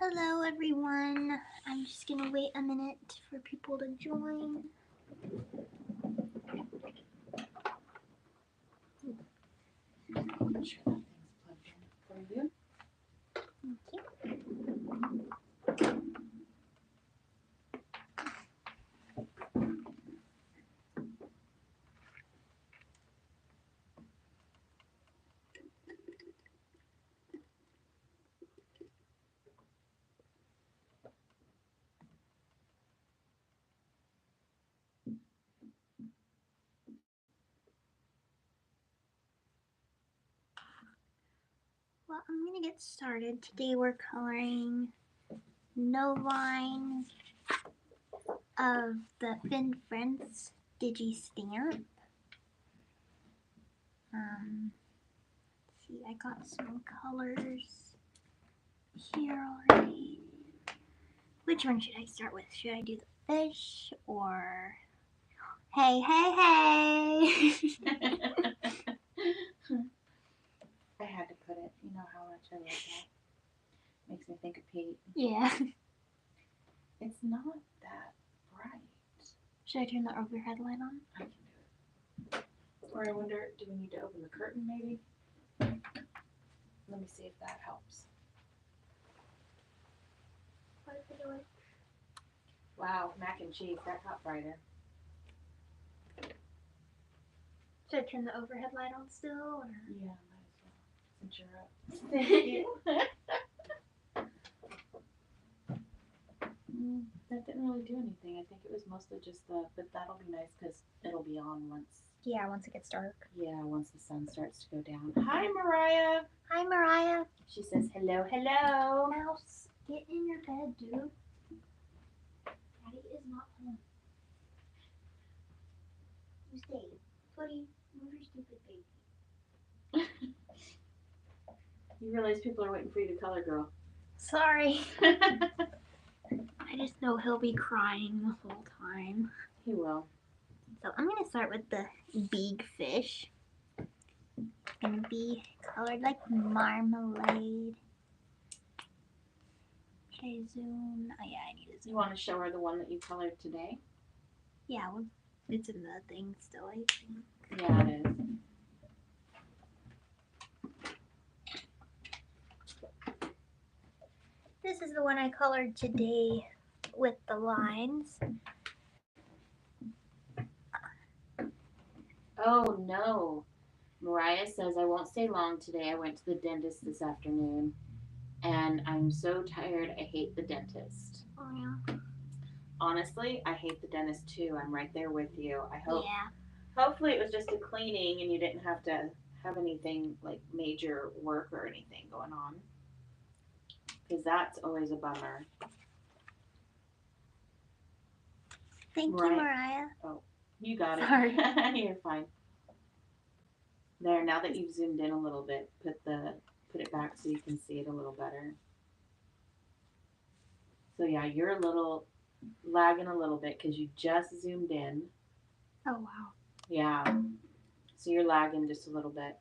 Hello everyone. I'm just gonna wait a minute for people to join. Make sure that thing's plugged in for you. Okay. Well, I'm gonna get started. Today we're coloring No Line of the Fin Friends Digi Stamp. Let's see, I got some colors here already. Which one should I start with? Should I do the fish or hey, hey, hey? I had to put it. You know how much I love that. Makes me think of Pete. Yeah. It's not that bright. Should I turn the overhead light on? I can do it. Or I wonder, do we need to open the curtain maybe? Let me see if that helps. What is it doing? Wow, mac and cheese, that got brighter. Should I turn the overhead light on still? Or? Yeah, might as well. Since you're up. Thank you. That didn't really do anything. I think it was mostly just but that'll be nice because it'll be on once. Yeah, once it gets dark. Yeah, once the sun starts to go down. Hi, Mariah. Hi, Mariah. She says hello, hello. Mouse, get in your bed, dude. Daddy is not home. You stay. Footy, move your stupid baby. You realize people are waiting for you to color, girl. Sorry. I just know he'll be crying the whole time. He will. So I'm going to start with the big fish. It's going to be colored like marmalade. Should I zoom? Oh yeah, I need to zoom. You want to show her the one that you colored today? Yeah, well, it's in the thing still, I think. Yeah, it is. This is the one I colored today with the lines. Oh, no. Mariah says, I won't stay long today. I went to the dentist this afternoon, and I'm so tired. I hate the dentist. Oh, yeah. Honestly, I hate the dentist, too. I'm right there with you. I hope. Yeah. Hopefully it was just a cleaning and you didn't have to have anything like major work or anything going on. Because that's always a bummer. Thank you, Mariah. Oh, you got it. Sorry. You're fine. There, now that you've zoomed in a little bit, put it back so you can see it a little better. So yeah, you're lagging a little bit because you just zoomed in. Oh, wow. Yeah. So you're lagging just a little bit.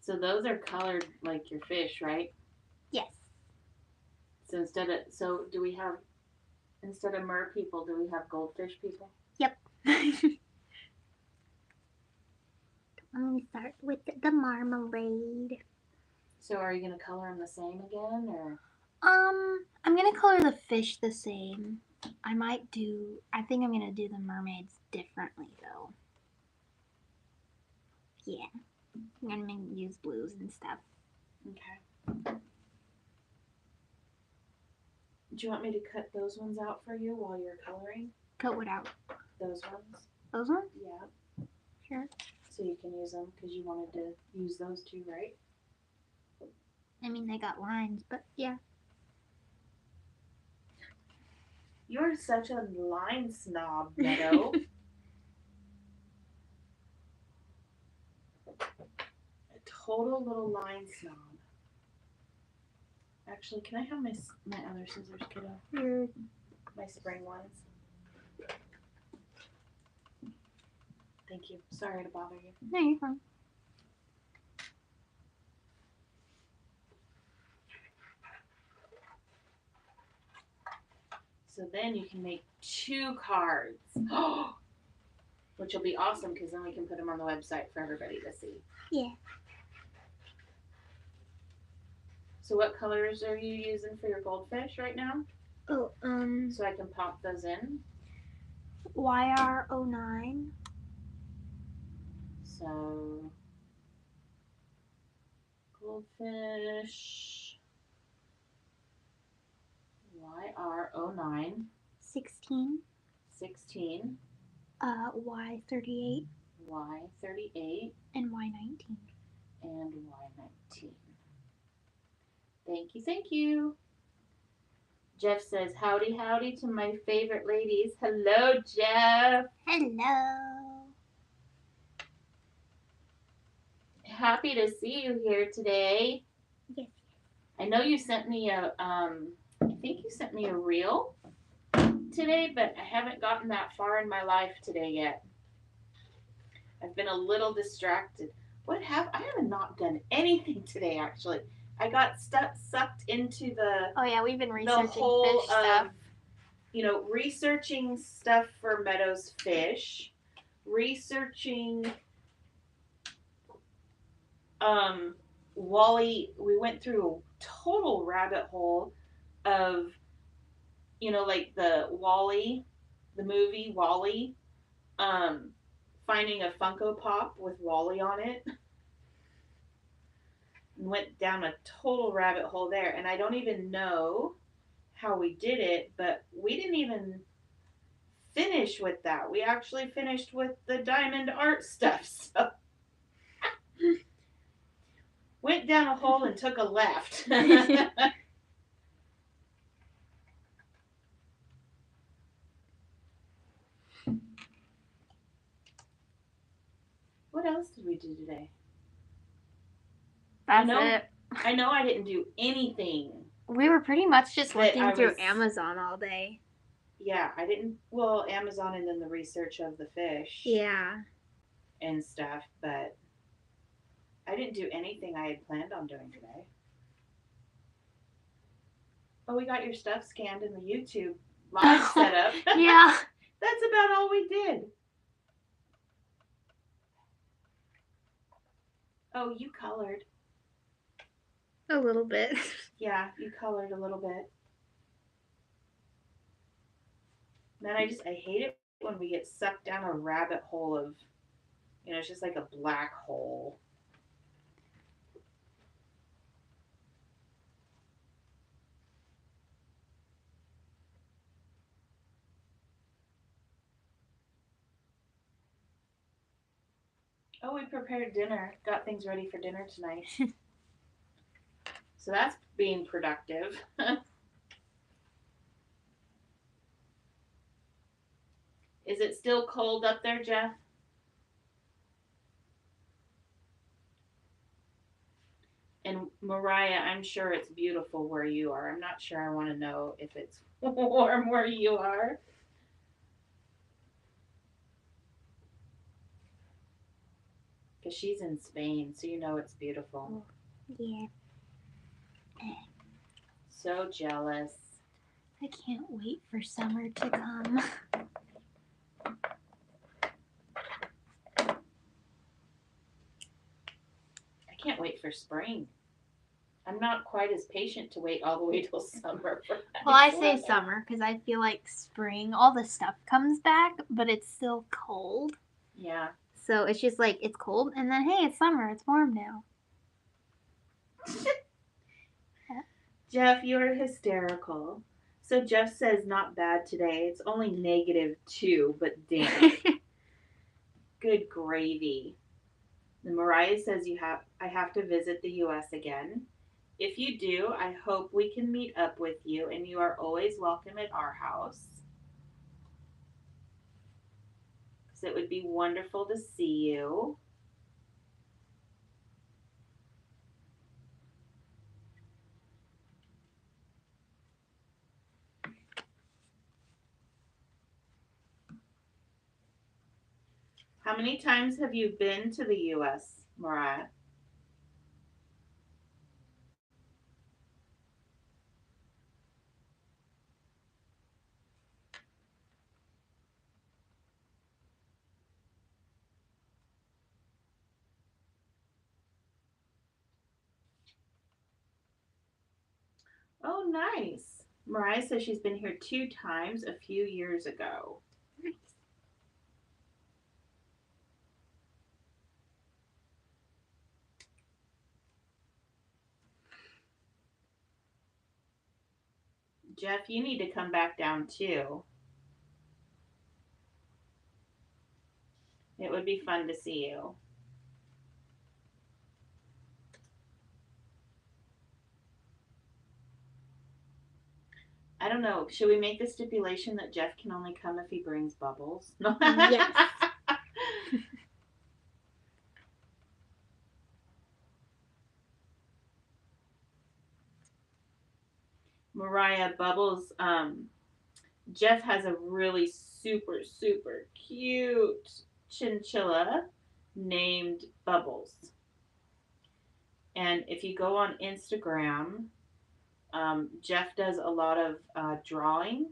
So those are colored like your fish, right? Yes. So instead of mer people, do we have goldfish people? Yep. I'm going to start with the marmalade. So are you going to color them the same again, or? I'm going to color the fish the same. I think I'm going to do the mermaids differently, though. Yeah. I'm going to use blues and stuff. Okay. Do you want me to cut those ones out for you while you're coloring? Cut what out? Those ones. Those ones? Yeah. Sure. So you can use them because you wanted to use those too, right? I mean, they got lines, but yeah. You're such a line snob, Meadow. A total little line snob. Actually, can I have my other scissors, kiddo? My spring ones. Thank you. Sorry to bother you. No, you're fine. then you can make 2 cards. Which will be awesome because then we can put them on the website for everybody to see. Yeah. So what colors are you using for your goldfish right now? Oh, So I can pop those in. YR09. So goldfish YR09. 16. 16. Y38. Y38. And Y19. And Y19. Thank you, thank you. Jeff says, howdy, howdy to my favorite ladies. Hello, Jeff. Hello. Happy to see you here today. Yes. I know you sent me I think you sent me a reel today, but I haven't gotten that far in my life today yet. I've been a little distracted. I have not done anything today, actually. I got sucked into Oh yeah, we've been the researching whole fish stuff. Researching stuff for Meadow's fish, researching Wally. We went through a total rabbit hole of like the Wally, the movie Wally, finding a Funko Pop with Wally on it. And went down a total rabbit hole there, and I don't even know how we did it, but we didn't even finish with that. We actually finished with the diamond art stuff. So went down a hole and took a left. What else did we do today? That's it. I know I didn't do anything. We were pretty much just looking through Amazon all day. Yeah, I didn't. Well, Amazon and then the research of the fish. Yeah. And stuff, but I didn't do anything I had planned on doing today. Oh, we got your stuff scanned in the YouTube live setup. Yeah. That's about all we did. Oh, you colored. A little bit. Yeah, you colored a little bit. Man, I hate it when we get sucked down a rabbit hole of, it's just like a black hole. Oh, we prepared dinner. Got things ready for dinner tonight. So that's being productive. Is it still cold up there, Jeff? And Mariah, I'm sure it's beautiful where you are. I'm not sure I want to know if it's warm where you are. Because she's in Spain, so it's beautiful. Yeah. So jealous. I can't wait for summer to come. I can't wait for spring. I'm not quite as patient to wait all the way till summer for that. Well, I say summer because I feel like spring, all the stuff comes back, but it's still cold. Yeah. So it's just like, it's cold, and then, hey, it's summer. It's warm now. Jeff, you're hysterical. So Jeff says not bad today. It's only -2, but damn. Good gravy. And Mariah says I have to visit the US again. If you do, I hope we can meet up with you, and you are always welcome at our house. Because it would be wonderful to see you. How many times have you been to the US, Mariah? Oh, nice. Mariah says she's been here 2 times a few years ago. Nice. Jeff, you need to come back down too. It would be fun to see you. I don't know. Should we make the stipulation that Jeff can only come if he brings bubbles? No. Yes. Mariah, Bubbles, Jeff has a really super, super cute chinchilla named Bubbles. And if you go on Instagram, Jeff does a lot of drawing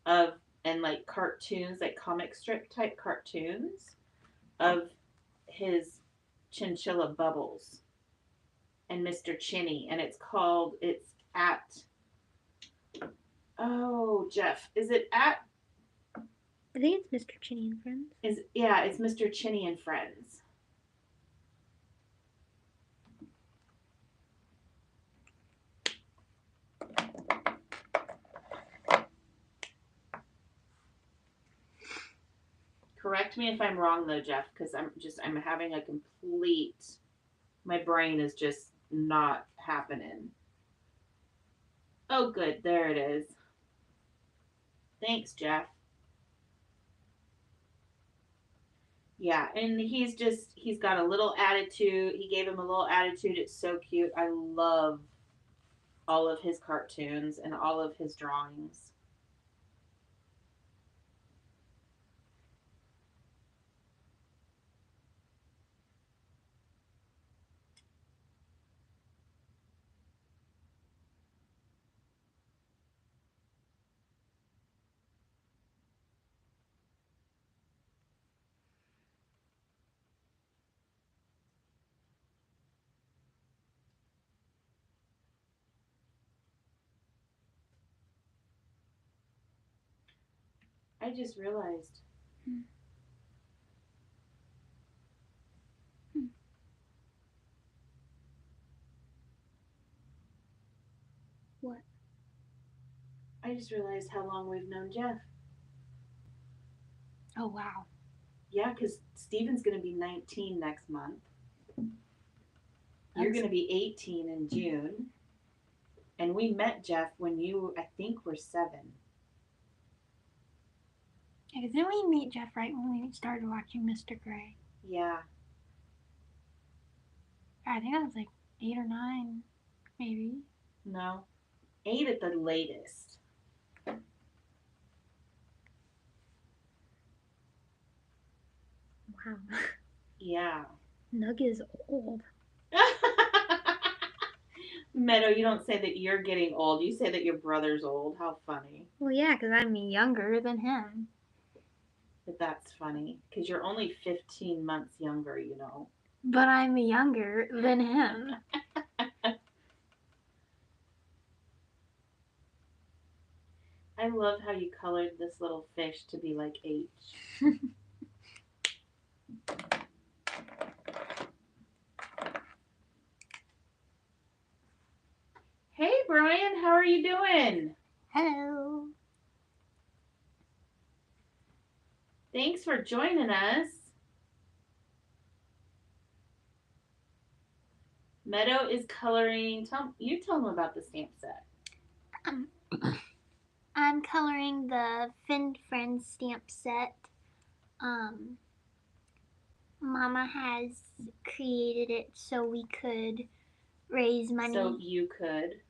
of and like cartoons, like comic strip type cartoons of his chinchilla Bubbles and Mr. Chinny, and it's at oh Jeff, is it at I think it's Mr. Chinny and Friends. it's Mr. Chinny and Friends. Correct me if I'm wrong though, Jeff, because I'm having a complete my brain is just not happening. Oh good, there it is. Thanks, Jeff. Yeah, and he's got a little attitude. He gave him a little attitude. It's so cute. I love all of his cartoons and all of his drawings. I just realized. What? I just realized how long we've known Jeff. Oh, wow. Yeah, because Steven's going to be 19 next month. You're That's- going to be 18 in June. And we met Jeff when you, I think, were 7. Yeah, because then we meet Jeff right when we started watching Mr. Gray. Yeah. I think I was like 8 or 9, maybe. No. 8 at the latest. Wow. Yeah. Nug is old. Meadow, you don't say that you're getting old. You say that your brother's old. How funny. Well, yeah, because I'm younger than him. But that's funny. Because you're only 15 months younger, you know. But I'm younger than him. I love how you colored this little fish to be like H. Hey, Brian, how are you doing? Hello. Thanks for joining us. Meadow is coloring. Tell them about the stamp set. I'm coloring the Fin Friends stamp set. Mama has created it so we could raise money. So you could.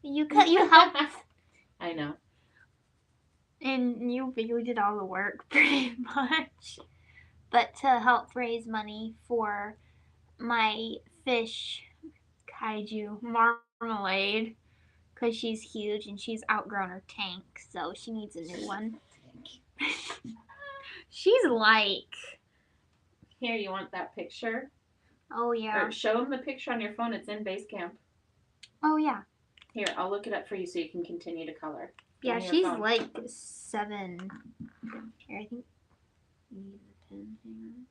You helped. I know. And you did all the work pretty much. But to help raise money for my fish kaiju Marmalade, because she's huge and she's outgrown her tank, so she needs a new one. She's like. Here, you want that picture? Oh, yeah. Or show them the picture on your phone. It's in Basecamp. Oh, yeah. Here, I'll look it up for you so you can continue to color. Yeah, Give me your she's phone. like 7. Here, I think. Need the pen. Hang on.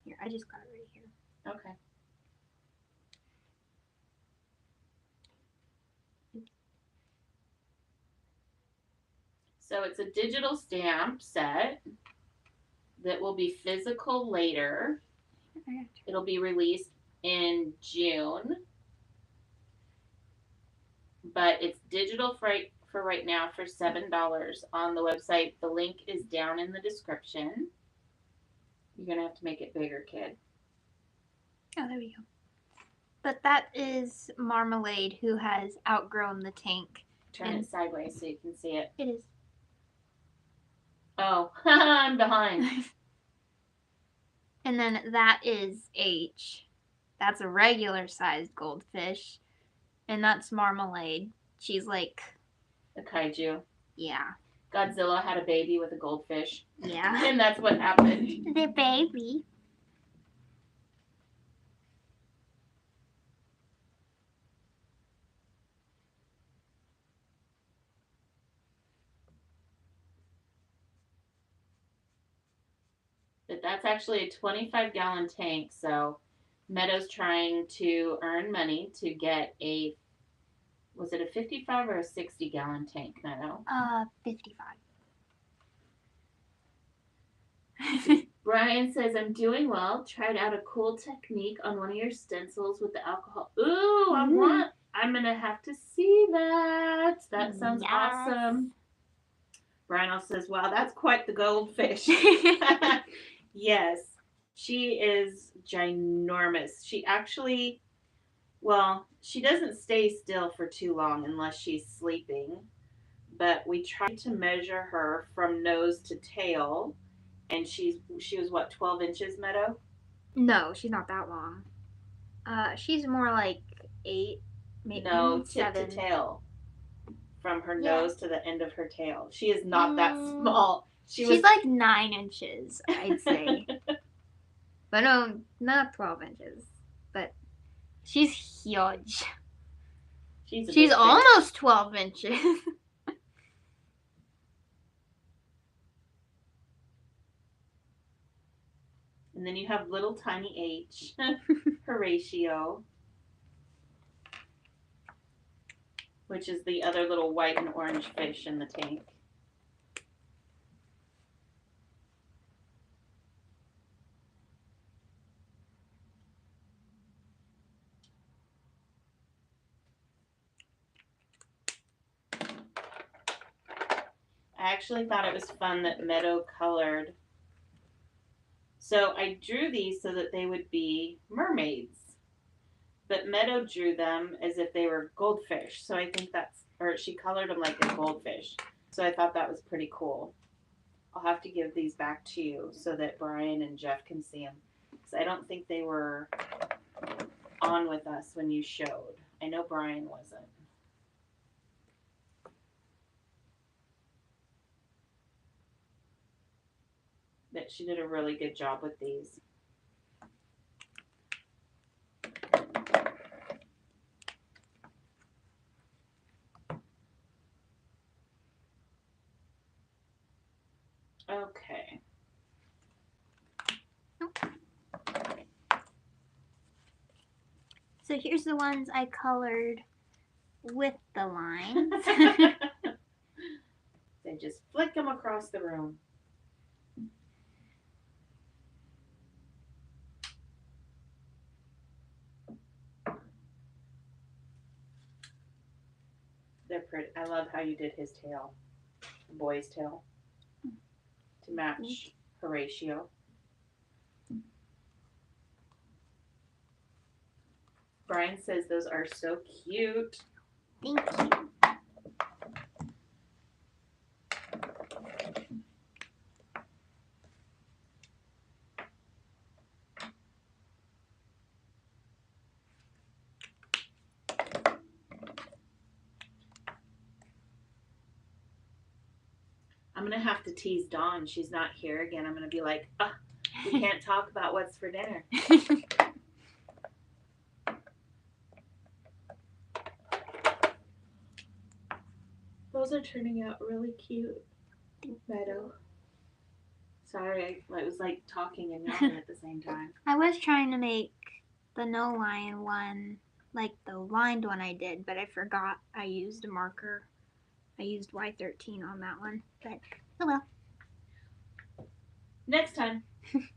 Here, I just got it right here. Okay. So it's a digital stamp set that will be physical later. It'll be released in June. But it's digital for right now for $7 on the website. The link is down in the description. You're going to have to make it bigger, kid. Oh, there we go. But that is Marmalade, who has outgrown the tank. Turn it sideways so you can see it. It is. Oh, I'm behind. And then that is H. That's a regular sized goldfish. And that's Marmalade. She's like A kaiju. Yeah. Godzilla had a baby with a goldfish. Yeah. And that's what happened. The baby. But that's actually a 25-gallon tank, so Meadow's trying to earn money to get a, was it a 55 or a 60-gallon tank, Meadow? 55. Brian says, I'm doing well. Tried out a cool technique on one of your stencils with the alcohol. Ooh, I'm going to have to see that. That sounds awesome. Brian also says, wow, that's quite the goldfish. Yes, she is ginormous. She actually, well, she doesn't stay still for too long unless she's sleeping. But we tried to measure her from nose to tail. And she was what, 12 inches, Meadow? No, she's not that long. She's more like 8, maybe no, 7. tip to tail. From her nose to the end of her tail. She is not that small. She's like 9 inches, I'd say. But no, not 12 inches. But she's huge. She's almost 12 inches. And then you have little tiny H, Horatio, which is the other little white and orange fish in the tank. I actually thought it was fun that Meadow colored. So I drew these so that they would be mermaids. But Meadow drew them as if they were goldfish. So I think or she colored them like a goldfish. So I thought that was pretty cool. I'll have to give these back to you so that Brian and Jeff can see them. Because I don't think they were on with us when you showed. I know Brian wasn't. But she did a really good job with these. Okay. So here's the ones I colored with the lines. They just flick them across the room. They're pretty. I love how you did his tail, the boy's tail, to match Horatio. Brian says those are so cute. Thank you. I'm going to have to tease Dawn. She's not here again. I'm going to be like, we can't talk about what's for dinner. are turning out really cute, Meadow. Sorry, I was like talking and yelling at the same time. I was trying to make the no line one, like the lined one I did, but I forgot I used a marker. I used Y13 on that one, but oh well. Next time. Let's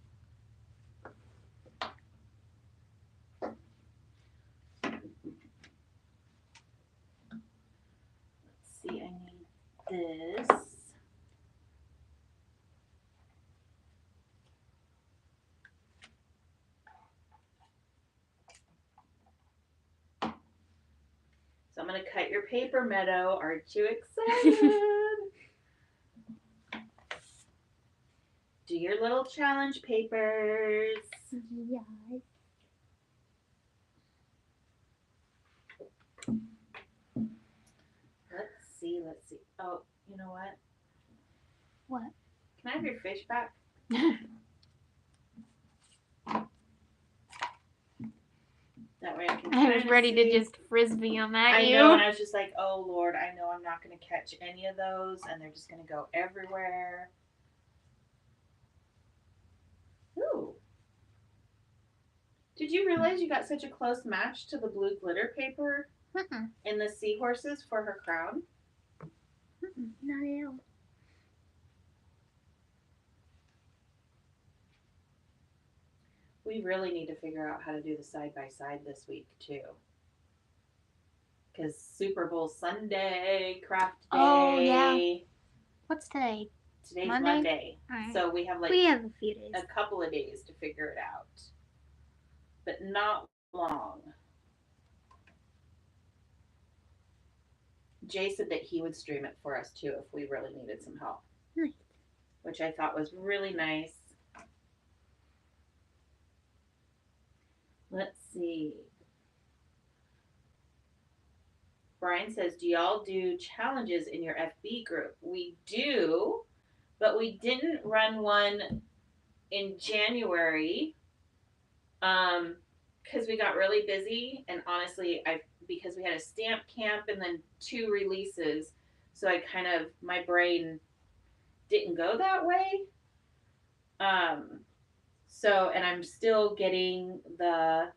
see, I need this. So I'm going to cut your paper, Meadow. Aren't you excited? Do your little challenge papers. Yeah. Let's see. Oh, you know what? What? Can I have your fish back? That way I can. I was ready to just frisbee them at you. I know, and I was just like, oh Lord, I know I'm not going to catch any of those, and they're just going to go everywhere. Ooh. Did you realize you got such a close match to the blue glitter paper in the seahorses for her crown? Not at all. We really need to figure out how to do the side-by-side this week, too. Because Super Bowl Sunday, craft day. Oh, yeah. What's today? Today's Monday. Right. So we have a few days. A couple of days to figure it out. But not long. Jay said that he would stream it for us, too, if we really needed some help. Nice. Which I thought was really nice. Let's see. Brian says, do y'all do challenges in your FB group? We do, but we didn't run one in January because we got really busy. And honestly, because we had a stamp camp and then 2 releases, so my brain didn't go that way. And I'm still getting the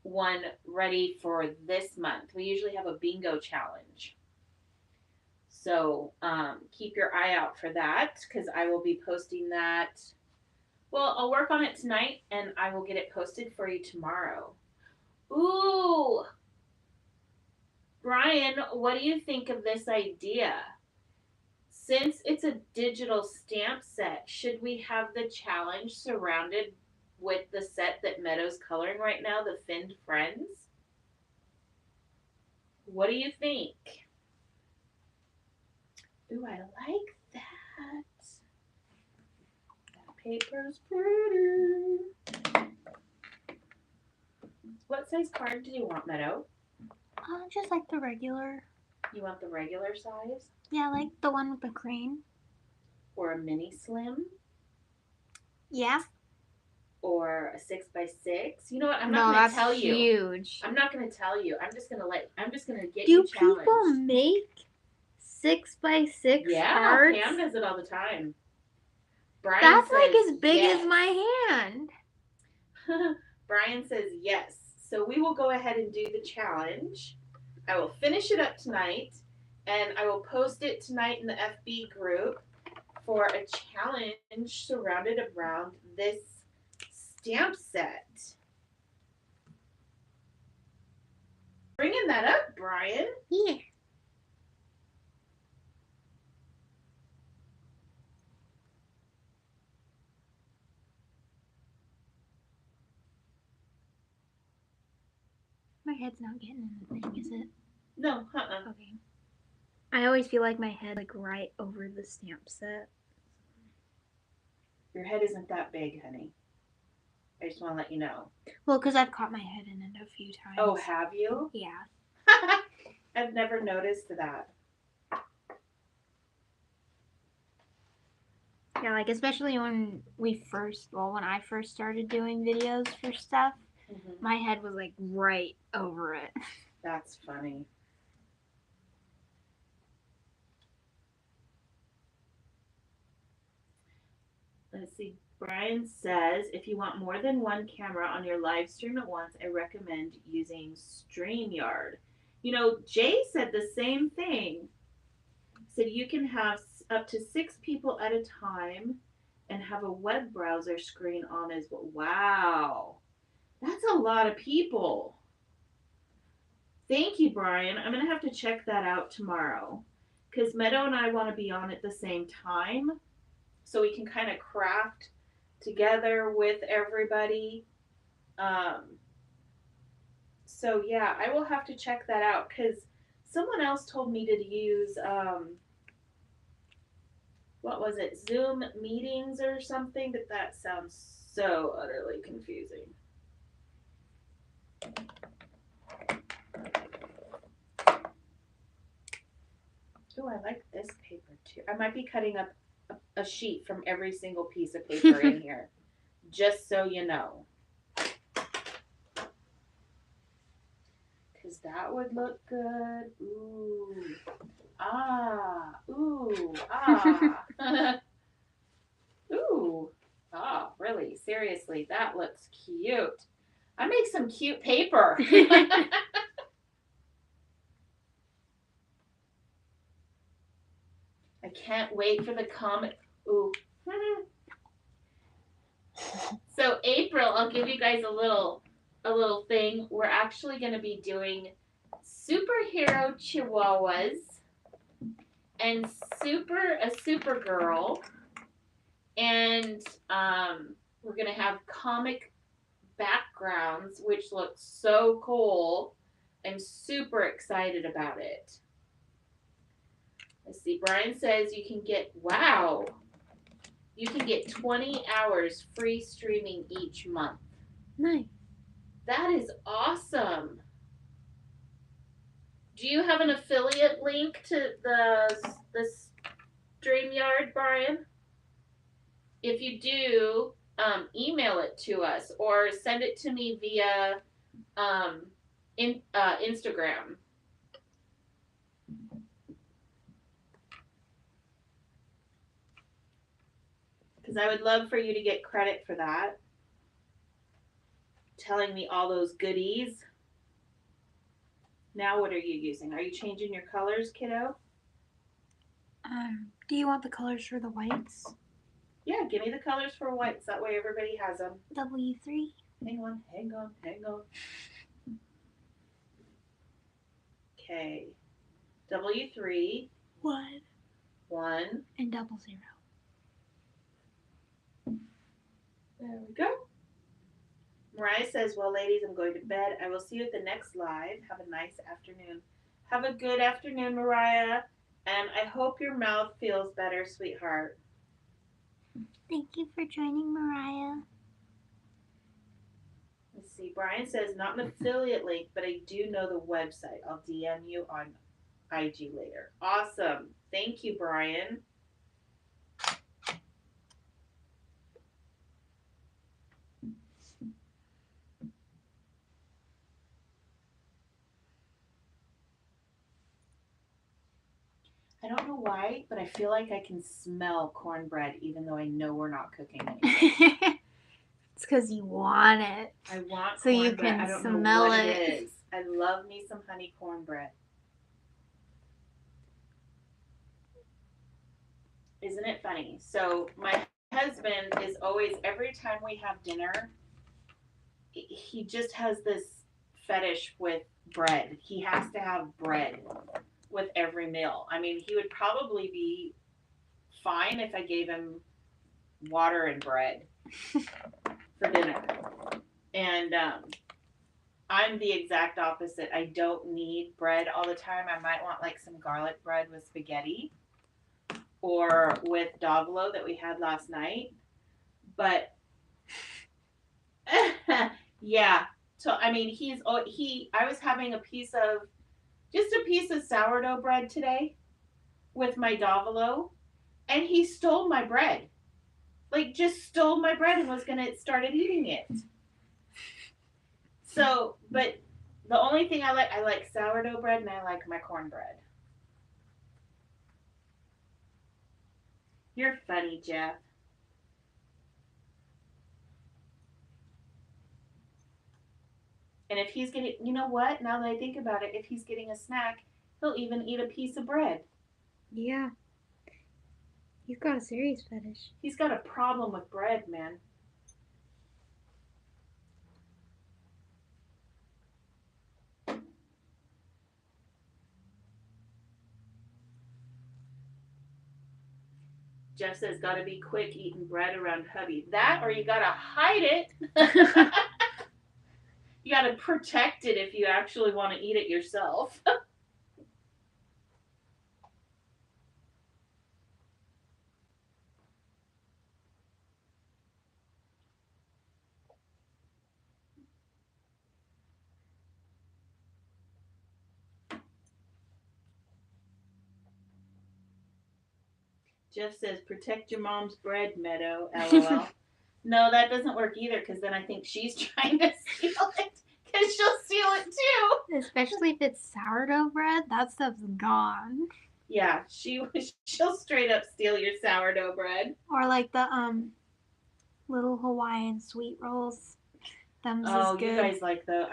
one ready for this month. We usually have a bingo challenge. So keep your eye out for that because I will be posting that. Well, I'll work on it tonight and I will get it posted for you tomorrow. Ooh! Brian, what do you think of this idea? Since it's a digital stamp set, should we have the challenge surrounded with the set that Meadow's coloring right now, the Finned Friends? What do you think? Ooh, I like that. That paper's pretty. What size card do you want, Meadow? Just like the regular. You want the regular size? Yeah, like the one with the crane. Or a mini slim? Yeah. Or a 6x6? You know what? I'm not going to tell you. Huge. I'm not going to tell you. I'm just going to get Do you challenged. people make 6x6 cards? Yeah, Pam does it all the time. Brian That's says like as big yes. as my hand. Brian says yes. So we will go ahead and do the challenge. I will finish it up tonight, and I will post it tonight in the FB group for a challenge surrounded around this stamp set. Bringing that up, Brian. Yeah. My head's not getting in the thing, is it? No, Okay. I always feel like my head right over the stamp set. Your head isn't that big, honey. I just want to let you know. Well, because I've caught my head in it a few times. Oh, have you? Yeah. I've never noticed that. Yeah, like especially when I first started doing videos for stuff, my head was like right over it. That's funny. Let's see. Brian says, if you want more than one camera on your live stream at once, I recommend using StreamYard. You know, Jay said the same thing. Said you can have up to 6 people at a time and have a web browser screen on as well. Wow. That's a lot of people. Thank you, Brian. I'm going to have to check that out tomorrow because Meadow and I want to be on at the same time so we can kind of craft together with everybody. So yeah, I will have to check that out because someone else told me to use what was it, Zoom meetings or something, but that sounds so utterly confusing. Oh, I like this paper too. I might be cutting up a sheet from every single piece of paper in here, just so you know. Because that would look good. Ooh. Ah. Ooh. Ah. Ooh. Ah, really? Seriously, that looks cute. I make some cute paper. I can't wait for the comic. Ooh. So April, I'll give you guys a little thing. We're actually going to be doing superhero chihuahuas and a Supergirl, and we're going to have comic backgrounds, which looks so cool. I'm super excited about it. Let's see. Brian says you can get 20 hours free streaming each month. Nice. That is awesome. Do you have an affiliate link to the StreamYard, Brian? If you do, email it to us or send it to me via Instagram. Because I would love for you to get credit for that. Telling me all those goodies. Now what are you using? Are you changing your colors, kiddo? Do you want the colors for the whites? Yeah, give me the colors for whites. That way everybody has them. W3. Hang on. Okay. W3. 1. And 00. There we go. Mariah says, well, ladies, I'm going to bed. I will see you at the next live. Have a nice afternoon. Have a good afternoon, Mariah. And I hope your mouth feels better, sweetheart. Thank you for joining, Mariah. Let's see. Brian says, not an affiliate link, but I do know the website. I'll DM you on IG later. Awesome. Thank you, Brian. I don't know why, but I feel like I can smell cornbread even though I know we're not cooking anything. It's because you want it. I want so cornbread. You can I don't smell know what it. it is. I love me some honey cornbread. Isn't it funny? So my husband is always, every time we have dinner, he just has this fetish with bread. He has to have bread with every meal. I mean, he would probably be fine if I gave him water and bread for dinner. And I'm the exact opposite. I don't need bread all the time. I might want like some garlic bread with spaghetti or with dovolo that we had last night. But yeah. So I mean, I was having just a piece of sourdough bread today with my dovolo, and he stole my bread. Like, just stole my bread and started eating it. So, but the only thing I like sourdough bread and I like my cornbread. You're funny, Jeff. And if he's getting, you know what? Now that I think about it, if he's getting a snack, he'll even eat a piece of bread. Yeah. He's got a serious fetish. He's got a problem with bread, man. Jeff says, gotta be quick eating bread around hubby. That or you gotta hide it. You gotta protect it if you actually want to eat it yourself. Jeff says, protect your mom's bread, Meadow, LOL. No, that doesn't work either, because then I think she's trying to steal it, because she'll steal it too. Especially if it's sourdough bread, that stuff's gone. Yeah, she'll straight up steal your sourdough bread. Or like the little Hawaiian sweet rolls. Them's Oh, is good. you guys like those.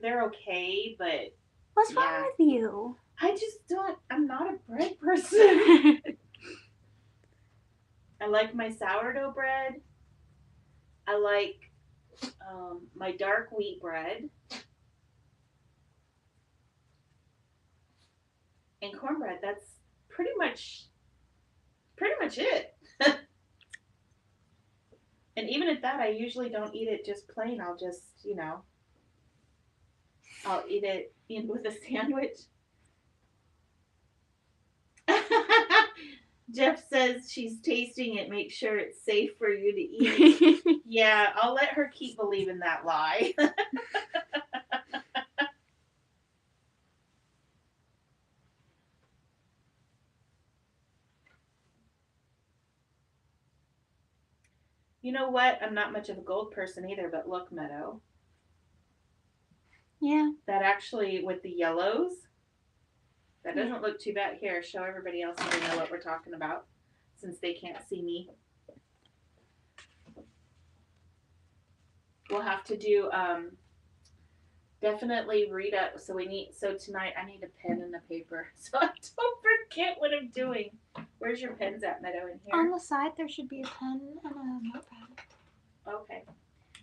They're okay, but What's wrong with you? I just don't, I'm not a bread person. I like my sourdough bread. I like my dark wheat bread. And cornbread. That's pretty much it. And even at that, I usually don't eat it just plain. I'll just, I'll eat it with a sandwich. Jeff says she's tasting it. Make sure it's safe for you to eat. Yeah, I'll let her keep believing that lie. You know what? I'm not much of a gold person either, but look, Meadow. Yeah. That actually, with the yellows, that doesn't look too bad. Here, show everybody else so they know what we're talking about, since they can't see me. We'll have to do, definitely read up. So tonight I need a pen and a paper so I don't forget what I'm doing. Where's your pens at, Meadow, in here? On the side there should be a pen and a notepad. Okay.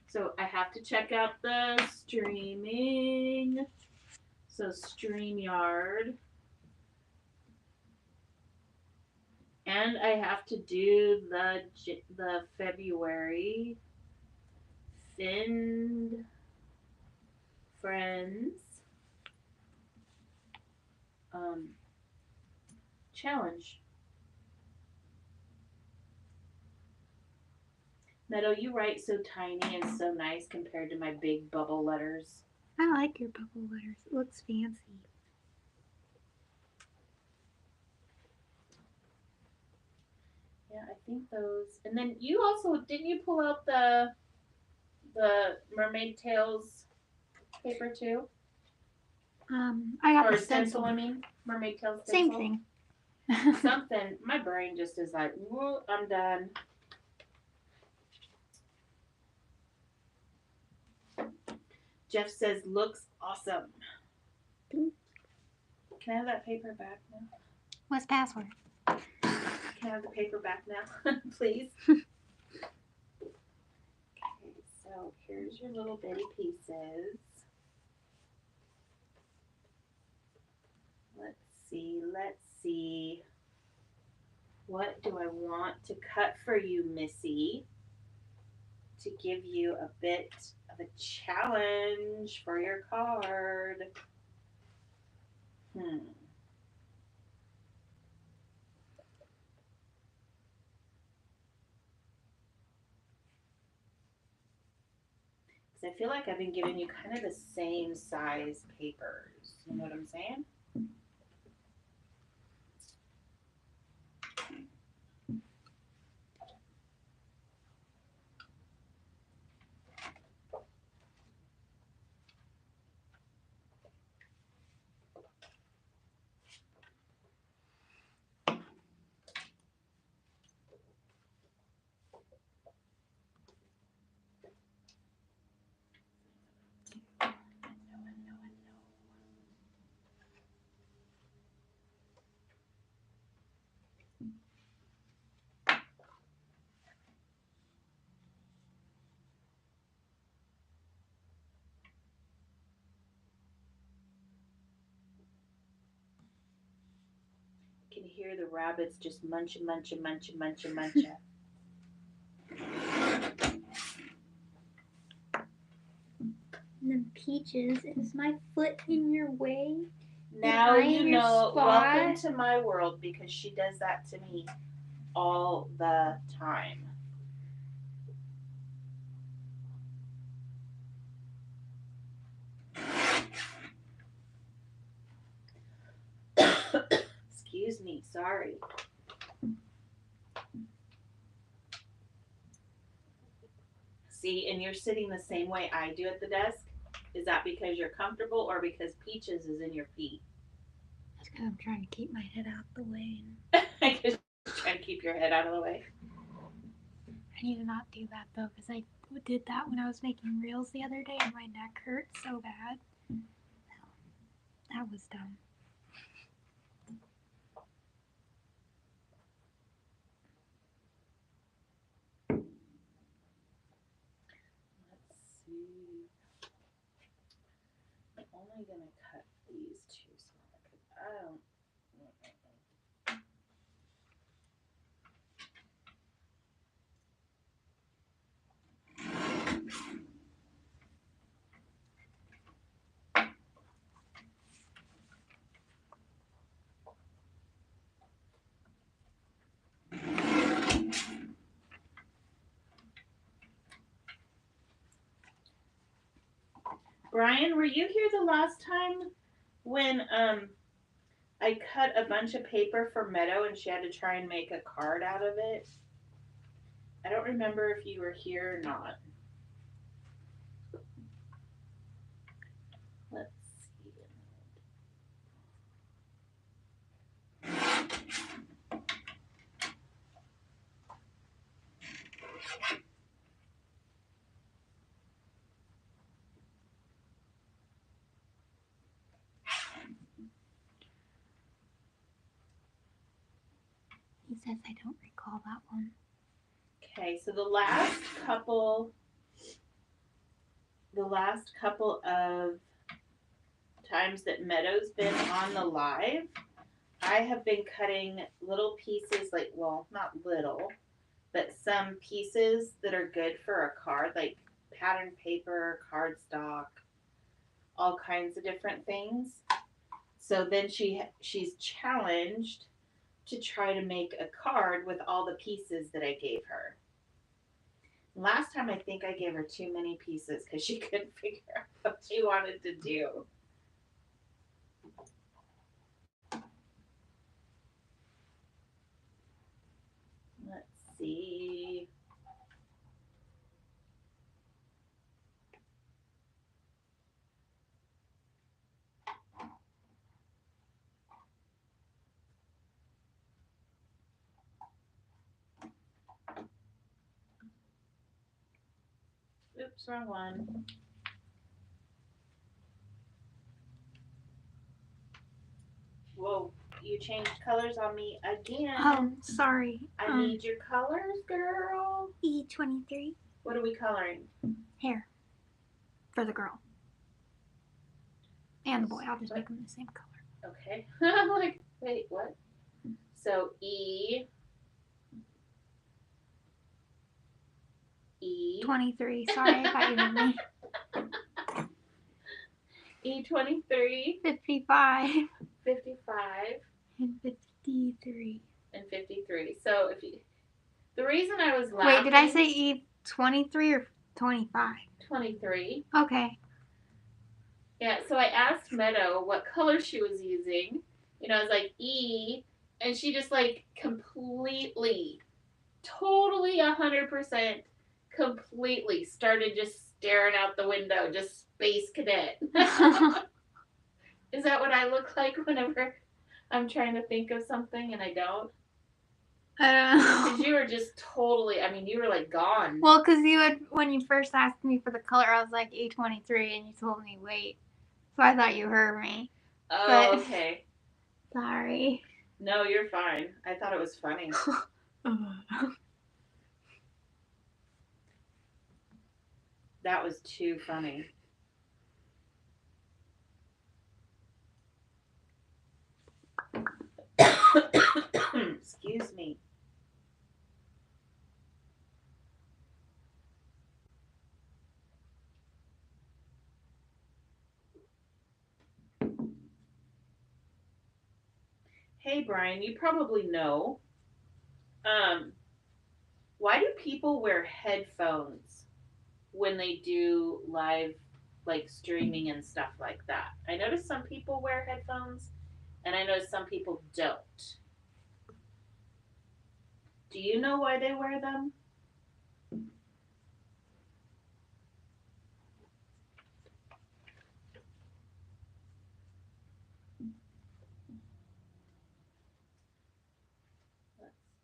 So I have to check out the streaming. So StreamYard. And I have to do the February Find Friends challenge. Meadow, you write so tiny and so nice compared to my big bubble letters. I like your bubble letters. It looks fancy. Yeah, I think those. And then you also, didn't you pull out the Mermaid Tails paper too? I got or the stencil. I mean, Mermaid Tails stencil. Same thing. Something. My brain just is like, whoa, I'm done. Jeff says, looks awesome. Can I have that paper back now? What's password? Can I have the paper back now, please? Okay, so here's your little bitty pieces. Let's see. What do I want to cut for you, Missy? To give you a bit of a challenge for your card. Because I feel like I've been giving you kind of the same size papers. You know what I'm saying? can hear the rabbits just munching. And then Peaches, is my foot in your way? Now Am I you in your know. spot? Welcome to my world because she does that to me all the time. Excuse me, sorry. See, and you're sitting the same way I do at the desk. Is that because you're comfortable or because Peaches is in your feet? That's because I'm trying to keep my head out the way. Because you're trying to keep your head out of the way. I need to not do that though, because I did that when I was making reels the other day and my neck hurt so bad. That was dumb. Let's see. I'm only going to cut these two small because I don't. Brian, were you here the last time when I cut a bunch of paper for Meadow and she had to try and make a card out of it? I don't remember if you were here or not. Let's see. He says I don't recall that one. Okay, so the last couple of times that Meadow's been on the live, I have been cutting little pieces, like, well, not little, but some pieces that are good for a card, like pattern paper, cardstock, all kinds of different things. So then she's challenged to try to make a card with all the pieces that I gave her. Last time I think I gave her too many pieces because she couldn't figure out what she wanted to do. Let's see. Oops, wrong one. Whoa, you changed colors on me again. Oh, sorry. I need your colors, girl. E23. What are we coloring? Hair. For the girl. And the boy. I'll just make them the same color. Okay. I'm like, wait, what? So E. 23. Sorry, I thought you heard me. E23. 55. 55. And 53. And 53. So if you, the reason I was laughing. Wait, did I say E23 or 25? 23. Okay. Yeah, so I asked Meadow what color she was using. You know, I was like, E. And she just like completely, totally 100% completely started just staring out the window, just space cadet. Is that what I look like whenever I'm trying to think of something and I don't? I don't know. Because you were just totally, I mean, you were like gone. Well, because you had, when you first asked me for the color, I was like E23 and you told me wait. So I thought you heard me. Oh, but, okay. Sorry. No, you're fine. I thought it was funny. That was too funny. Excuse me. Hey, Brian, you probably know. Why do people wear headphones when they do live, like streaming and stuff like that? I notice some people wear headphones, and I notice some people don't. Do you know why they wear them?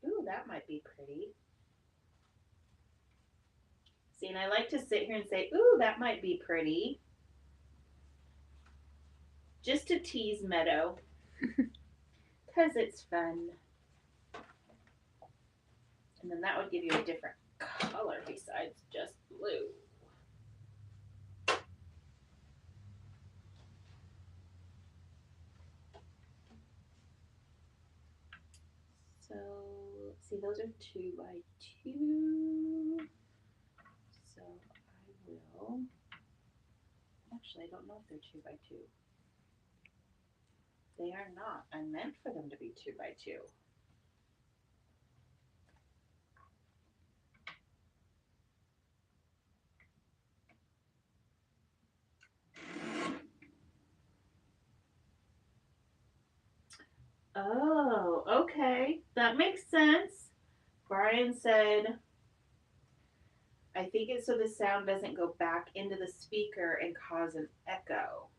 Ooh, that might be pretty. See, and I like to sit here and say, ooh, that might be pretty. Just to tease Meadow. Because it's fun. And then that would give you a different color besides just blue. So, see, those are 2 by 2. So I will. Actually, I don't know if they're 2 by 2. They are not. I meant for them to be 2 by 2. Oh, okay. That makes sense. Brian said, I think it's so the sound doesn't go back into the speaker and cause an echo.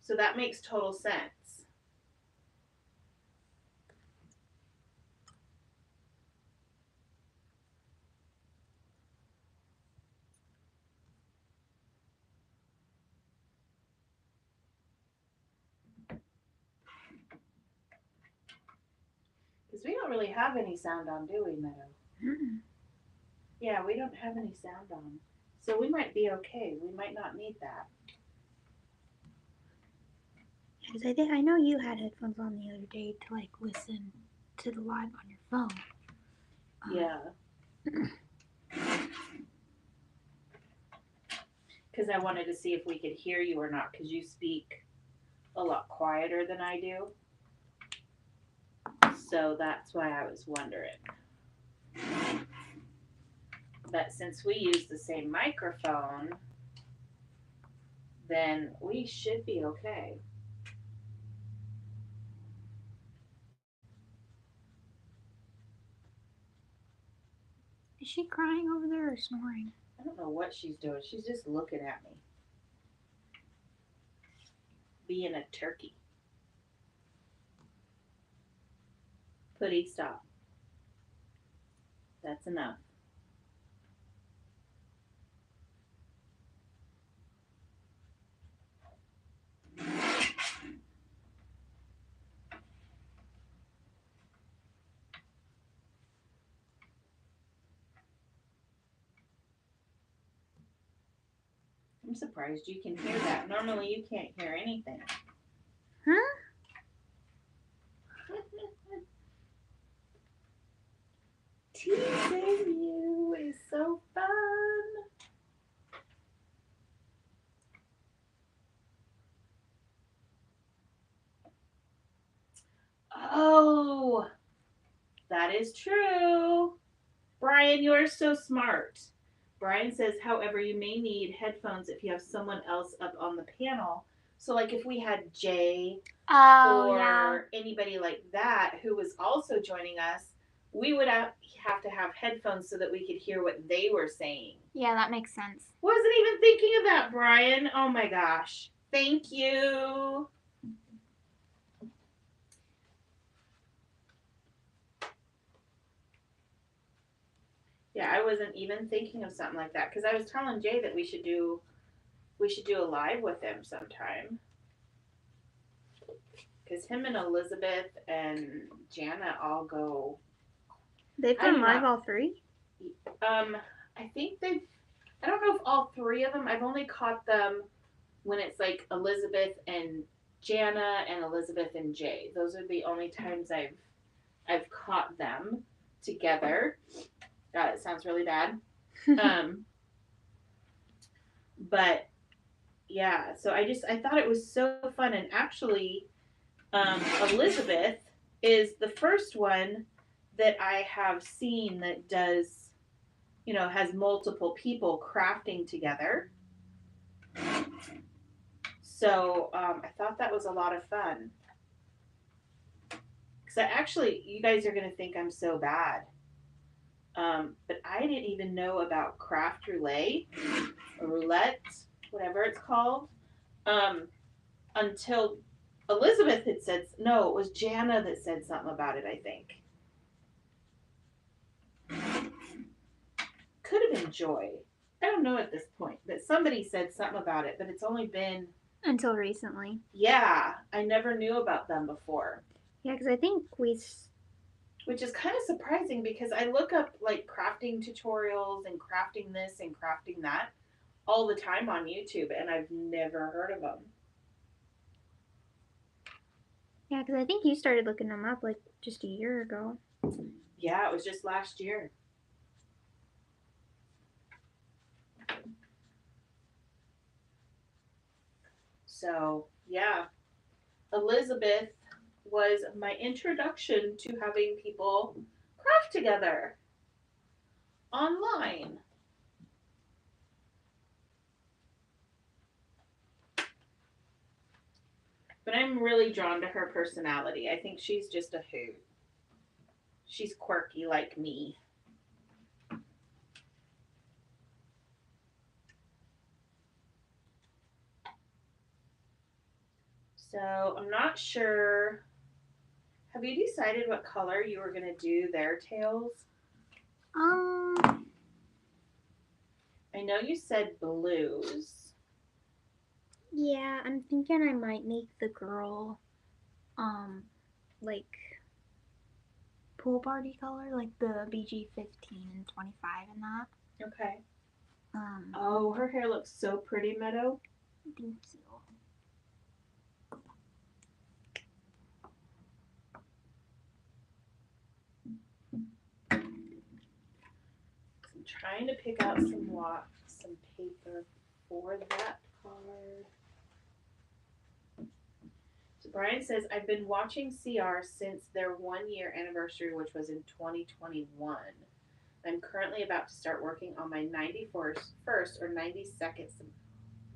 So that makes total sense. Because we don't really have any sound on, do we, Meadow? Mm-mm. Yeah, we don't have any sound on. So we might be okay. We might not need that. Because I know you had headphones on the other day to like listen to the live on your phone. Yeah. Because I wanted to see if we could hear you or not, because you speak a lot quieter than I do. So that's why I was wondering. But since we use the same microphone, then we should be okay. Is she crying over there or snoring? I don't know what she's doing. She's just looking at me. Being a turkey. Putty, stop. That's enough. I'm surprised you can hear that. Normally you can't hear anything. Huh? Teasing you is so fun. Oh, that is true. Brian, you are so smart. Brian says, however, you may need headphones if you have someone else up on the panel. So, like if we had Jay or anybody like that who was also joining us, we would have to have headphones so that we could hear what they were saying. Yeah, that makes sense. Wasn't even thinking of that, Brian. Oh my gosh. Thank you. Yeah, I wasn't even thinking of something like that because I was telling Jay that we should do a live with him sometime. Because him and Elizabeth and Jana all go. They've done live all 3? I think they've. I don't know if all 3 of them. I've only caught them when it's like Elizabeth and Jana and Elizabeth and Jay. Those are the only times I've caught them together. It sounds really bad. But yeah, so I thought it was so fun. And actually, Elizabeth is the first one that I have seen that does, has multiple people crafting together. So I thought that was a lot of fun. Because actually, you guys are going to think I'm so bad. But I didn't even know about craft roulette, or roulette, whatever it's called, until Elizabeth had said, no, it was Jana that said something about it, I think. Could have been Joy. I don't know at this point, but somebody said something about it, but it's only been... Until recently. Yeah, I never knew about them before. Yeah, because I think Which is kind of surprising because I look up like crafting tutorials and crafting this and crafting that all the time on YouTube, and I've never heard of them. Yeah, because I think you started looking them up like just a year ago. Yeah, it was just last year. So, yeah. Elizabeth was my introduction to having people craft together online. But I'm really drawn to her personality. I think she's just a hoot. She's quirky like me. So I'm not sure. Have you decided what color you were going to do their tails? I know you said blues. Yeah, I'm thinking I might make the girl, like pool party color, like the BG 15 and 25 and that. Okay. Oh, her hair looks so pretty, Meadow. Thank you. I'm trying to pick out some paper for that card. So Brian says, I've been watching CR since their 1 year anniversary, which was in 2021. I'm currently about to start working on my 91st or 92nd.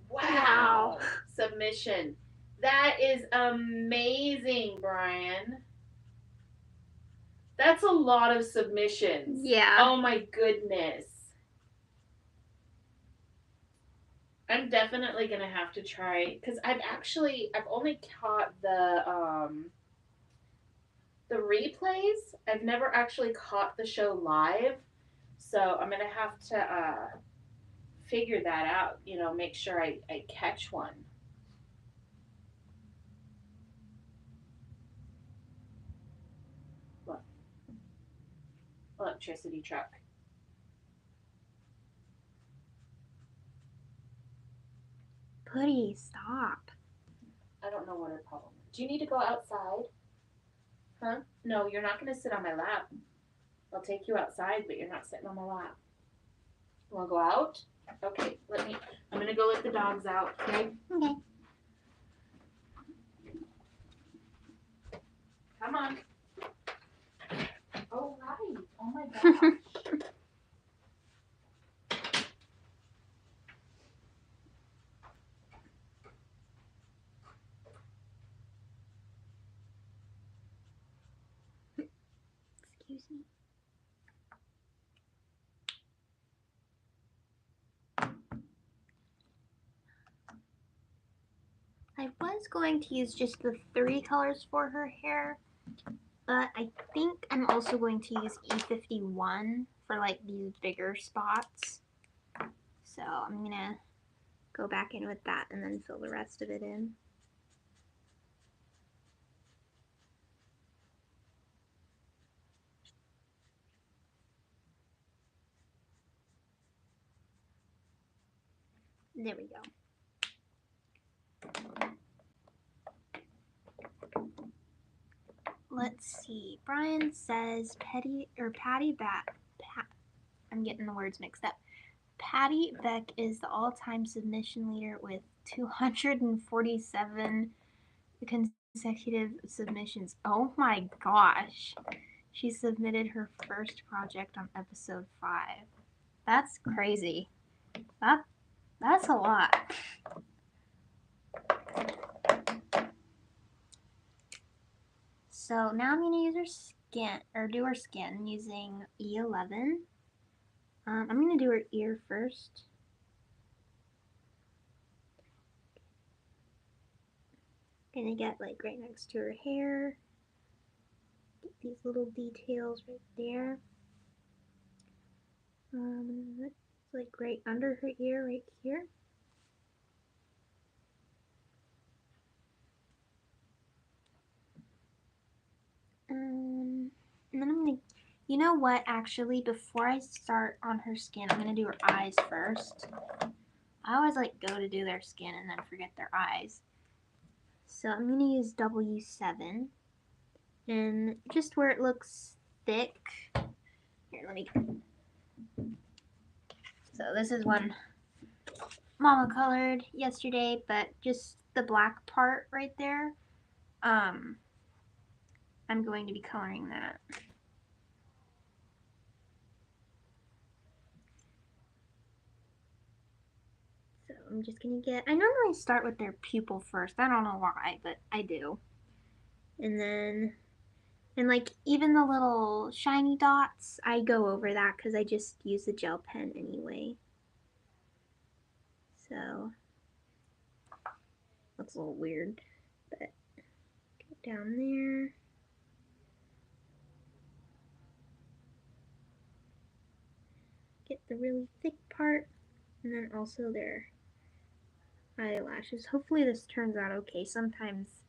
Wow. Submission. That is amazing, Brian. That's a lot of submissions. Yeah. Oh my goodness. I'm definitely gonna have to try, because I've only caught the replays. I've never actually caught the show live, so I'm gonna have to figure that out. Make sure I catch one. Look, electricity truck. Putty, stop. I don't know what her problem is. Do you need to go outside? Huh? No, you're not going to sit on my lap. I'll take you outside, but you're not sitting on my lap. You want to go out? Okay, I'm going to go let the dogs out, okay? Okay. Come on. Oh, right. Oh, my gosh. Excuse me. I was going to use just the 3 colors for her hair, but I think I'm also going to use E51 for like these bigger spots. So I'm gonna go back in with that and then fill the rest of it in. There we go. Let's let's see. Brian says Patty Beck. I'm getting the words mixed up. Patty Beck is the all-time submission leader with 247 consecutive submissions. Oh my gosh. She submitted her first project on episode 5. That's crazy. That's a lot. So now I'm going to use her skin, or do her skin using E11. I'm going to do her ear first. Gonna get like right next to her hair. Get these little details right there. It's like right under her ear, right here. And then I'm gonna, you know what? Actually, before I start on her skin, I'm gonna do her eyes first. I always like go to do their skin and then forget their eyes. So I'm gonna use W7, and just where it looks thick. Here, let me. So this is one Mama colored yesterday, but just the black part right there. I'm going to be coloring that. So I'm just gonna get, I normally start with their pupil first. I don't know why, but I do. And then, and like even the little shiny dots, I go over that because I just use the gel pen anyway. So, looks a little weird, but go down there. Get the really thick part, and then also their eyelashes. Hopefully this turns out okay. Sometimes,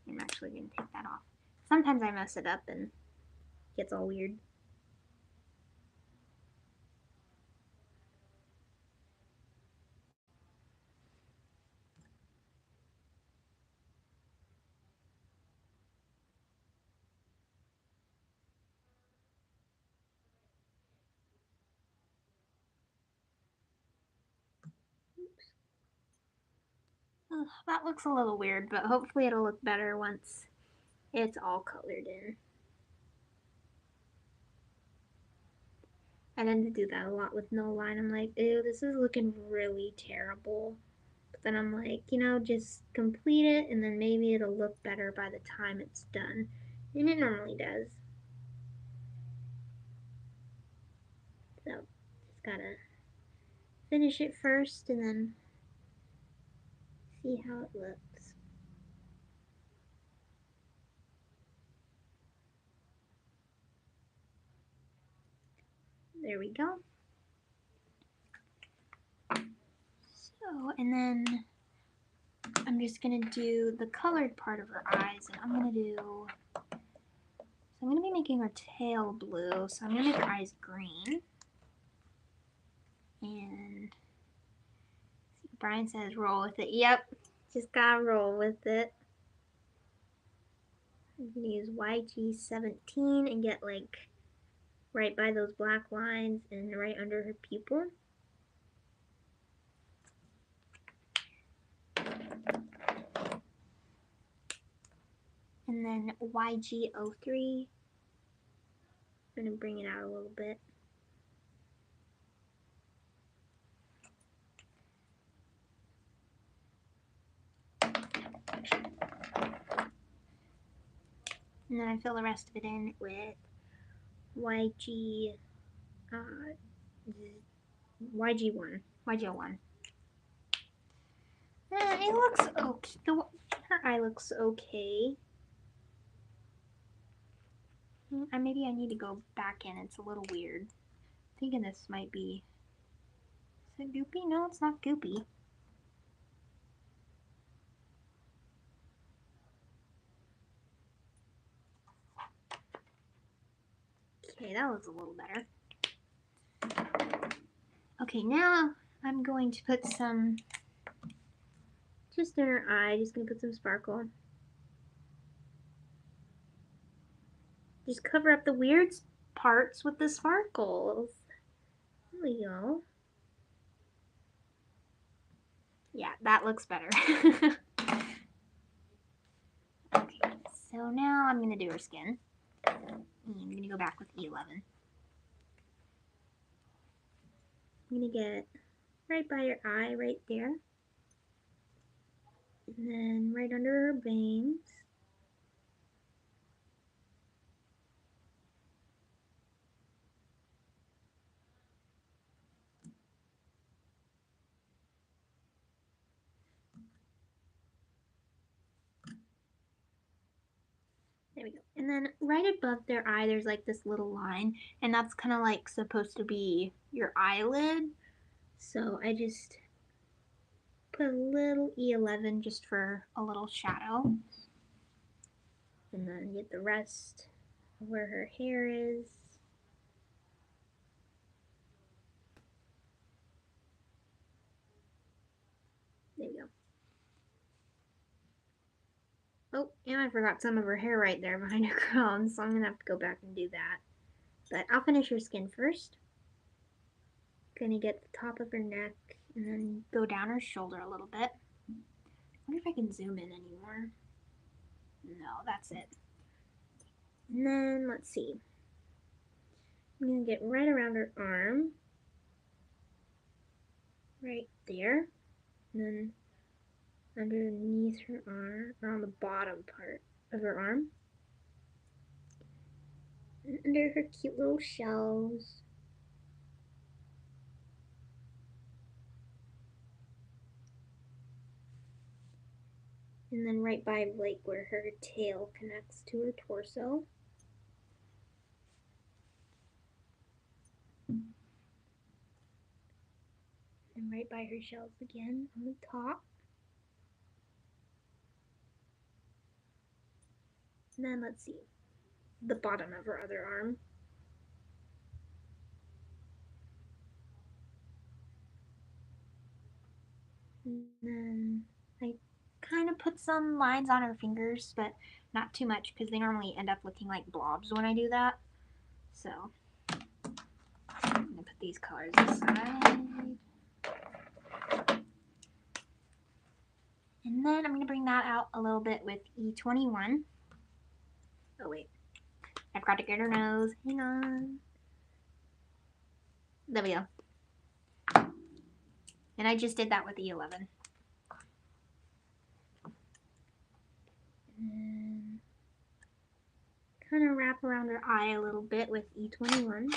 I'm actually going to take that off. Sometimes I mess it up and it gets all weird. Oops. Oh, that looks a little weird, but hopefully it'll look better once it's all colored in. I tend to do that a lot with no line. I'm like, ew, this is looking really terrible. But then I'm like, you know, just complete it and then maybe it'll look better by the time it's done. And it normally does. So, just gotta finish it first and then see how it looks. There we go. So, and then I'm just gonna do the colored part of her eyes, and I'm gonna do, so I'm gonna be making her tail blue, so I'm gonna make her eyes green. And Brian says roll with it. Yep, just gotta roll with it. I'm gonna use YG17 and get like right by those black lines and right under her pupil. And then YG03, I'm gonna bring it out a little bit. And then I fill the rest of it in with YG01. YG01. It looks okay. Her eye looks okay. Maybe I need to go back in. It's a little weird. I'm thinking this might be. Is it goopy? No, it's not goopy. Okay, that looks a little better. Okay, now I'm going to put some just in her eye. Just gonna put some sparkle. just cover up the weird parts with the sparkles. There we go. Yeah, that looks better. Okay, so now I'm going to do her skin. I'm going to go back with E11. I'm going to get right by her eye right there. And then right under her bangs. There we go. And then right above their eye, there's like this little line, and that's kind of like supposed to be your eyelid. So I just put a little E11 just for a little shadow. And then get the rest of where her hair is. There we go. Oh, and I forgot some of her hair right there behind her crown, so I'm going to have to go back and do that. But I'll finish her skin first. Gonna get the top of her neck and then go down her shoulder a little bit. I wonder if I can zoom in anymore. No, that's it. And then, let's see. I'm gonna get right around her arm. Right there. And then underneath her arm, around the bottom part of her arm. And under her cute little shells. And then right by like where her tail connects to her torso. And right by her shells again on the top. And then let's see, the bottom of her other arm. And then I kind of put some lines on her fingers, but not too much because they normally end up looking like blobs when I do that. So I'm going to put these colors aside. And then I'm going to bring that out a little bit with E21. Oh wait, I forgot to get her nose. Hang on. There we go. And I just did that with E11. And kind of wrap around her eye a little bit with E21.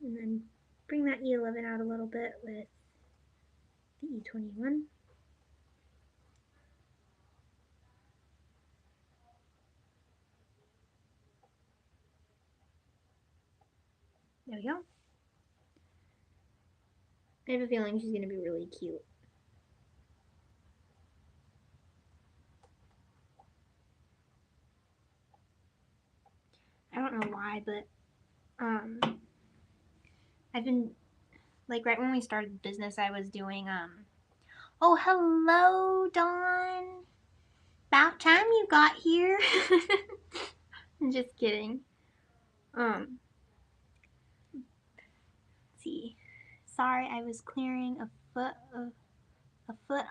And then bring that E11 out a little bit with the E21. There we go. I have a feeling she's going to be really cute. I don't know why, but I've been, like, right when we started the business, I was doing, oh, hello, Dawn. About time you got here. I'm just kidding. Let's see. Sorry, I was clearing a foot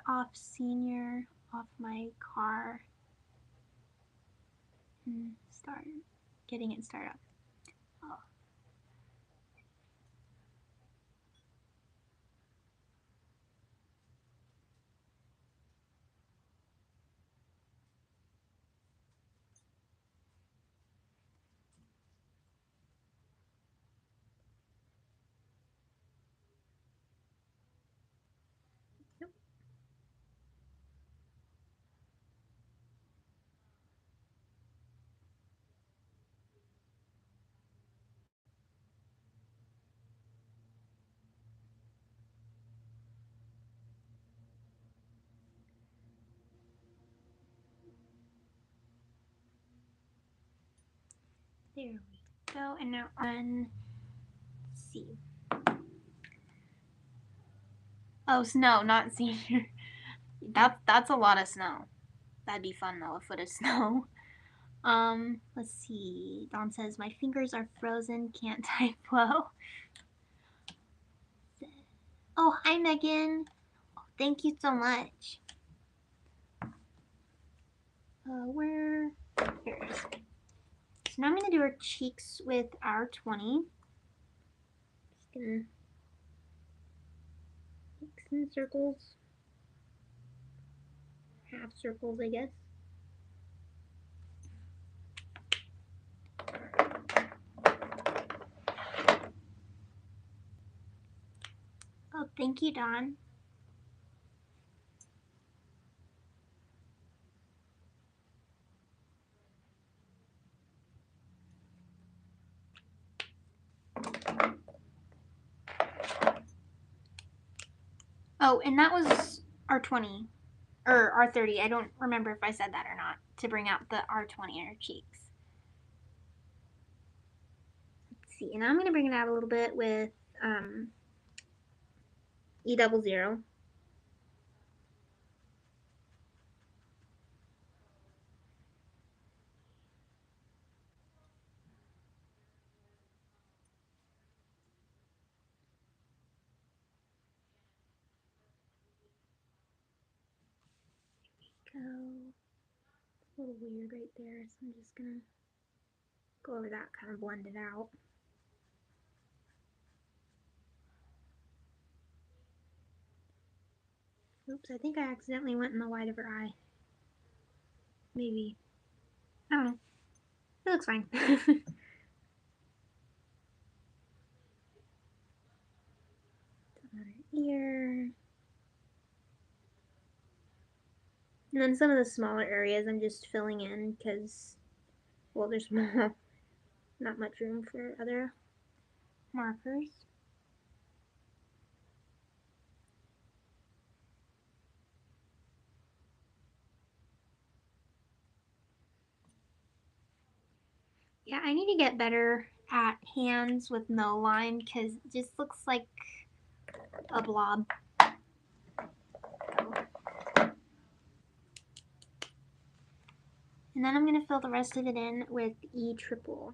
off senior off my car. And getting it started up. Oh. There we go. And now on, let's see. Oh, snow, not senior. That's a lot of snow. That'd be fun though, a foot of snow. Let's see. Dawn says, my fingers are frozen, can't type well. Oh, hi Megan. Thank you so much. Here it is. So now I'm gonna do her cheeks with R20. Just gonna make some circles. Half circles, I guess. Oh, thank you, Dawn. Oh, and that was R20 or R30. I don't remember if I said that or not, to bring out the R20 in her cheeks. Let's see, and now I'm going to bring it out a little bit with E00. Go. It's a little weird right there, so I'm just gonna go over that, kind of blend it out. Oops, I think I accidentally went in the white of her eye. Maybe. I don't know. It looks fine. Another ear. And then some of the smaller areas I'm just filling in because, well, there's not much room for other markers. Yeah, I need to get better at hands with no line because it just looks like a blob. And then I'm going to fill the rest of it in with E triple.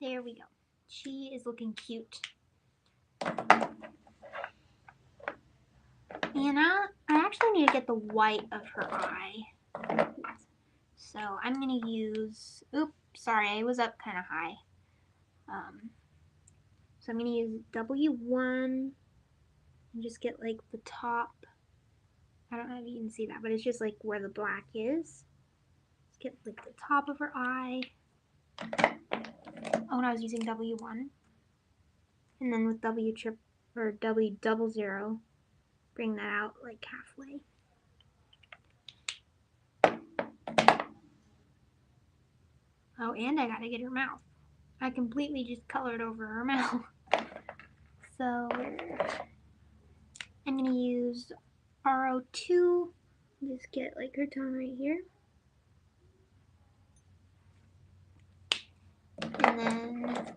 There we go. She is looking cute. And I actually need to get the white of her eye. So I'm going to use, oops, sorry, I was up kind of high. So I'm going to use W1 and just get like the top. I don't know if you can see that, but it's just like where the black is. Just get like the top of her eye. Oh, and I was using W1. And then with W00, bring that out like halfway. Oh, and I gotta get her mouth. I completely just colored over her mouth. So I'm gonna use R02. Just get like her tongue right here. And then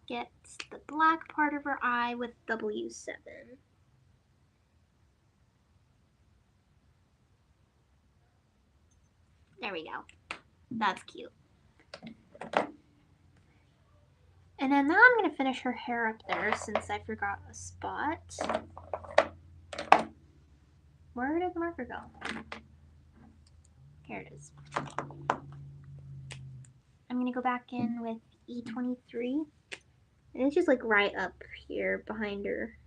get the black part of her eye with W7. There we go. That's cute. And then now I'm going to finish her hair up there since I forgot a spot. Where did the marker go? Here it is. I'm going to go back in with E23. And it's just like right up here behind her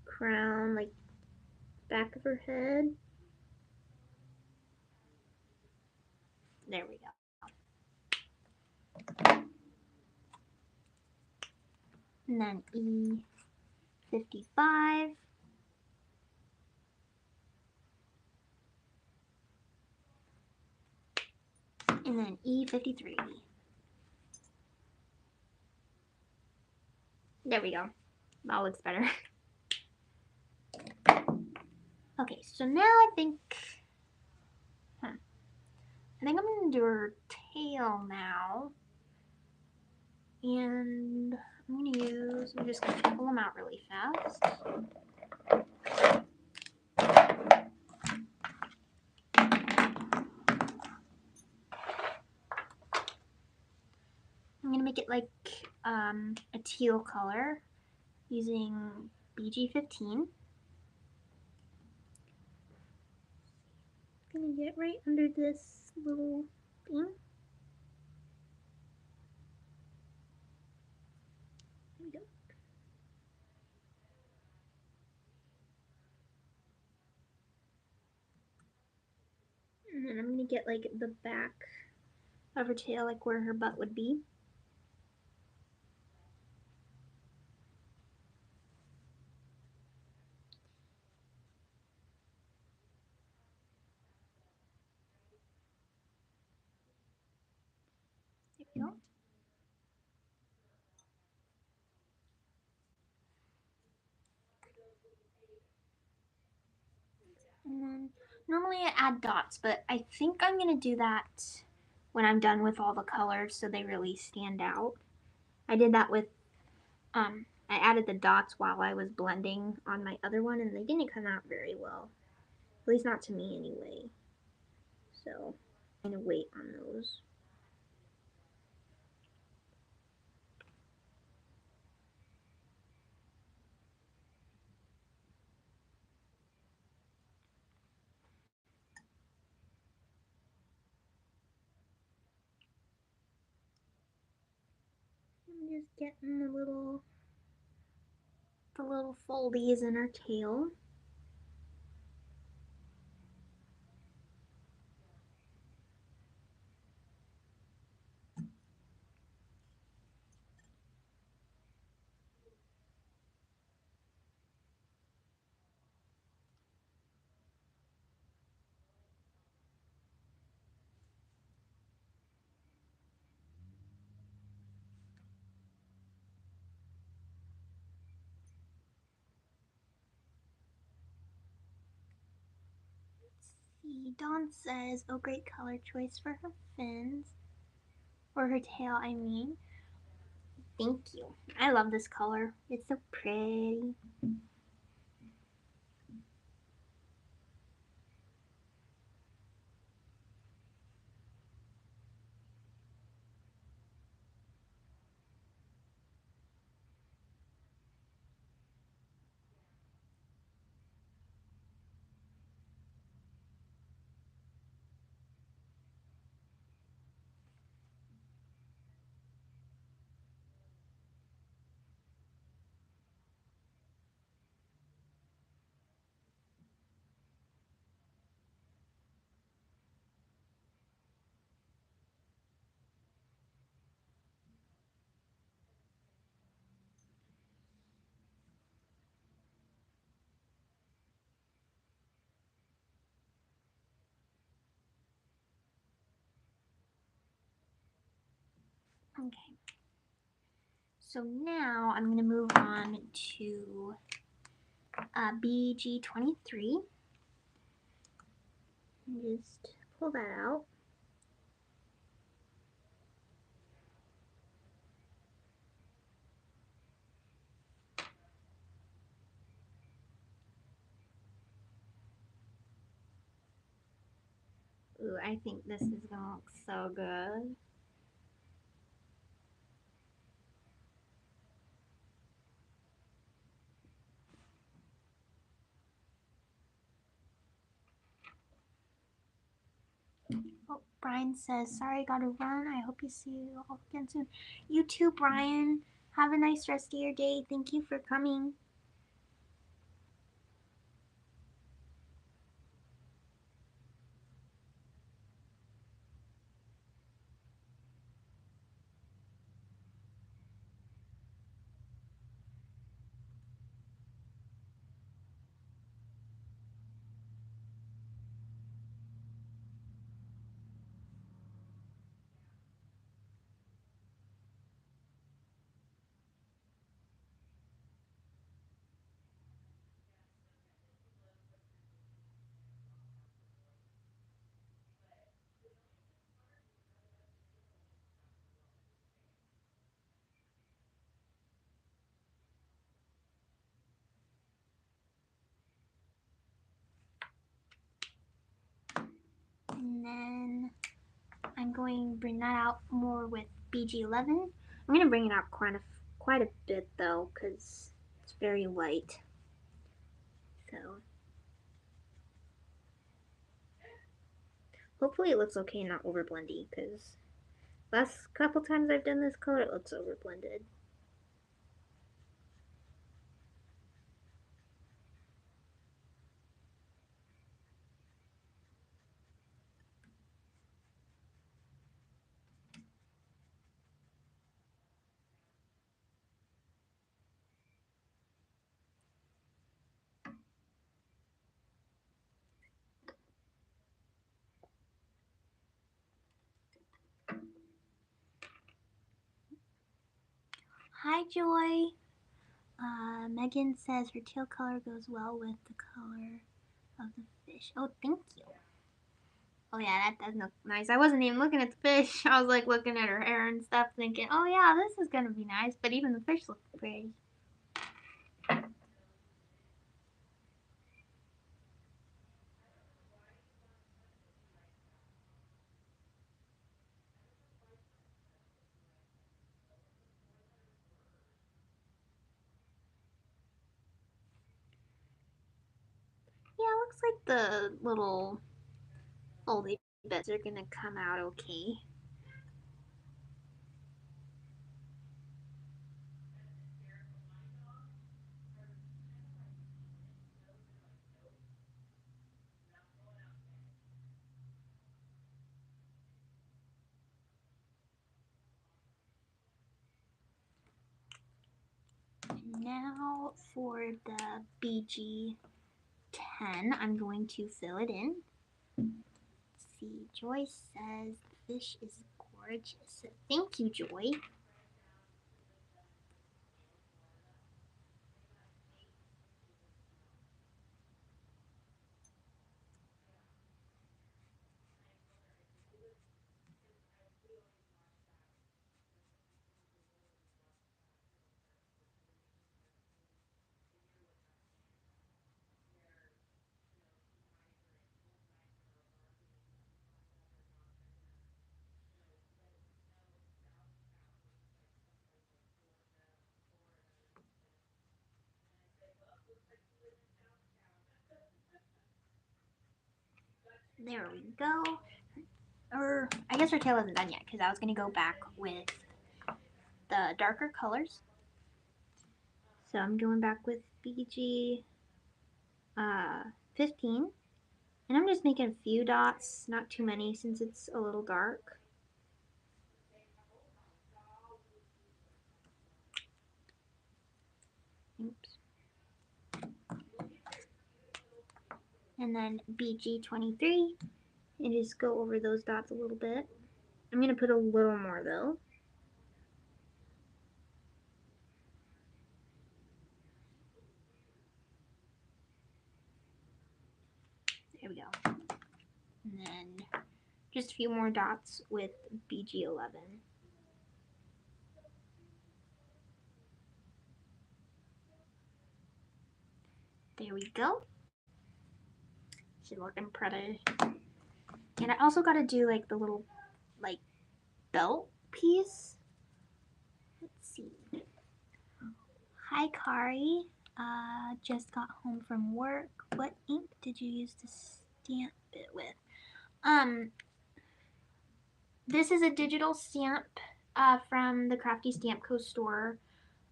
crown, like back of her head. There we go. And then E55. And then E53. There we go. That looks better. Okay, so now I think I'm gonna do her tail now. And I'm just gonna pull them out really fast. I'm gonna make it like a teal color using BG15. I'm gonna get right under this little thing. There we go. And then I'm gonna get like the back of her tail, like where her butt would be. There we go. And then normally I add dots, but I think I'm gonna do that when I'm done with all the colors so they really stand out. I did that with, I added the dots while I was blending on my other one and they didn't come out very well. At least not to me anyway. So I'm gonna wait on those. I'm just getting the little foldies in her tail. See, Dawn says, oh, great color choice for her fins. Or her tail, I mean. Thank you. I love this color. It's so pretty. Okay. So now I'm going to move on to BG23. Just pull that out. Ooh, I think this is going to look so good. Oh, Brian says, sorry, gotta run. I hope you see you all again soon. You too, Brian. Have a nice rest of your day. Thank you for coming. going to bring that out more with BG11. I'm going to bring it out quite a bit though, because it's very light. So hopefully it looks okay and not over blendy, because last couple times I've done this color, it looks over blended. Hi, Joy. Megan says her teal color goes well with the color of the fish. Oh, thank you. Oh yeah, that does look nice. I wasn't even looking at the fish. I was like looking at her hair and stuff thinking, oh yeah, this is gonna be nice. But even the fish look pretty. Yeah, it looks like the little folded bits are gonna come out okay. Now for the BG10, I'm going to fill it in. Let's see, Joy says the fish is gorgeous. Thank you, Joy. There we go. Or I guess her tail isn't done yet because I was gonna go back with the darker colors. So I'm going back with BG 15, and I'm just making a few dots, not too many since it's a little dark. Oops. And then BG 23, and just go over those dots a little bit. I'm gonna put a little more though. There we go. And then just a few more dots with BG 11. There we go. She's looking pretty. And I also got to do like the little like belt piece. Let's see. Hi, Kari. Just got home from work. What ink did you use to stamp it with? This is a digital stamp from the Crafty Stamp Co. store.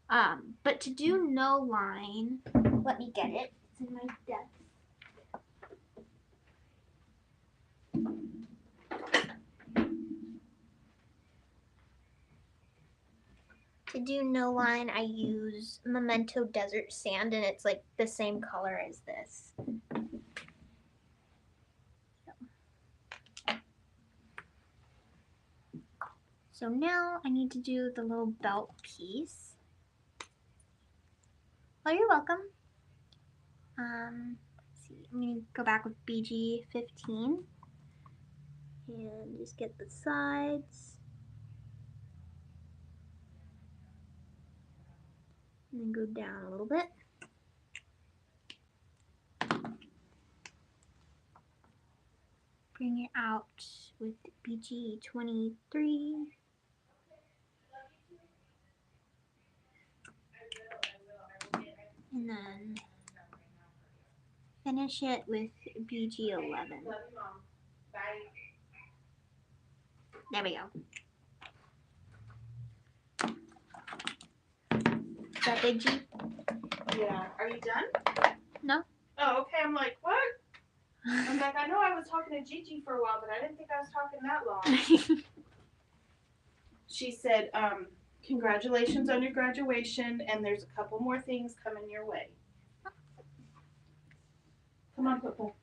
But to do no line, let me get it. It's in my desk. To do no line, I use Memento Desert Sand, and it's like the same color as this. So now I need to do the little belt piece. Oh, you're welcome. Let's see, I'm going to go back with BG 15 and just get the sides. And then go down a little bit. bring it out with BG23. And then finish it with BG11. There we go. Is that big G? Yeah. Are you done? No. Oh, okay. I'm like, what? I'm like, I know I was talking to Gigi for a while, but I didn't think I was talking that long. She said, congratulations on your graduation, and there's a couple more things coming your way. Come on, Purple.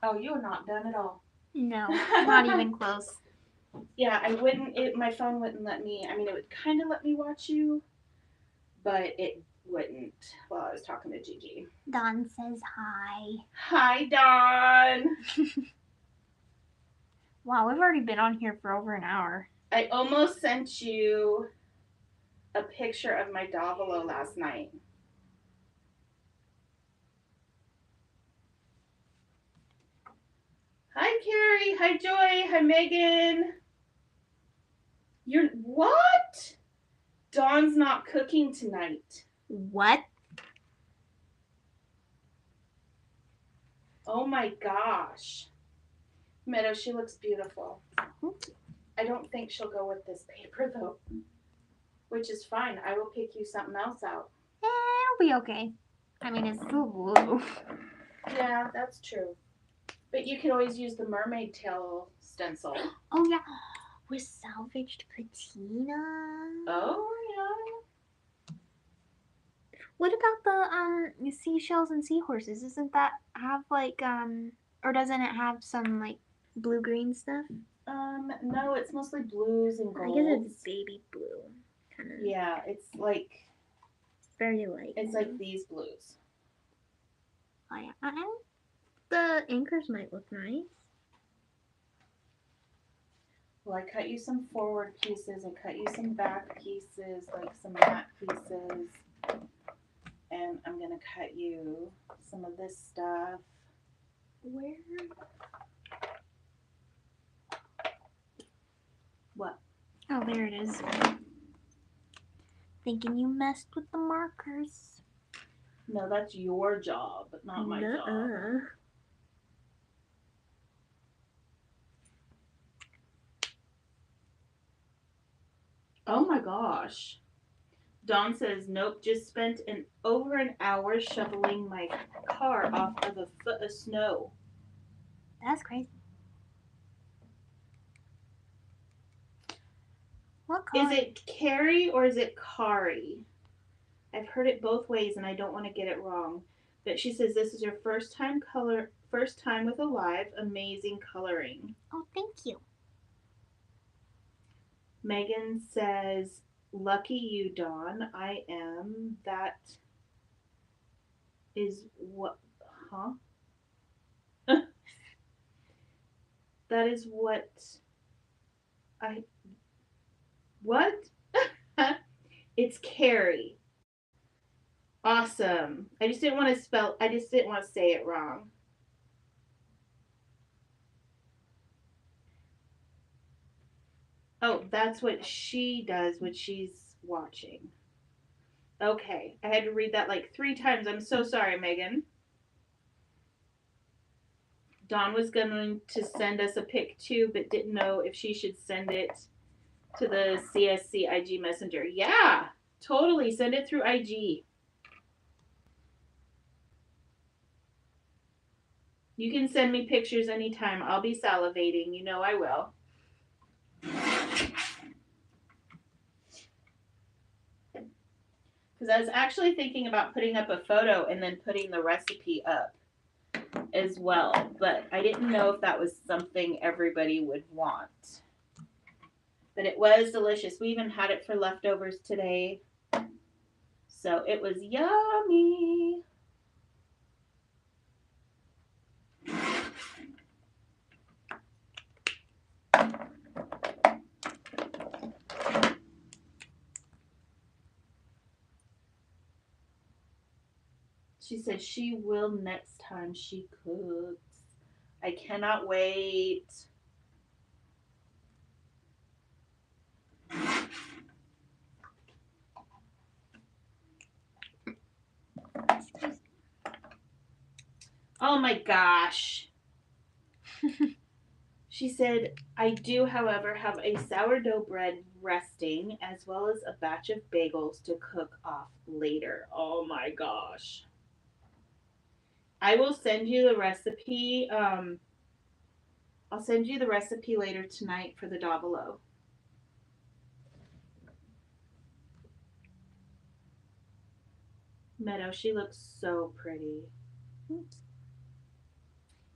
Oh, you're not done at all. No, not even close. Yeah, I wouldn't, my phone wouldn't let me, I mean, it would kind of let me watch you, but it wouldn't while I was talking to Gigi. Dawn says hi. Hi, Dawn. Wow, we've already been on here for over an hour. I almost sent you a picture of my Davolo last night. Hi, Carrie. Hi, Joy. Hi, Megan. You're what? Dawn's not cooking tonight. What? Oh my gosh. Meadow, she looks beautiful. I don't think she'll go with this paper though, which is fine. I will pick you something else out. It'll be okay. I mean, it's still blue. Yeah, that's true. But you could always use the mermaid tail stencil. Oh yeah, with salvaged patina. Oh yeah. What about the seashells and seahorses? Doesn't that have like or doesn't it have some like blue green stuff? No, it's mostly blues and golds. I guess it's baby blue. Kind of. Yeah, it's like very light. It's like these blues. Oh yeah, the anchors might look nice. Well, I cut you some forward pieces. I cut you some back pieces, like some matte pieces. And I'm going to cut you some of this stuff. Where? What? Oh, there it is. Thinking you messed with the markers. No, that's your job, not my job. Oh my gosh. Dawn says, nope, just spent over an hour shoveling my car off of a foot of snow. That's crazy. What color? Is it Carrie or is it Kari? I've heard it both ways and I don't want to get it wrong. But she says this is your first time with Alive. Amazing coloring. Oh, thank you. Megan says, lucky you, Dawn. I am. That is what, huh? That is what what? It's Carrie. Awesome. I just didn't want to say it wrong. Oh, that's what she does when she's watching. Okay. I had to read that like 3 times. I'm so sorry, Megan. Dawn was going to send us a pic too, but didn't know if she should send it to the CSC IG Messenger. Yeah, totally. Send it through IG. You can send me pictures anytime. I'll be salivating. You know I will. Because I was actually thinking about putting up a photo and then putting the recipe up as well. But I didn't know if that was something everybody would want. But it was delicious. We even had it for leftovers today. So it was yummy. She said she will next time she cooks. I cannot wait. Oh my gosh. She said, I do, however, have a sourdough bread resting as well as a batch of bagels to cook off later. Oh my gosh. I will send you the recipe. I'll send you the recipe later tonight for the davalo. Meadow, she looks so pretty.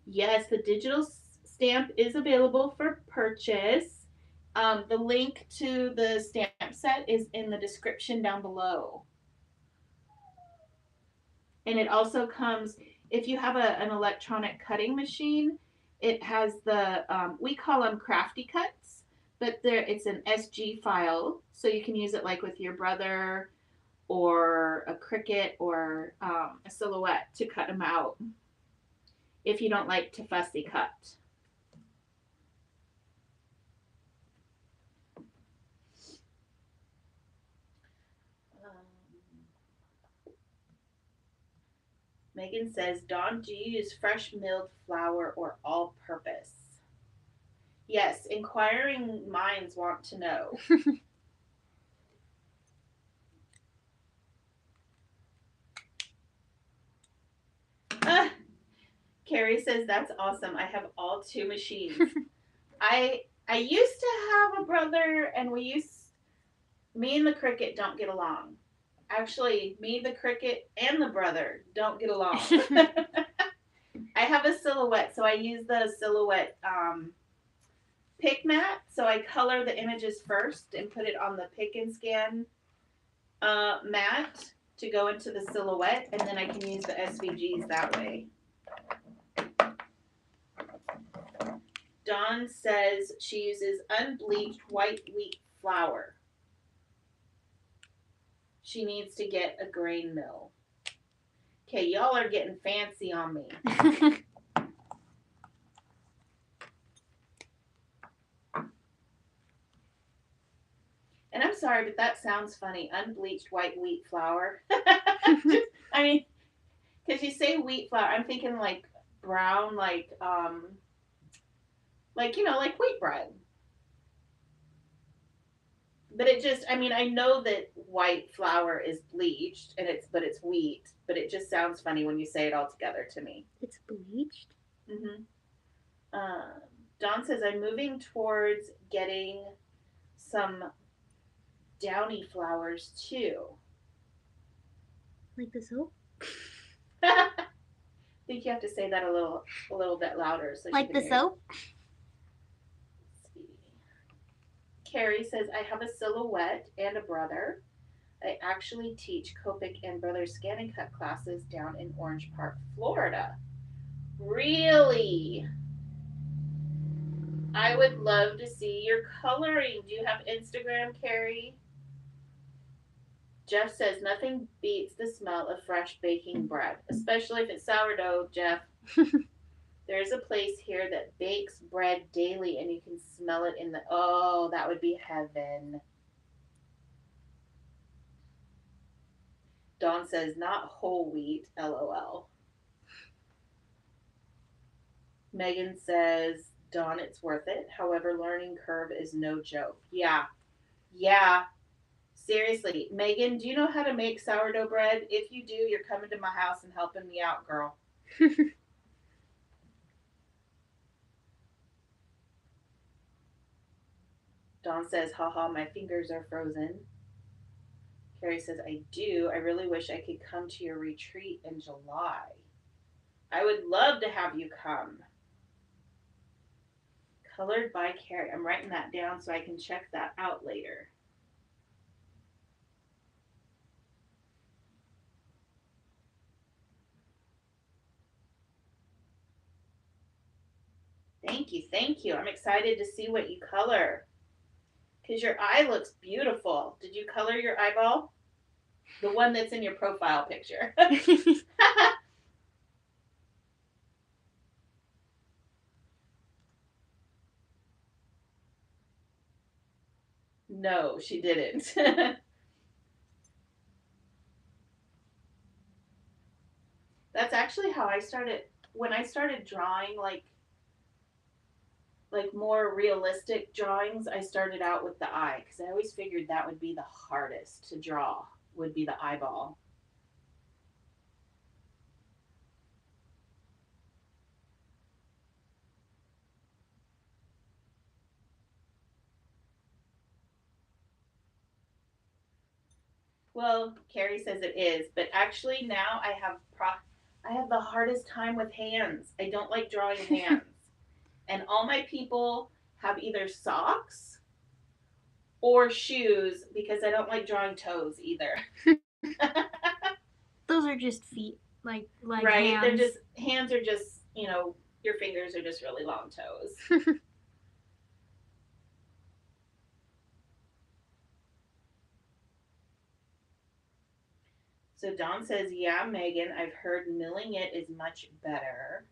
Yes, the digital stamp is available for purchase. The link to the stamp set is in the description down below. And it also comes, if you have an electronic cutting machine, it has the, we call them crafty cuts, but it's an SG file, so you can use it like with your brother or a Cricut or a silhouette to cut them out if you don't like to fussy cut. Megan says, Dawn, do you use fresh milled flour or all purpose? Yes, inquiring minds want to know. Carrie says, that's awesome. I have all two machines. I used to have a brother, and me and the Cricut don't get along. Actually, me, the Cricut, and the brother don't get along. I have a silhouette, so I use the silhouette pick mat. So I color the images first and put it on the pick and scan mat to go into the silhouette, and then I can use the SVGs that way. Dawn says she uses unbleached white wheat flour. She needs to get a grain mill. Okay, y'all are getting fancy on me. And I'm sorry, but that sounds funny. Unbleached white wheat flour. I mean, because you say wheat flour, I'm thinking like brown, like like wheat bread. But it just, I mean, I know that white flour is bleached but it's wheat, but it just sounds funny when you say it all together to me. It's bleached? Mm-hmm. Dawn says, I'm moving towards getting some downy flowers too. Like the soap? I think you have to say that a little bit louder. So like the soap? Carrie says, I have a silhouette and a brother. I actually teach Copic and Brother Scan and Cut classes down in Orange Park, Florida. Really? I would love to see your coloring. Do you have Instagram, Carrie? Jeff says, nothing beats the smell of fresh baking bread, especially if it's sourdough, Jeff. There's a place here that bakes bread daily and you can smell it in the, oh, that would be heaven. Dawn says, not whole wheat, LOL. Megan says, Dawn, it's worth it. However, learning curve is no joke. Yeah. Seriously. Megan, do you know how to make sourdough bread? If you do, you're coming to my house and helping me out, girl. Dawn says, haha, my fingers are frozen. Carrie says, I do. I really wish I could come to your retreat in July. I would love to have you come. Colored by Carrie. I'm writing that down so I can check that out later. Thank you. I'm excited to see what you color. Because your eye looks beautiful. Did you color your eyeball? The one that's in your profile picture. No, she didn't. That's actually how I started. When I started drawing, more realistic drawings, I started out with the eye because I always figured that would be the hardest to draw, would be the eyeball. Well, Carrie says it is, but actually now I have the hardest time with hands. I don't like drawing hands. And all my people have either socks or shoes because I don't like drawing toes either. Those are just feet, like right? hands. They're just hands are just, your fingers are just really long toes. So Dawn says, yeah, Megan, I've heard milling it is much better.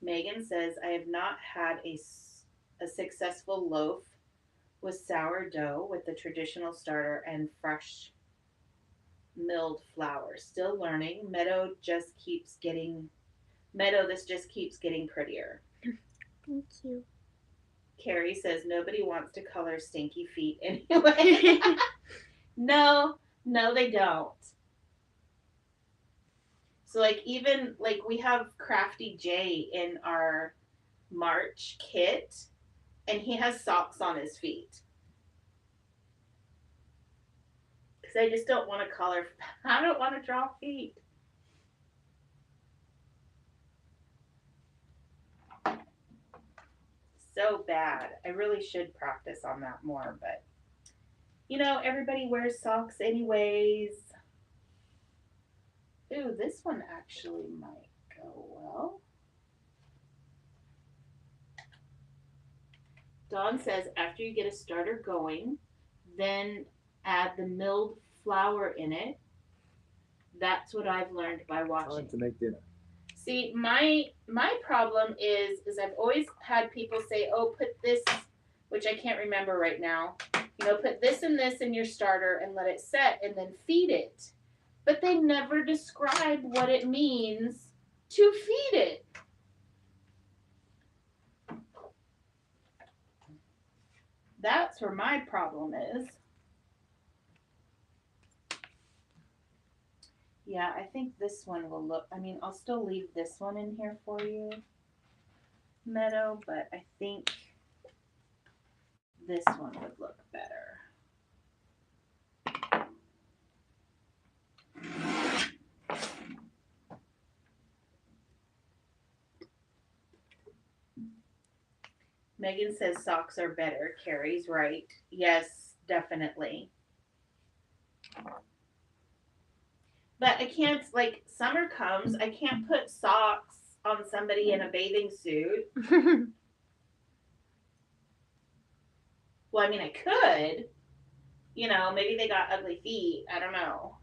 Megan says, I have not had a successful loaf with sourdough with the traditional starter and fresh milled flour. Still learning. Meadow, this just keeps getting prettier. Thank you. Carrie says nobody wants to color stinky feet anyway. No, they don't. So even we have Crafty J in our March kit, and he has socks on his feet. Because I just don't want to color. I don't want to draw feet. So bad. I really should practice on that more, but everybody wears socks anyways. Ooh, this one actually might go well. Dawn says after you get a starter going, then add the milled flour in it. That's what I've learned by watching. Time to make dinner. See, my problem is I've always had people say, "Oh, put this," which I can't remember right now. Put this and this in your starter and let it set and then feed it. But they never describe what it means to feed it. That's where my problem is. Yeah, I think this one will look, I'll still leave this one in here for you, Meadow, but I think this one would look better. Megan says socks are better. Carrie's right. Yes, definitely. But I can't, summer comes, I can't put socks on somebody in a bathing suit. Well, I could. Maybe they got ugly feet. I don't know.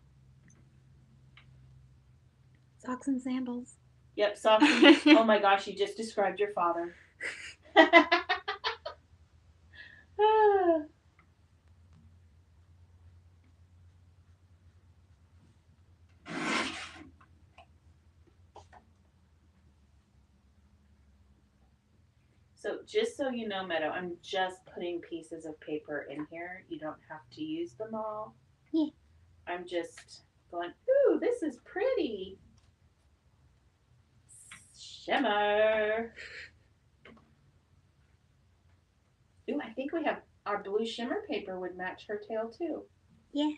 Socks and sandals. Yep, socks. Oh my gosh, you just described your father. So just so you know, Meadow, I'm just putting pieces of paper in here. You don't have to use them all. Yeah. I'm just going, ooh, this is pretty. Shimmer. Ooh, I think we have our blue shimmer paper would match her tail too. Yeah.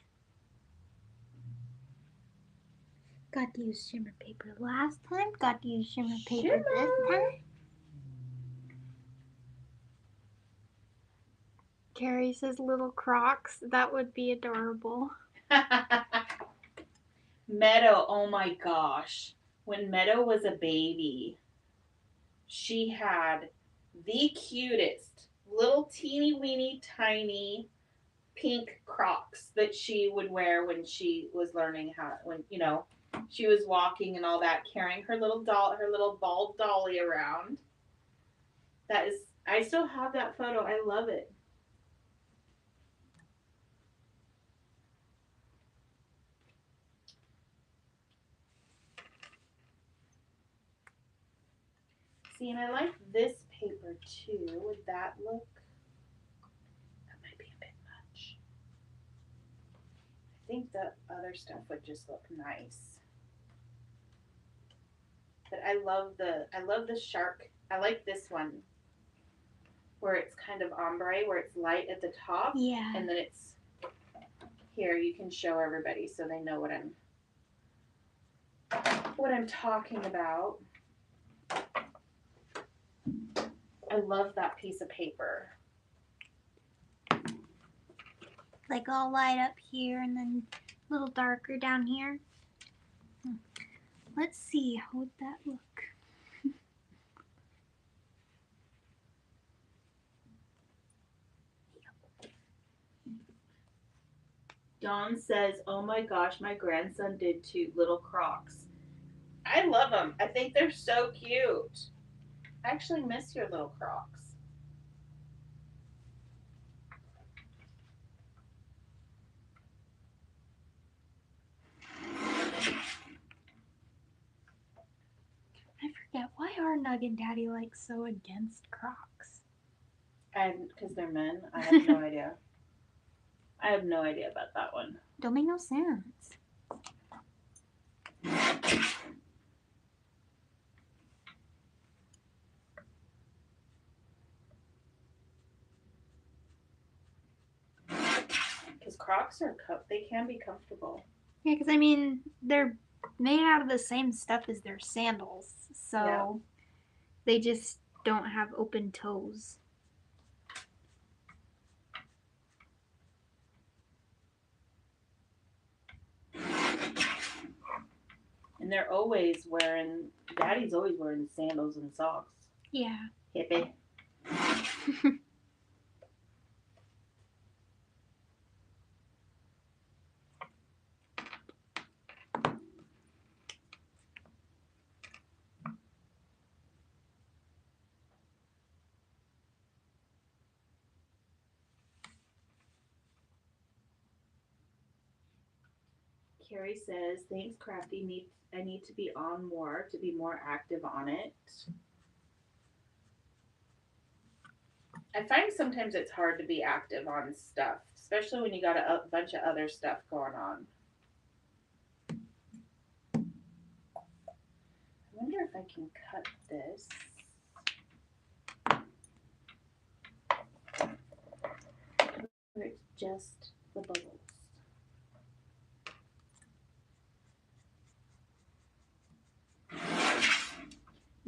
Got to use shimmer paper last time. Got to use shimmer paper this time. Carrie says little Crocs. That would be adorable. Meadow, oh my gosh. When Meadow was a baby, she had the cutest little teeny weeny tiny pink Crocs that she would wear when she was learning when she was walking and all that, carrying her little bald dolly around. I still have that photo. I love it. See, and I like this paper too. Would that look? That might be a bit much. I think the other stuff would just look nice. But I love the shark. I like this one where it's kind of ombre, where it's light at the top. Yeah. And then it's here. You can show everybody so they know what I'm talking about. I love that piece of paper. Like all light up here and then a little darker down here. Let's see, how would that look? Dawn says, oh my gosh, my grandson did too. Little Crocs. I love them. I think they're so cute. I actually miss your little Crocs. I forget, why are Nug and Daddy like so against Crocs? Because they're men. I have no idea. I have no idea about that one. Don't make no sense. Because Crocs are, they can be comfortable. Yeah, because I mean, they're made out of the same stuff as their sandals, so they just don't have open toes. And they're always wearing, Daddy's always wearing sandals and socks. Yeah. Hippie. Carrie says, thanks, Crafty. I need to be on more to be more active on it. I find sometimes it's hard to be active on stuff, especially when you got a bunch of other stuff going on. I wonder if I can cut this. Where it's just the bubbles.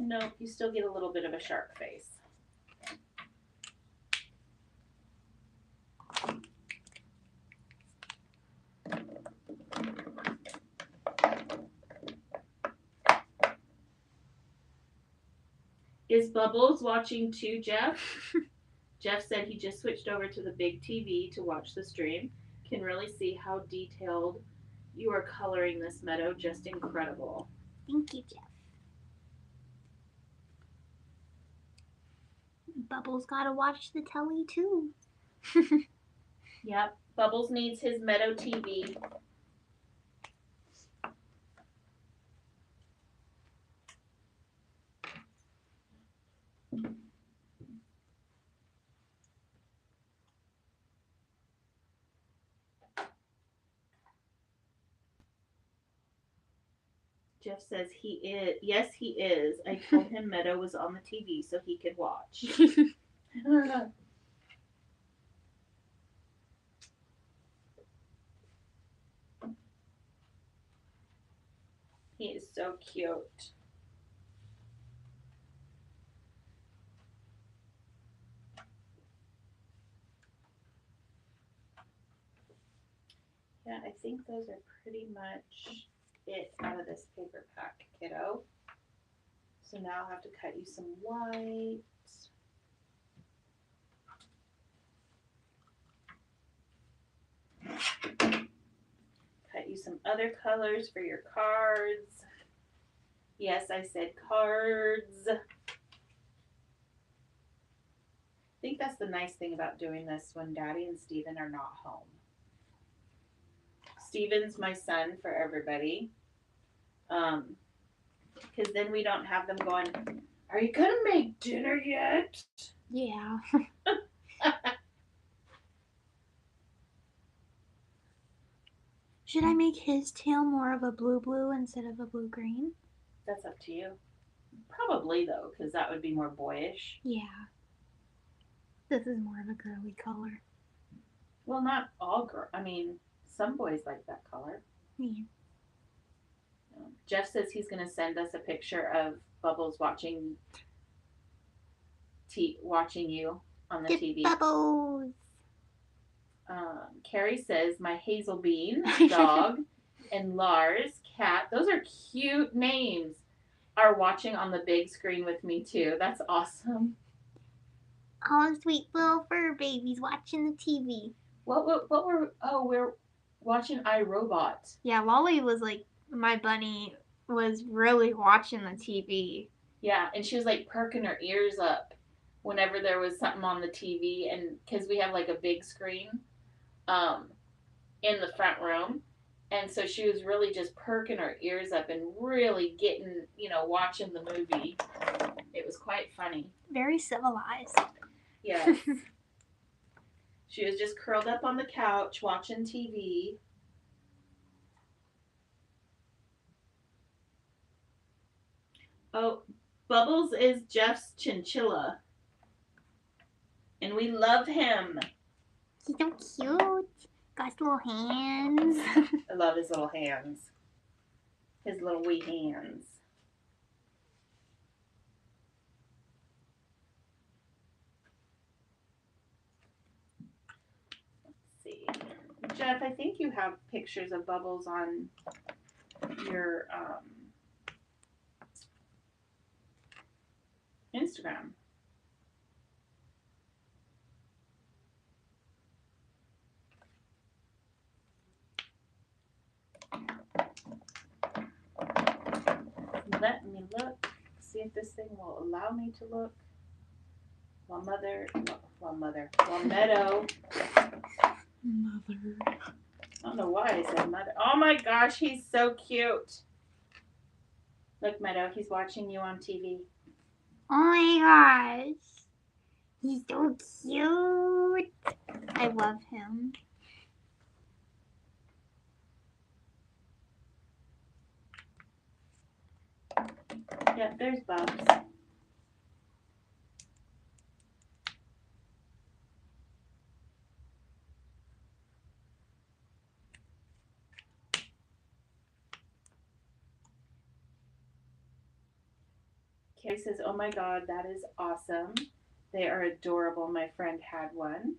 No, you still get a little bit of a shark face. Is Bubbles watching too, Jeff? Jeff said he just switched over to the big TV to watch the stream. Can really see how detailed you are coloring this, Meadow. Just incredible. Thank you, Jeff. Bubbles gotta watch the telly too. Yep, Bubbles needs his Meadow TV. Jeff says he is. Yes, he is. I told him Meadow was on the TV so he could watch. He is so cute. Yeah, I think those are pretty much it out of this paper pack, kiddo. So now I'll have to cut you some white. Cut you some other colors for your cards. Yes, I said cards. I think that's the nice thing about doing this when Daddy and Steven are not home. Steven's my son for everybody. Because then we don't have them going, Are you gonna make dinner yet? Yeah. Should I make his tail more of a blue instead of a blue-green? That's up to you. Probably though, because that would be more boyish. Yeah. This is more of a girly color. Well, not all I mean, some boys like that color. Yeah. Jeff says he's going to send us a picture of Bubbles watching you on the TV. Bubbles. Carrie says my Hazel Bean dog and Lars cat. Those are cute names. Are watching on the big screen with me too. That's awesome. Oh, sweet little fur babies watching the TV. What were? Oh, we're watching iRobot. Yeah, Lolly was like, my bunny was really watching the TV. Yeah, and she was like perking her ears up whenever there was something on the TV, and because we have like a big screen, in the front room, and so she was really just perking her ears up and really getting, watching the movie. It was quite funny. Very civilized. Yes. She was just curled up on the couch watching TV. Oh, Bubbles is Jeff's chinchilla. And we love him. He's so cute. Got his little hands. I love his little hands. His little wee hands. Let's see. Jeff, I think you have pictures of Bubbles on your Instagram. Let me look. See if this thing will allow me to look. While Meadow. Mother. I don't know why I said mother. Oh my gosh, he's so cute. Look, Meadow, he's watching you on TV. Oh my gosh. He's so cute. I love him. Yeah, there's Bubs. Carrie says, oh my god, that is awesome. They are adorable. My friend had one.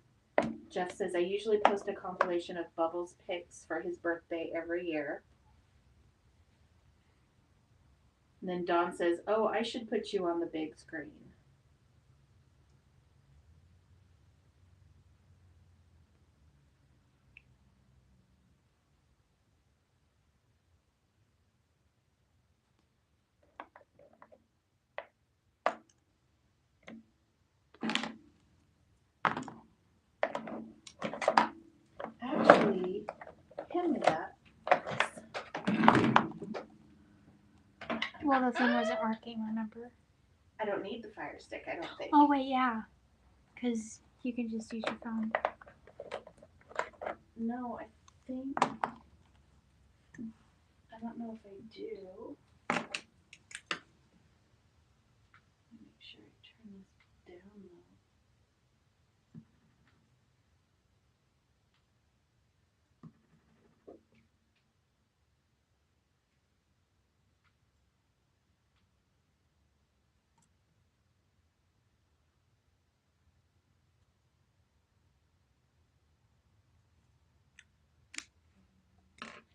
Jeff says, I usually post a compilation of Bubbles pics for his birthday every year. And then Dawn says, oh, I should put you on the big screen. Actually, hand me that. Well, the thing wasn't working, remember? I don't need the fire stick, I don't think. Oh, wait, yeah. Because you can just use your phone. No, I think. I don't know if I do. Make sure I turn this down though.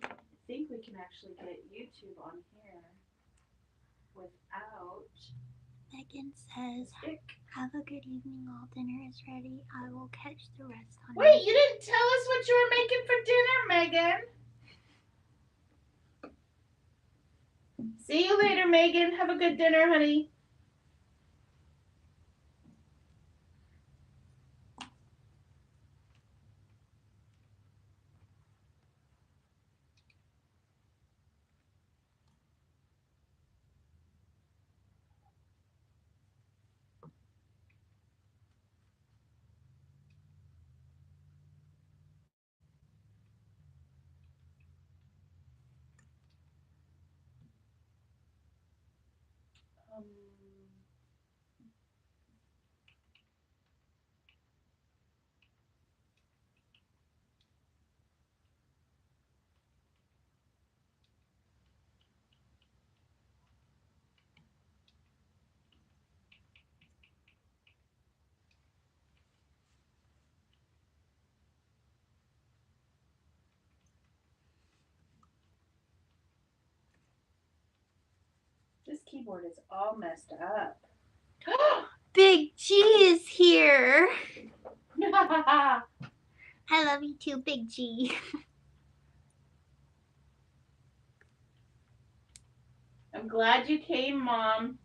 I think we can actually get YouTube on here without Megan says, stick. have a good evening. All dinner is ready. I will catch the rest on Wait, you didn't tell us what you were making for dinner, Megan. See you later, Megan. Have a good dinner, honey. This keyboard is all messed up. Big G is here. I love you too, Big G. I'm glad you came, Mom.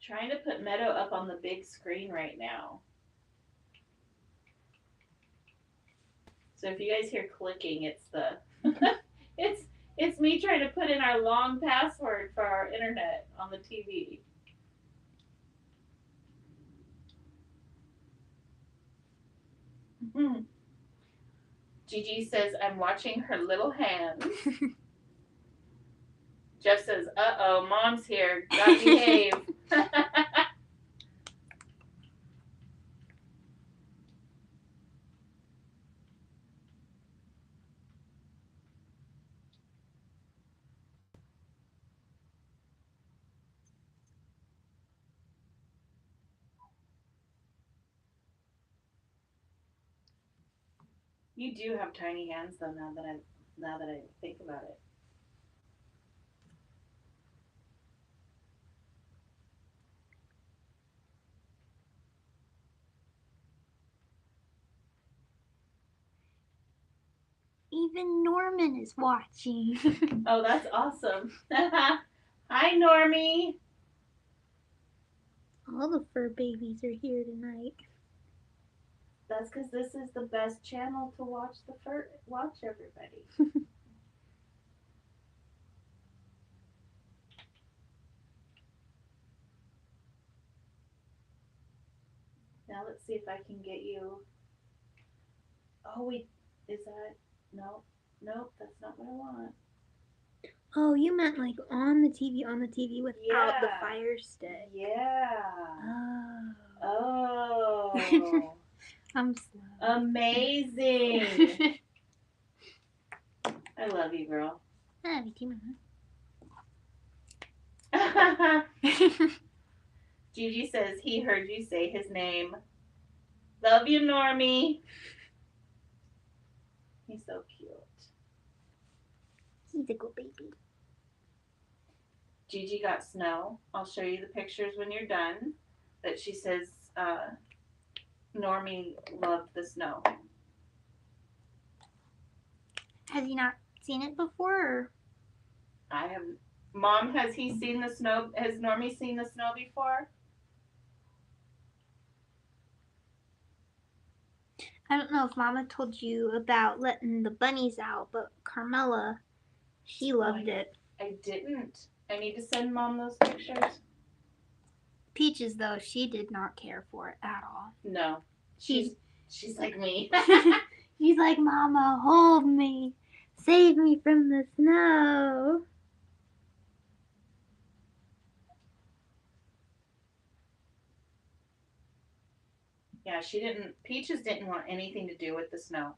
Trying to put Meadow up on the big screen right now. So if you guys hear clicking, it's the it's me trying to put in our long password for our internet on the TV. Gigi says, I'm watching her little hands. Jeff says, uh-oh, Mom's here. Gotta behave. You do have tiny hands, though, now that I think about it. Even Norman is watching. Oh, that's awesome. Hi, Normie. All the fur babies are here tonight. That's because this is the best channel to watch everybody. Now let's see if I can get you. Oh wait, is that nope, that's not what I want. Oh, you meant like on the TV without the Yeah. Fire Stick. Yeah. Oh. Oh. I'm slow. Amazing. I love you, girl. I love you too, Mama. Gigi says he heard you say his name. Love you, Normie. He's so cute. He's a good baby. Gigi got snow. I'll show you the pictures when you're done. That she says Normie loved the snow. Has he not seen it before? Or? I have. Mom, has he seen the snow? Has Normie seen the snow before? I don't know if Mama told you about letting the bunnies out, but Carmela, she loved it. I didn't. I need to send Mom those pictures. Peaches, though, she did not care for it at all. No. She's like me. She's like, Mama, hold me. Save me from the snow. Yeah, Peaches didn't want anything to do with the snow.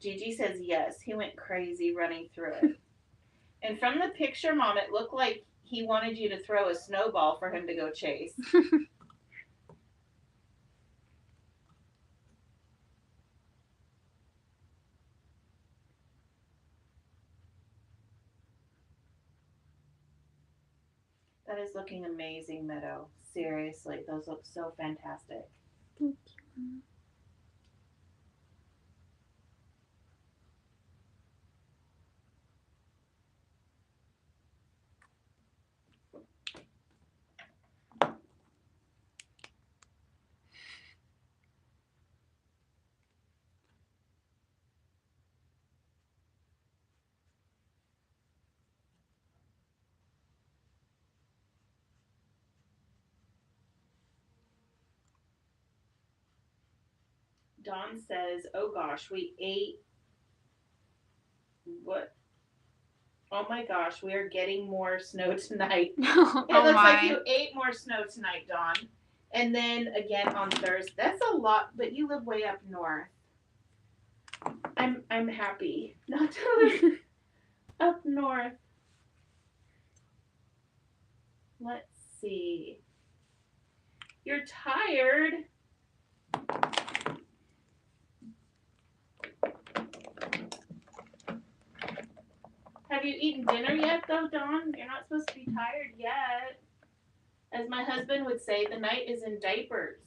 Gigi says yes. He went crazy running through it. And from the picture, Mom, it looked like he wanted you to throw a snowball for him to go chase. That is looking amazing, Meadow. Seriously, those look so fantastic. Thank you. Dawn says, "Oh gosh, we ate what? Oh my gosh, we are getting more snow tonight." Oh It looks like my. you ate more snow tonight, Dawn. And then again on Thursday. That's a lot, but you live way up north. I'm happy not to live up north. Let's see. You're tired. Have you eaten dinner yet, though, Dawn? You're not supposed to be tired yet. As my husband would say, the night is in diapers.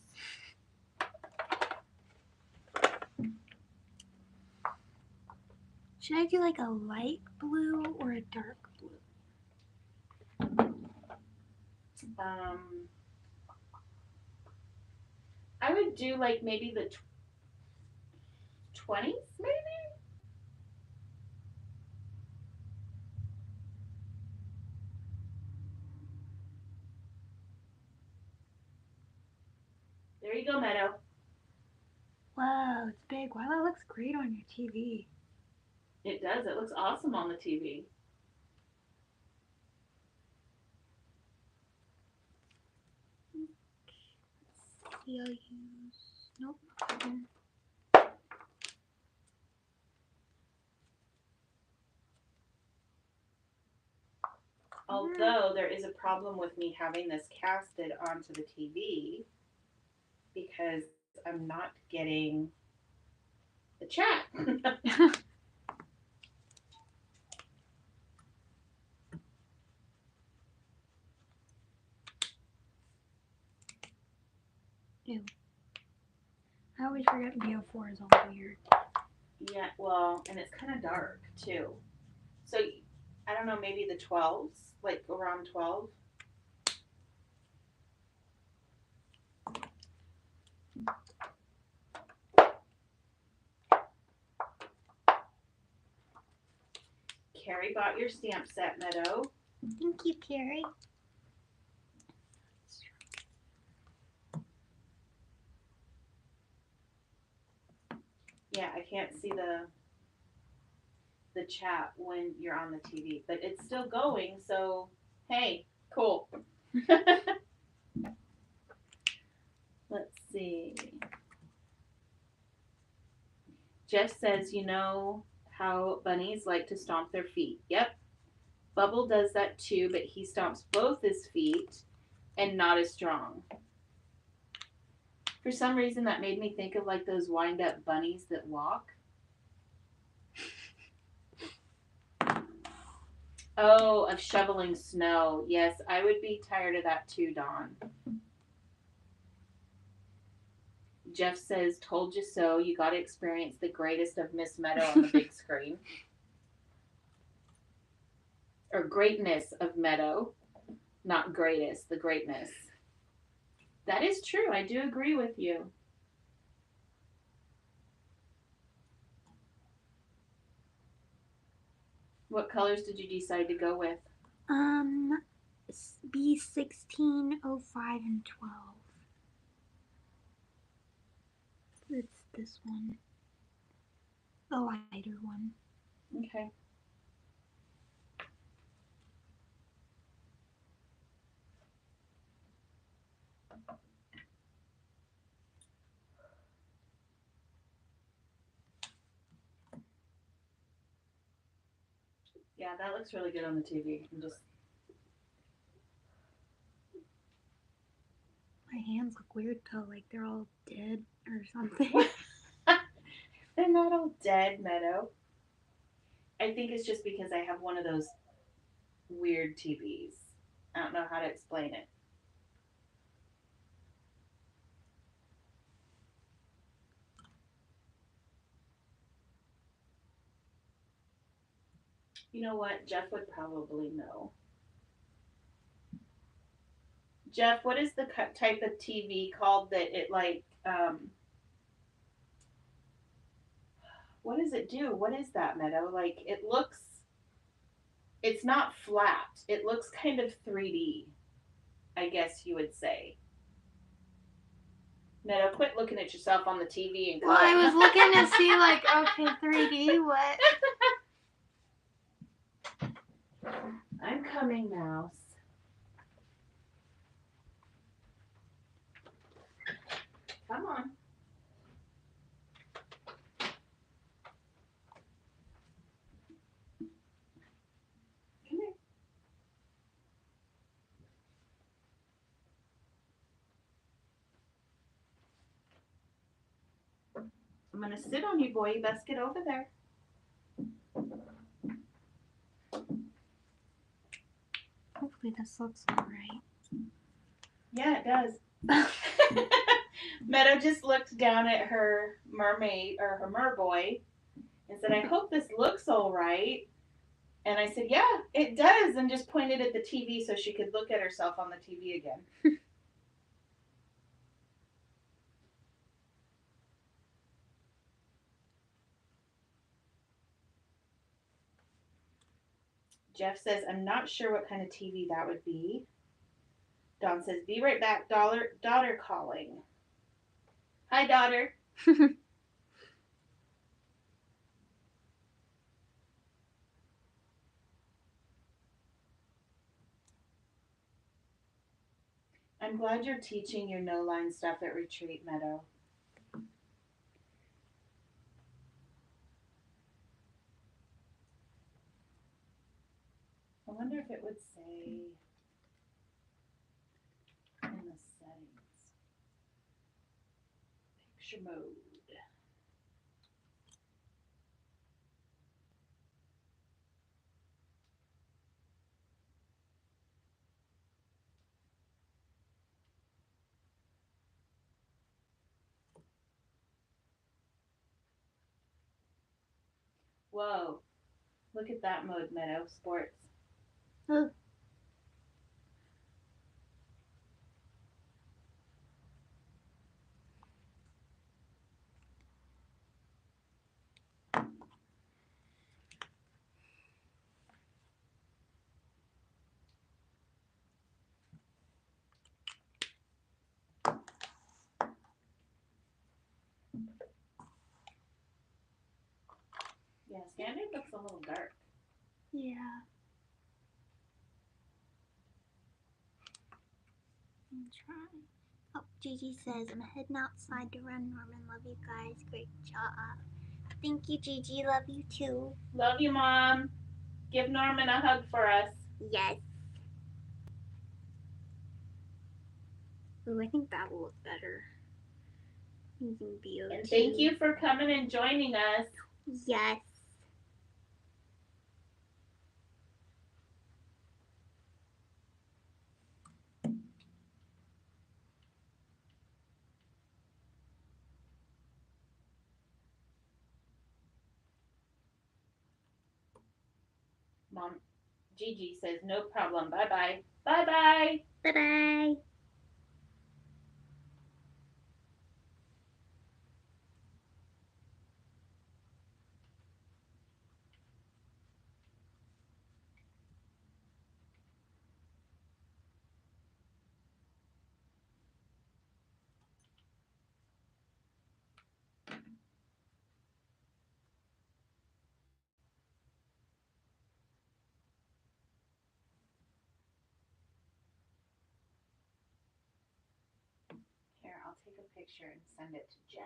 Should I do like a light blue or a dark blue? I would do like maybe the 20s, maybe? There you go, Meadow. Wow, it's big. Wow, that looks great on your TV. It does. It looks awesome on the TV. Let's see, I'll use. Nope. Although there is a problem with me having this casted onto the TV because I'm not getting the chat. Ew. I always forget BO4 is all weird. Yeah, well, and it's kind of dark too. So I don't know, maybe the 12s, like around 12. Carrie bought your stamp set, Meadow. Thank you, Carrie. Yeah, I can't see the chat when you're on the TV, but it's still going, so hey, cool. Let's see. Jeff says, you know how bunnies like to stomp their feet. Yep. Bubble does that too, but he stomps both his feet and not as strong. For some reason, that made me think of like those wind up bunnies that walk. Oh, of shoveling snow. Yes, I would be tired of that too, Dawn. Jeff says, told you so. You got to experience the greatest of Miss Meadow on the big screen. Or greatness of Meadow. Not greatest, the greatness. That is true. I do agree with you. What colors did you decide to go with? B16, 05, and 12. It's this one. The lighter one. Okay. Yeah, that looks really good on the TV. My hands look weird though, like they're all dead or something. They're not all dead, Meadow. I think it's just because I have one of those weird TVs. I don't know how to explain it. You know what? Jeff would probably know. Jeff, what is the type of TV called that it like, what does it do? What is that, Meadow? Like, it looks, it's not flat. It looks kind of 3D, I guess you would say. Meadow, quit looking at yourself on the TV and Well, I come. was looking to see, like, okay, 3D, what? I'm coming, mouse. Come on. Come here. I'm going to sit on you, boy. You best get over there. Hopefully this looks alright. Yeah, it does. Meadow just looked down at her mermaid or her merboy and said, I hope this looks all right. And I said, yeah, it does. And just pointed at the TV so she could look at herself on the TV again. Jeff says, I'm not sure what kind of TV that would be. Dawn says, be right back, daughter calling. Hi, daughter. I'm glad you're teaching your no-line stuff at Retreat, Meadow. I wonder if it would say in the settings. Picture mode. Whoa. Look at that mode, Meadow. Sports. Oh. Yeah, standard looks a little dark. Yeah. I'm trying. Oh, Gigi says, I'm heading outside to run, Norman. Love you guys. Great job. Thank you, Gigi. Love you too. Love you, Mom. Give Norman a hug for us. Yes. Ooh, I think that will look better. Using BO2. And thank you for coming and joining us. Yes. Mom, Gigi says, no problem. Bye-bye. Bye-bye. Bye-bye. Here, I'll take a picture and send it to Jeff.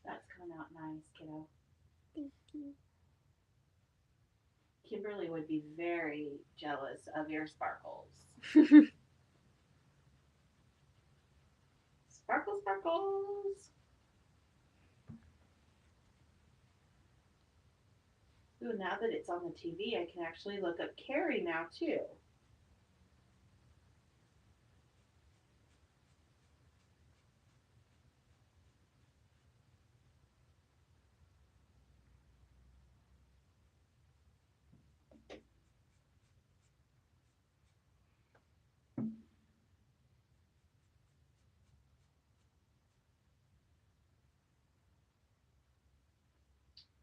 That's coming out nice, kiddo. Thank you. Kimberly would be very jealous of your sparkles. Sparkles, sparkles. Ooh, now that it's on the TV, I can actually look up Carrie now, too.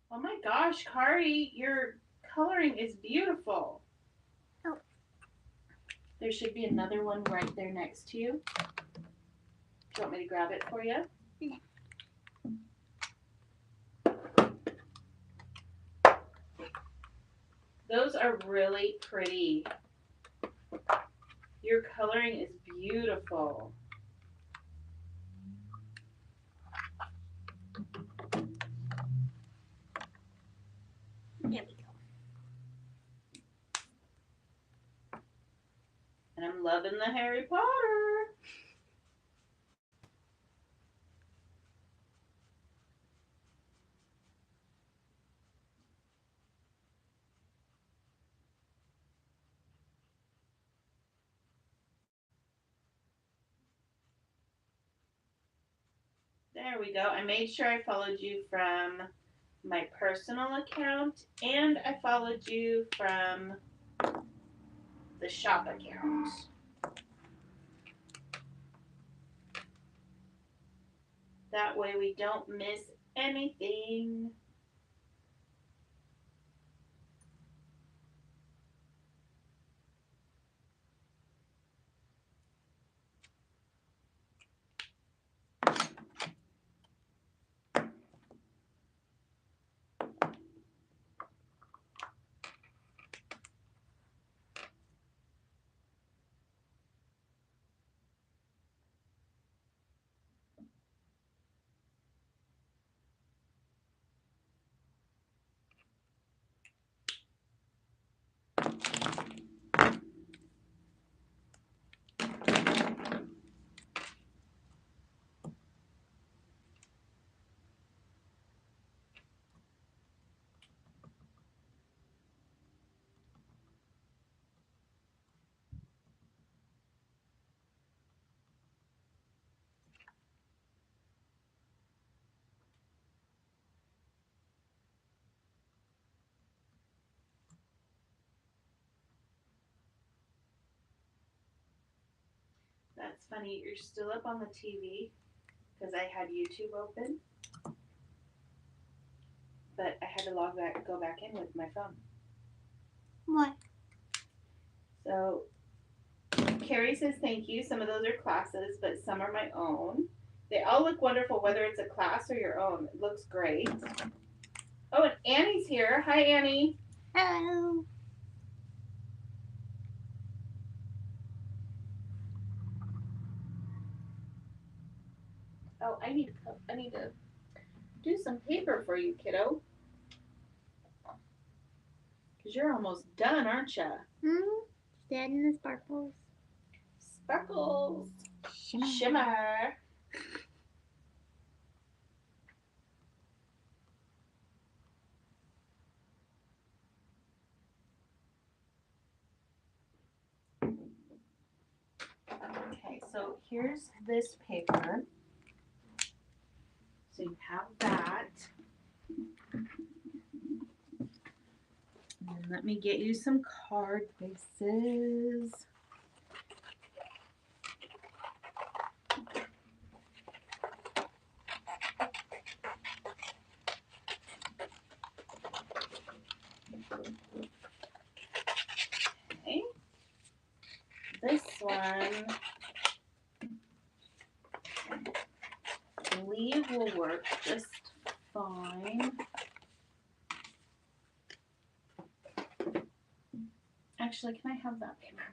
Oh my gosh, Kari, your coloring is beautiful. Oh. There should be another one right there next to you. Do you want me to grab it for you? No. Those are really pretty. Your coloring is beautiful. There we go. And I'm loving the Harry Potter. There we go. I made sure I followed you from my personal account and I followed you from the shop account. That way we don't miss anything. That's funny. You're still up on the TV because I had YouTube open, but I had to go back in with my phone. What? So Carrie says thank you. Some of those are classes, but some are my own. They all look wonderful, whether it's a class or your own. It looks great. Oh, and Annie's here. Hi, Annie. Hello. Oh, I need to do some paper for you, kiddo. Because you're almost done, aren't you? Dead in the sparkles. Sparkles. Shimmer. Shimmer. Okay, so here's this paper. So you have that. And let me get you some card bases. Okay. This one, I believe will work just fine. Actually, can I have that paper?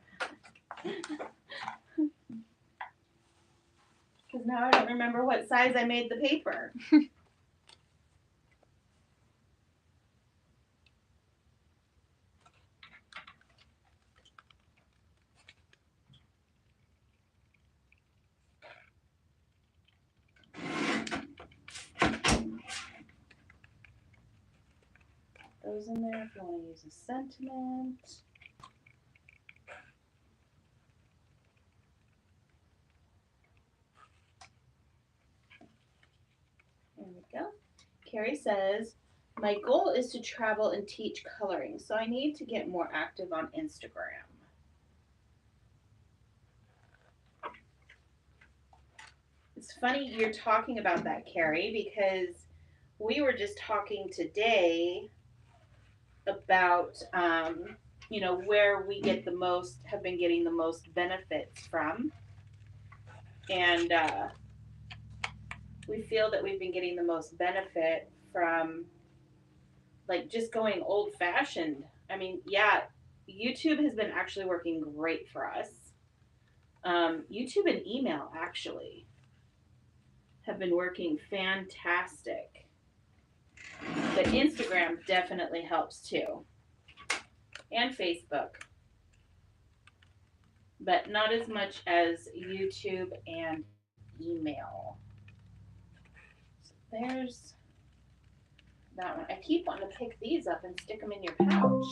Because now I don't remember what size I made the paper. Those in there if you want to use a sentiment. There we go. Carrie says, my goal is to travel and teach coloring, so I need to get more active on Instagram. It's funny you're talking about that, Carrie, because we were just talking today about, where we have been getting the most benefits from. And we feel that we've been getting the most benefit from like just going old fashioned. I mean, yeah, YouTube has been actually working great for us. YouTube and email actually have been working fantastic. But Instagram definitely helps too. And Facebook. But not as much as YouTube and email. So there's that one. I keep wanting to pick these up and stick them in your pouch.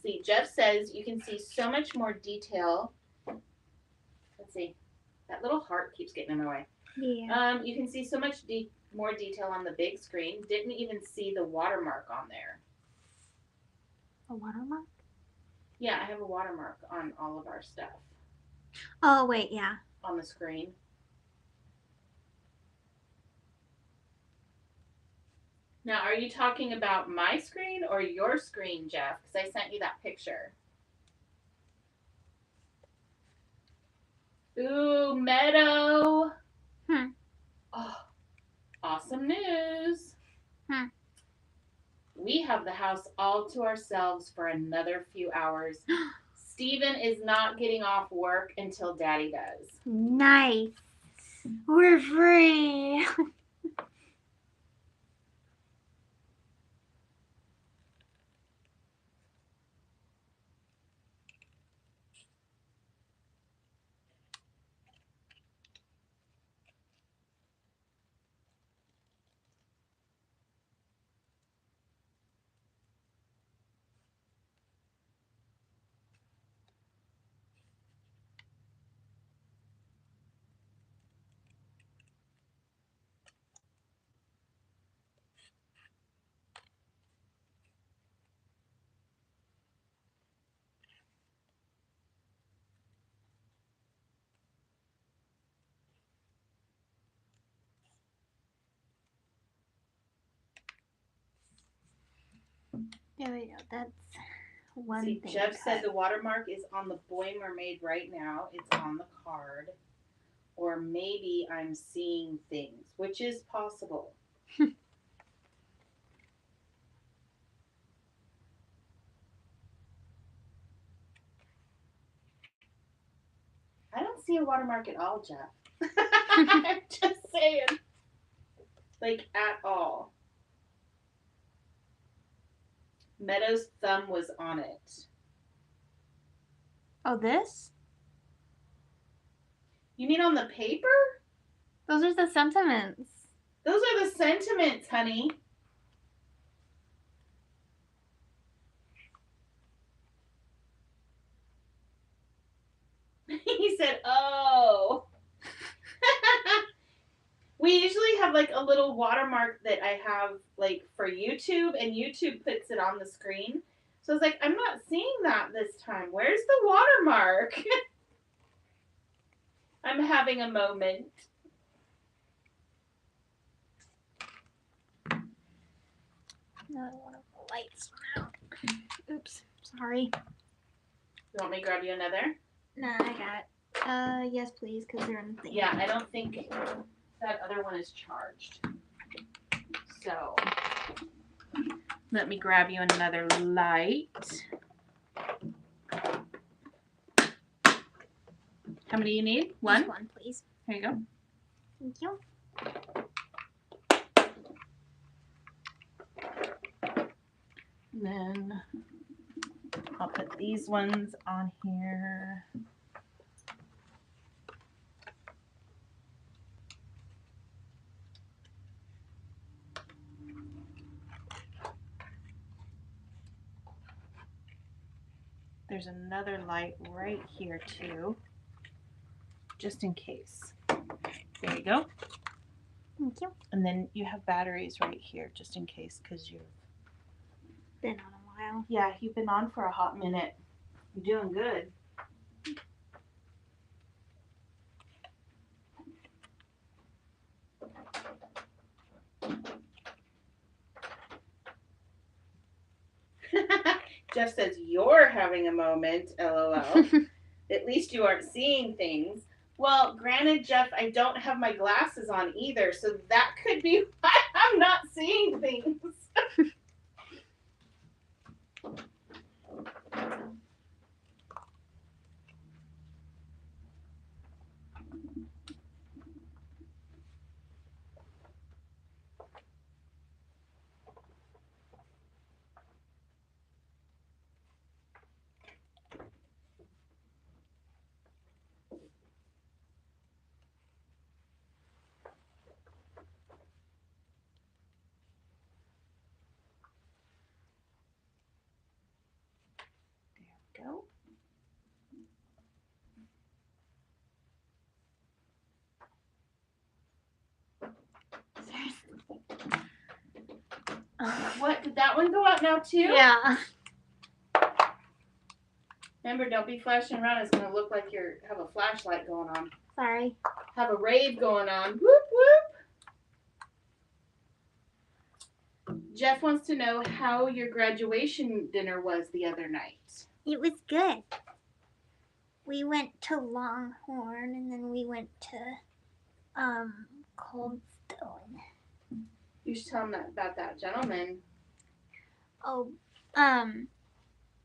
See, Jeff says you can see so much more detail. Let's see. That little heart keeps getting in my way. Yeah. You can see so much more detail on the big screen. Didn't even see the watermark on there. A watermark? Yeah, I have a watermark on all of our stuff. Oh, wait, yeah. On the screen. Now, are you talking about my screen or your screen, Jeff? Because I sent you that picture. Ooh, Meadow. Oh, awesome news. We have the house all to ourselves for another few hours. Steven is not getting off work until Daddy does. Nice. We're free. There we go. That's one See, thing. Jeff said the watermark is on the Boy Mermaid right now. It's on the card. Or maybe I'm seeing things, which is possible. I don't see a watermark at all, Jeff. I'm just saying. Like, at all. Meadow's thumb was on it. Oh, this? You mean on the paper? Those are the sentiments. Those are the sentiments, honey. He said, oh. We usually have like a little watermark that I have like for YouTube, and YouTube puts it on the screen. So I was like, I'm not seeing that this time. Where's the watermark? I'm having a moment. Another one of the lights went out. Oops, sorry. You want me to grab you another? Nah, I got it. Yes, please, because they're in the thing. Yeah, I don't think that other one is charged. So, let me grab you another light. How many do you need? One? Just one, please. Here you go. Thank you. And then I'll put these ones on here. There's another light right here too, just in case. There you go. Thank you. And then you have batteries right here, just in case, because you've Been on a while. Yeah, you've been on for a hot minute. You're doing good. Jeff says, you're having a moment, LOL. At least you aren't seeing things. Well, granted, Jeff, I don't have my glasses on either, so that could be why I'm not seeing things. Go. What? Did that one go out now too? Yeah. Remember, don't be flashing around. It's going to look like you have a flashlight going on. Sorry. Have a rave going on. Whoop, whoop. Jeff wants to know how your graduation dinner was the other night. It was good. We went to Longhorn and then we went to Cold Stone. You should tell him about that gentleman. Oh, that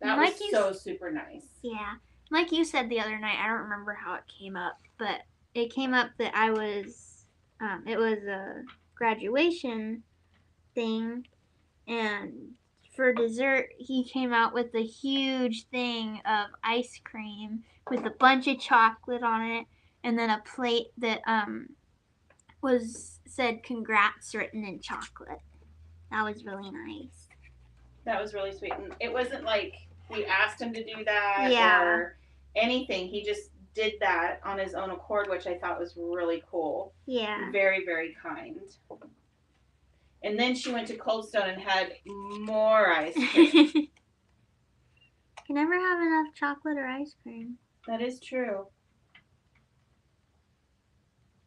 like was so super nice. Yeah. Like you said the other night, I don't remember how it came up, but it came up that I was, it was a graduation thing, and for dessert, he came out with a huge thing of ice cream with a bunch of chocolate on it, and then a plate that, said congrats written in chocolate. That was really nice. That was really sweet. And it wasn't like we asked him to do that or anything. He just did that on his own accord, which I thought was really cool. Yeah. Very, very kind. And then she went to Cold Stone and had more ice cream. You can never have enough chocolate or ice cream. That is true.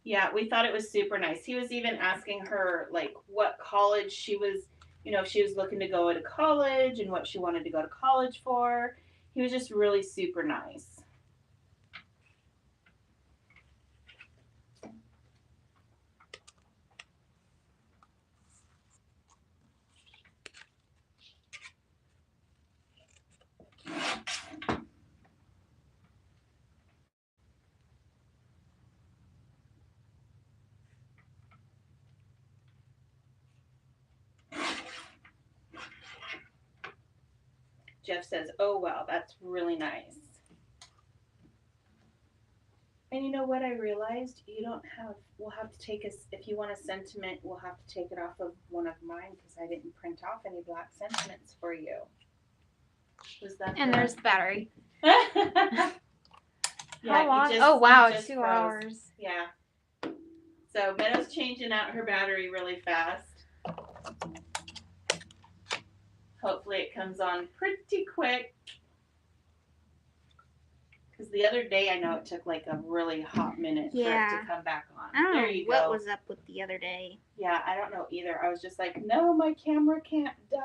Yeah, we thought it was super nice. He was even asking her, like, what college she was, if she was looking to go to college and what she wanted to go to college for. He was just really super nice. Jeff says, oh, wow, that's really nice. And you know what I realized? We'll have to take if you want a sentiment, we'll have to take it off of one of mine because I didn't print off any black sentiments for you. Was that there's the battery. Yeah, how long? Oh, wow, it's 2 froze. hours. Yeah. So Meadow's changing out her battery really fast. Hopefully it comes on pretty quick. Because the other day I know it took like a really hot minute for it to come back on. I don't there know you what go. was up with the other day. Yeah, I don't know either. I was just like, no, my camera can't die.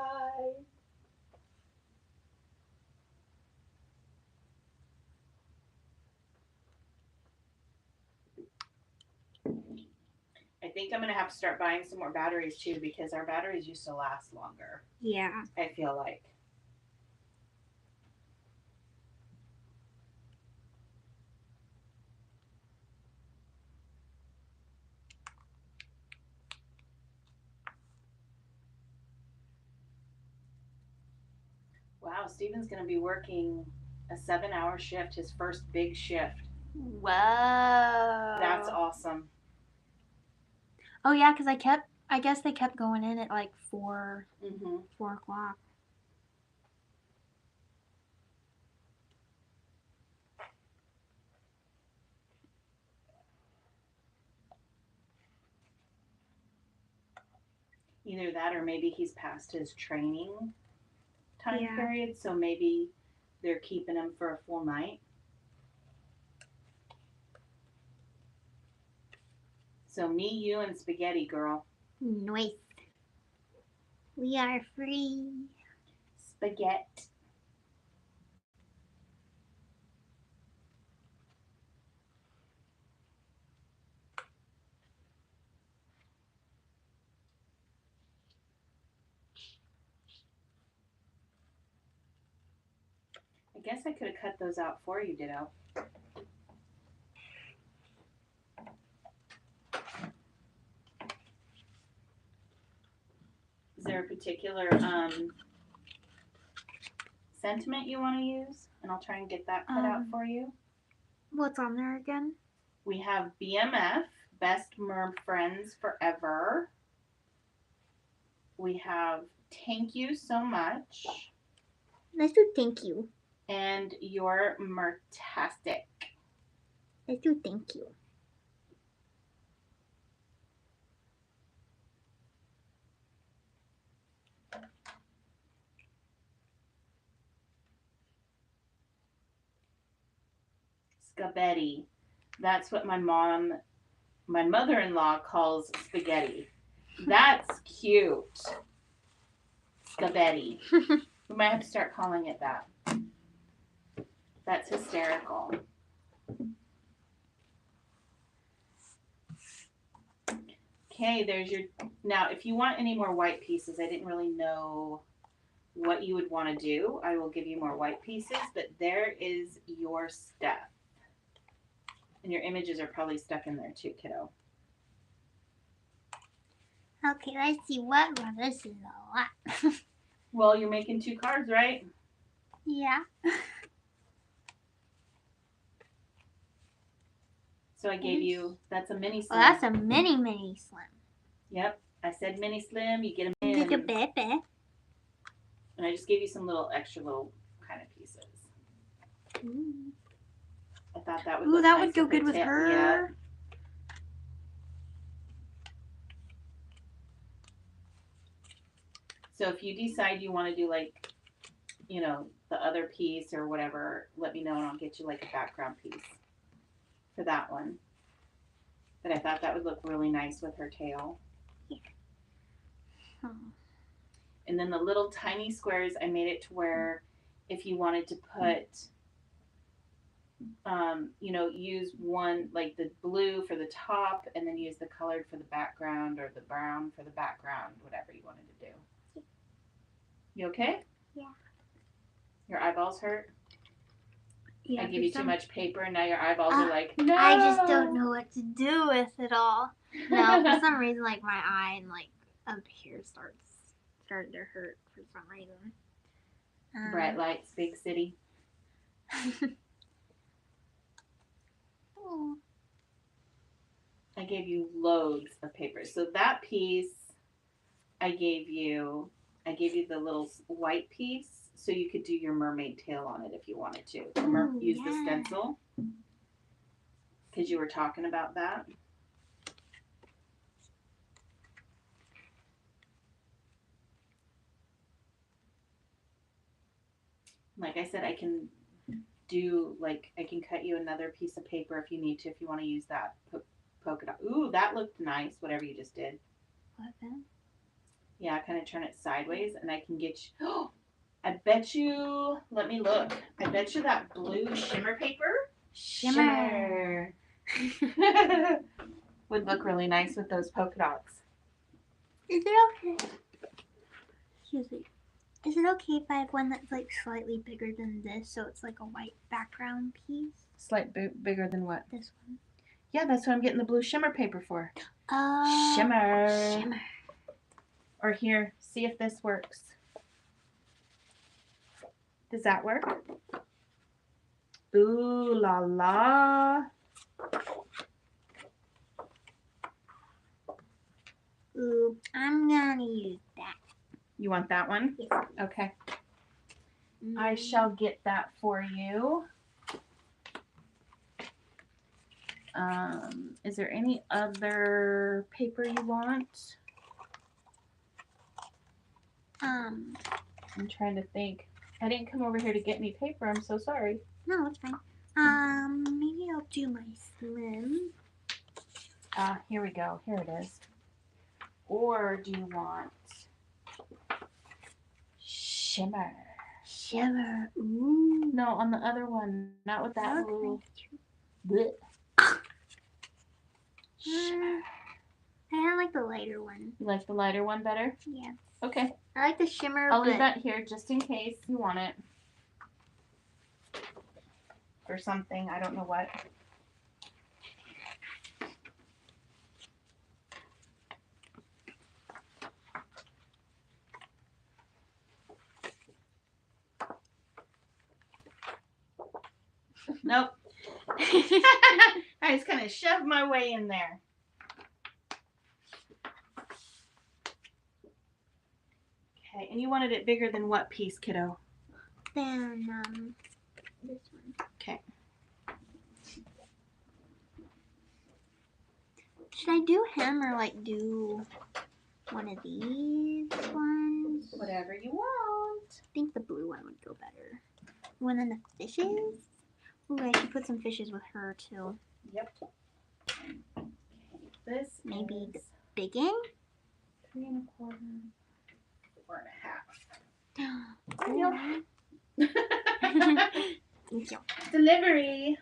I think I'm going to have to start buying some more batteries too because our batteries used to last longer. Yeah. I feel like. Wow, Steven's going to be working a 7-hour shift, his first big shift. Whoa. That's awesome. Oh, yeah, because I guess they kept going in at like 4 o'clock. Either that or maybe he's past his training time period, so maybe they're keeping him for a full night. So me, you, and spaghetti, girl. Nice. We are free. Spaghetti. I guess I could have cut those out for you, Ditto. Is there a particular sentiment you want to use? And I'll try and get that cut out for you. What's on there again? We have BMF, Best Merm Friends Forever. We have Thank You So Much. Let's do thank you. And You're Mertastic. Let's do thank you. Scabetti. That's what my mother-in-law calls spaghetti. That's cute. Scabetti. We might have to start calling it that. That's hysterical. Okay, there's your... Now, if you want any more white pieces, I didn't really know what you would want to do. I will give you more white pieces, but there is your stuff. And your images are probably stuck in there too, kiddo. Okay, let's see what one. This is a lot. Well, you're making 2 cards, right? Yeah. So I gave you, that's a mini slim. Well, that's a mini slim. Yep, I said mini slim, you get them Like a in. baby. And I just gave you some little extra little kind of pieces. Ooh. I thought that would Ooh, look that nice would go good with tail. her. Yeah. So if you decide you want to do like, you know, the other piece or whatever, let me know and I'll get you like a background piece for that one. But I thought that would look really nice with her tail. Yeah. Oh. And then the little tiny squares, I made it to where if you wanted to put, you know, use one, like the blue for the top and then use the colored for the background or the brown for the background, whatever you wanted to do. You okay? Yeah. Your eyeballs hurt? Yeah, I give you too much paper and now your eyeballs are like, no. no! I just don't know what to do with it all. No, for some reason, like my eye and like up here started to hurt for some reason. Bright lights, big city. Oh. I gave you loads of paper. So that piece, I gave you the little white piece so you could do your mermaid tail on it if you wanted to. Use the stencil because you were talking about that. Like I said, I can cut you another piece of paper if you need to, if you want to use that polka dot. Ooh, that looked nice, whatever you just did. What then? Yeah, kind of turn it sideways and I can get you, oh, I bet you, let me look. I bet you that blue shimmer paper. Shimmer. Would look really nice with those polka dots. Is it okay? Excuse me. Is it okay if I have one that's like slightly bigger than this, so it's like a white background piece? Bigger than what? This one. Yeah, that's what I'm getting the blue shimmer paper for. Shimmer. Shimmer. Or here, see if this works. Does that work? Ooh la la. Ooh, I'm gonna use that. You want that one? Yes. Okay. I shall get that for you. Is there any other paper you want? I'm trying to think. I didn't come over here to get any paper. I'm so sorry. No, it's fine. Maybe I'll do my slim. Here we go. Here it is. Or do you want shimmer? Shimmer. Ooh. No, on the other one. Not with that blue. Blech. Shimmer. I like the lighter one. You like the lighter one better? Yeah. Okay. I like the shimmer. I'll leave that here just in case you want it. or something. I don't know what. Nope. I just kind of shoved my way in there. Okay, and you wanted it bigger than what piece, kiddo? Then this one. Okay. Should I do him or like do one of these ones? Whatever you want. I think the blue one would go better. One of the fishes? Ooh, I should put some fishes with her too. Yep. Okay, this Maybe the is big one? 3 1/4, 4 1/2. Thank you. Delivery.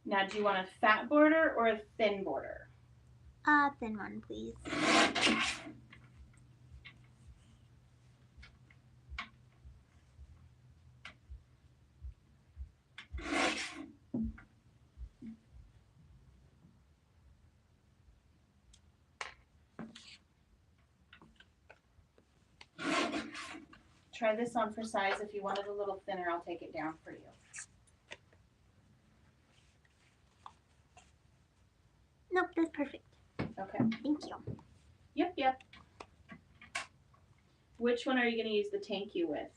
Now, do you want a fat border or a thin border? Thin one, please. Try this on for size. If you want it a little thinner, I'll take it down for you. Nope, that's perfect. Okay. Thank you. Yep. Which one are you going to use the thank you with?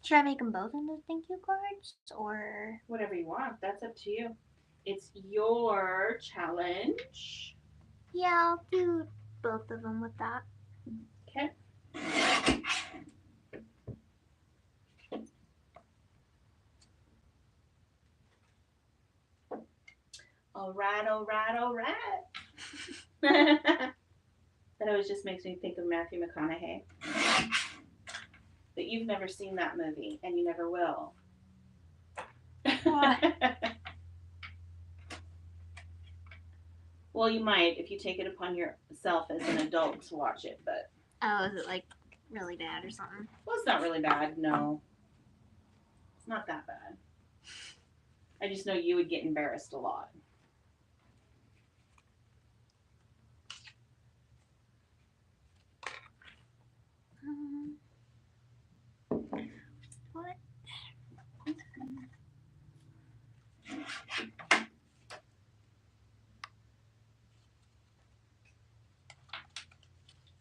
Should I make them both into thank you cards or Whatever you want. That's up to you. It's your challenge. yeah, I'll do both of them with that. Okay. All right. That always just makes me think of Matthew McConaughey. But you've never seen that movie, and you never will. What? Well, you might if you take it upon yourself as an adult to watch it, but... Oh, is it like really bad or something? Well, it's not really bad, no. It's not that bad. I just know you would get embarrassed a lot. What?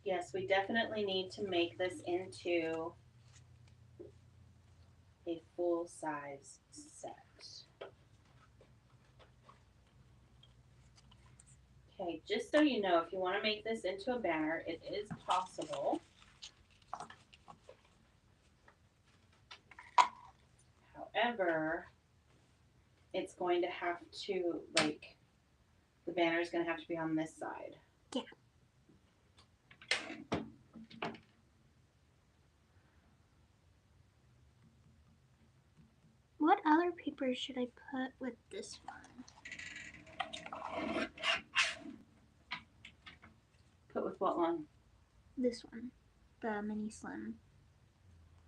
Yes, we definitely need to make this into a full-size set. Okay, just so you know, if you want to make this into a banner, it is possible. However, it's going to have to, like, the banner is going to have to be on this side. Yeah. What other papers should I put with this one? Put with what one? This one, the mini slim.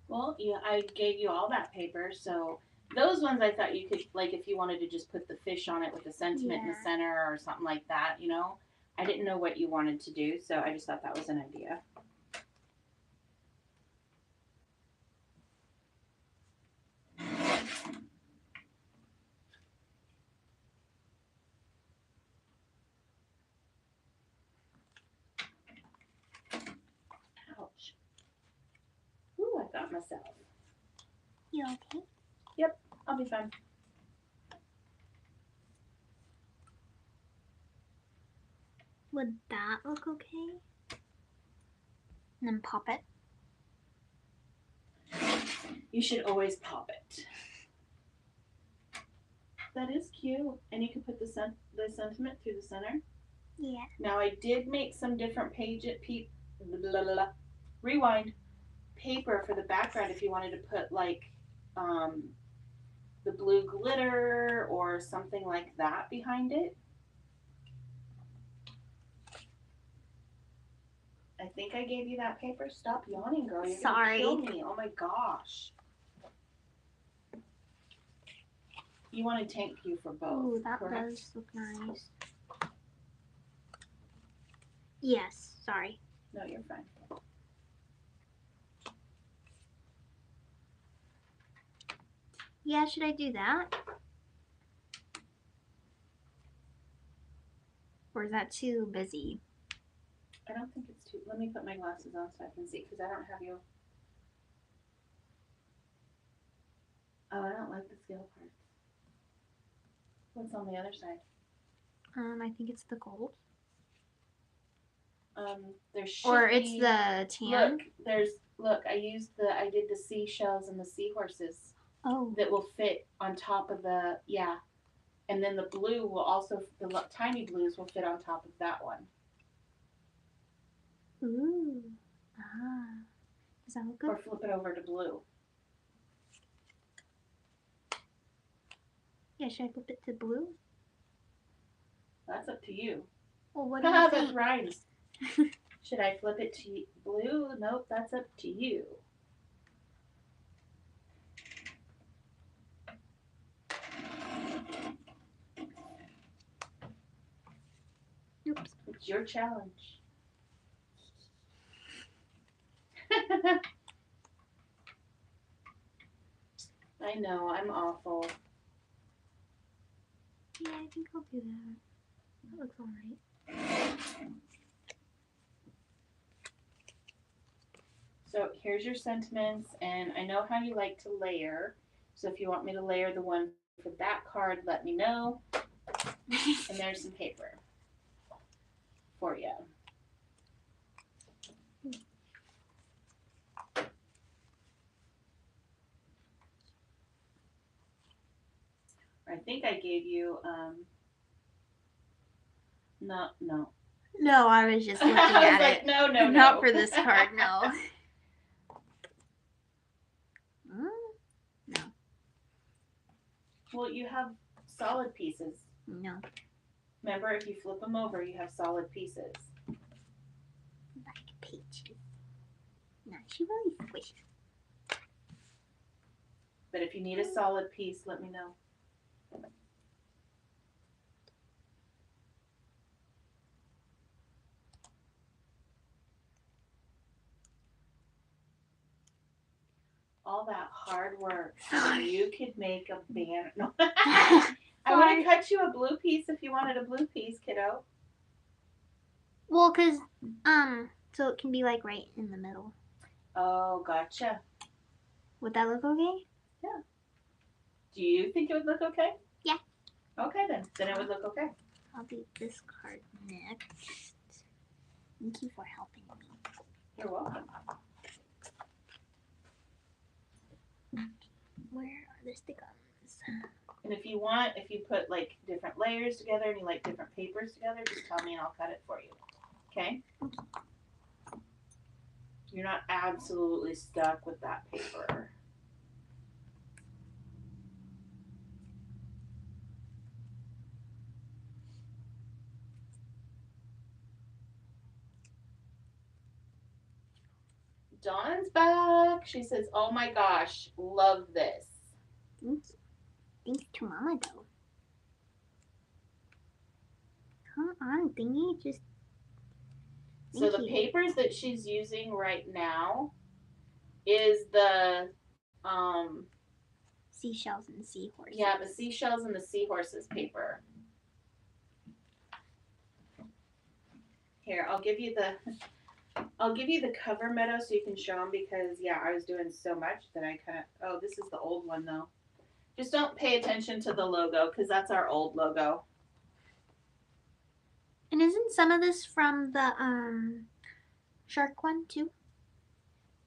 Well, yeah, I gave you all that paper, so those ones I thought you could, like, if you wanted to just put the fish on it with a sentiment in the center or something like that, you know. I didn't know what you wanted to do, so I just thought that was an idea. Ouch. Ooh, I got myself. You okay? Yep, I'll be fine. Would that look okay? And then pop it. You should always pop it. That is cute. And you can put the sentiment through the center. Yeah. Now I did make some different rewind paper for the background if you wanted to put like the blue glitter or something like that behind it. I think I gave you that paper. Stop yawning, girl. You're Sorry. gonna kill me. Oh my gosh. You want a tank cue for both. Ooh, that correct? does look nice. Yes, sorry. No, you're fine. Yeah, should I do that? Or is that too busy? I don't think it's too. Let me put my glasses on so I can see because I don't have you. Oh, I don't like the scale parts. What's on the other side? I think it's the gold. There should Or it's be, the tan. I did the seashells and the seahorses Oh. that will fit on top of the, yeah. And then the blue will also, the tiny blues will fit on top of that one. Ooh. Ah. Does that look good? Or flip it over to blue. Yeah, should I flip it to blue? That's up to you. Well, what do you That think? rhymes. Should I flip it to blue? Nope, that's up to you. Oops. It's your challenge. I know, I'm awful. Yeah, I think I'll do that. That looks alright. So here's your sentiments, and I know how you like to layer. So if you want me to layer the one for that card, let me know. And there's some paper for you. I think I gave you, no. No, I was just looking I was at like, it. no. Not for this card, no. No. Well, you have solid pieces. No. Remember, if you flip them over, you have solid pieces. Like peaches. No, she really squished. But if you need a solid piece, let me know. All that hard work. So you could make a banner. No. I would have cut you a blue piece if you wanted a blue piece, kiddo. Well, cause so it can be like right in the middle. Oh, gotcha. Would that look okay? Yeah. Do you think it would look okay? Yeah. Okay then. Then it would look okay. I'll do this card next. Thank you for helping me. You're welcome. Where are the stickums? And if you put like different layers together and you like different papers together, just tell me and I'll cut it for you. Okay? You're not absolutely stuck with that paper. Dawn's back. She says, oh my gosh, love this. Thanks to Mama, though. Come on, thingy. Just. So the papers that she's using right now is the seashells and seahorses. Yeah, the seashells and the seahorses paper. Here, I'll give you the cover, Meadow, so you can show them because yeah, I was doing so much that I kind of. Oh, this is the old one though. Just don't pay attention to the logo because that's our old logo. And isn't some of this from the shark one too?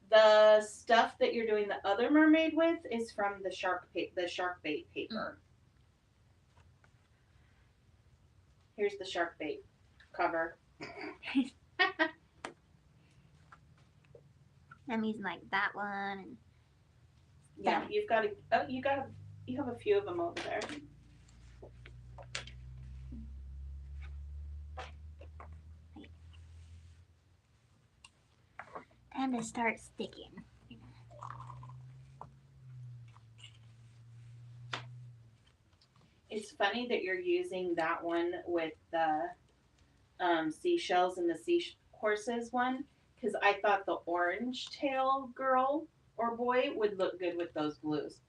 The stuff that you're doing the other mermaid with is from the shark bait paper. Here's the shark bait cover. That means like that one. And yeah, you have a few of them over there. kind of start sticking. It's funny that you're using that one with the seashells and the seahorses one, because I thought the orange tail girl or boy would look good with those blues.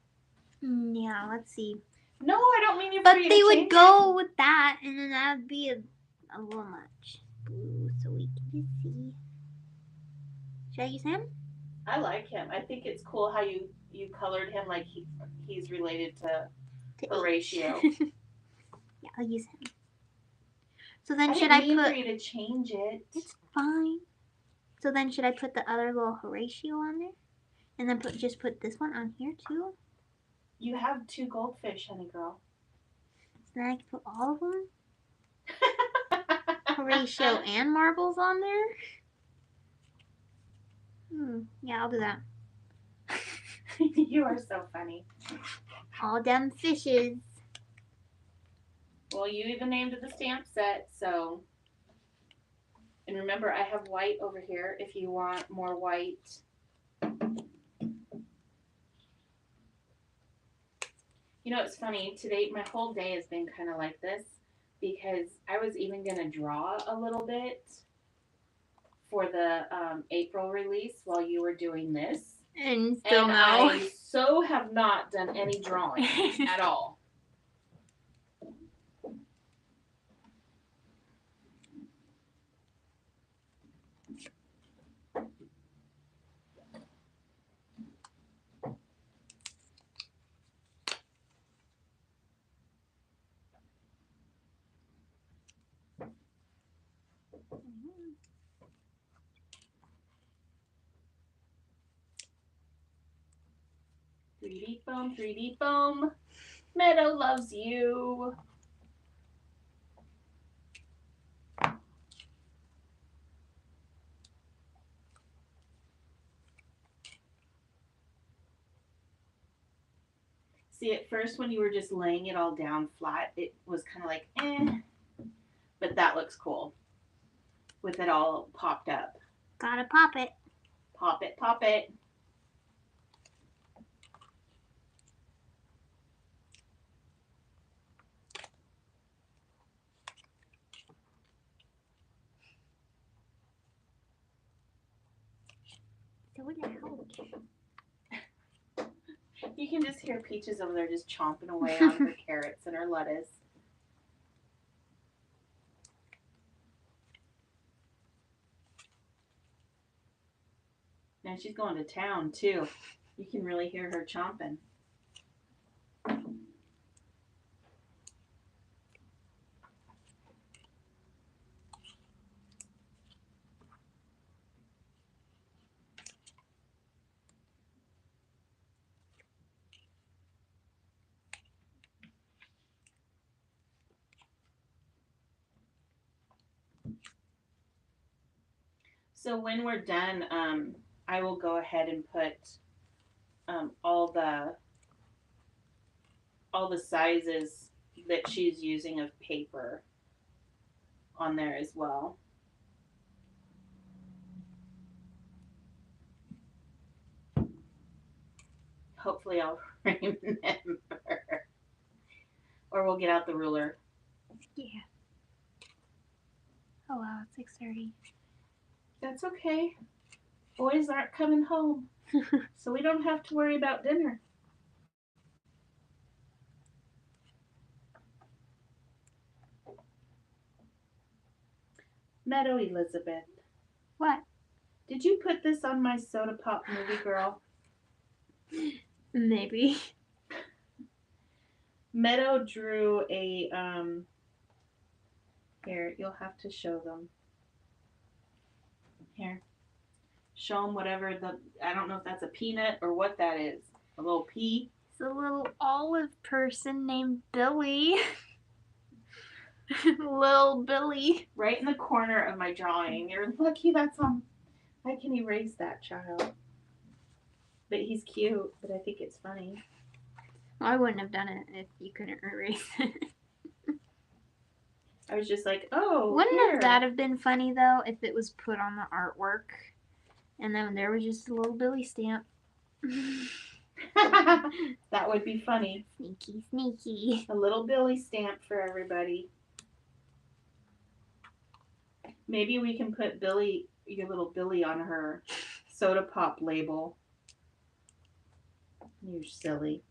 Yeah, let's see. No, I don't mean you. But they would go with that, and then that would be a little much blue, so we can just see. Should I use him? I like him. I think it's cool how you colored him like he's related to Horatio. Yeah, I'll use him. So then I should didn't I mean put? for you to change it. It's fine. So then should I put the other little Horatio on there, and then just put this one on here too? You have 2 goldfish, honey girl. So then I can put all of them. Horatio and marbles on there. Yeah, I'll do that. You are so funny. All them fishes. Well, you even named it the stamp set, so. And remember, I have white over here if you want more white. You know, it's funny. Today, my whole day has been kind of like this because I was even going to draw a little bit for the April release while you were doing this. And still no. I so have not done any drawing at all. Three foam, 3D foam. Meadow loves you. See, at first when you were just laying it all down flat, it was kind of like, but that looks cool with it all popped up. Gotta pop it. Pop it, pop it. So loud. You can just hear Peaches over there just chomping away on her carrots and her lettuce. Now she's going to town too. You can really hear her chomping. So when we're done, I will go ahead and put all the sizes that she's using of paper on there as well. Hopefully I'll remember. Or we'll get out the ruler. Yeah. Oh wow, it's 6:30. That's okay. Boys aren't coming home, so we don't have to worry about dinner. Meadow Elizabeth. What? Did you put this on my soda pop movie, girl? Maybe. Meadow drew a here, you'll have to show them. Here. Show them whatever I don't know if that's a peanut or what that is. A little pea. It's a little olive person named Billy. Little Billy. Right in the corner of my drawing. You're lucky that's on. I can erase that child. But he's cute, but I think it's funny. Well, I wouldn't have done it if you couldn't erase it. I was just like, oh, Wouldn't that have been funny though if it was put on the artwork? And then there was just a little Billy stamp. That would be funny. Sneaky, sneaky. A little Billy stamp for everybody. Maybe we can put Billy, your little Billy, on her soda pop label. You're silly.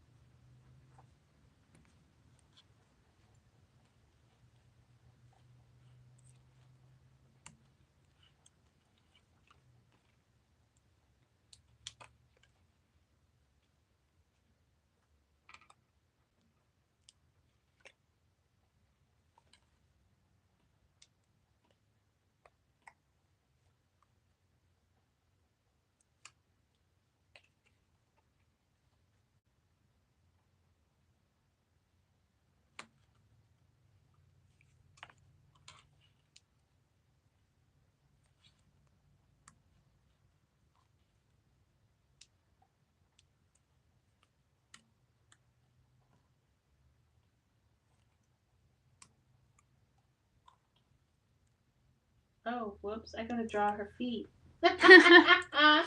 Oh, whoops, I gotta draw her feet. Ah.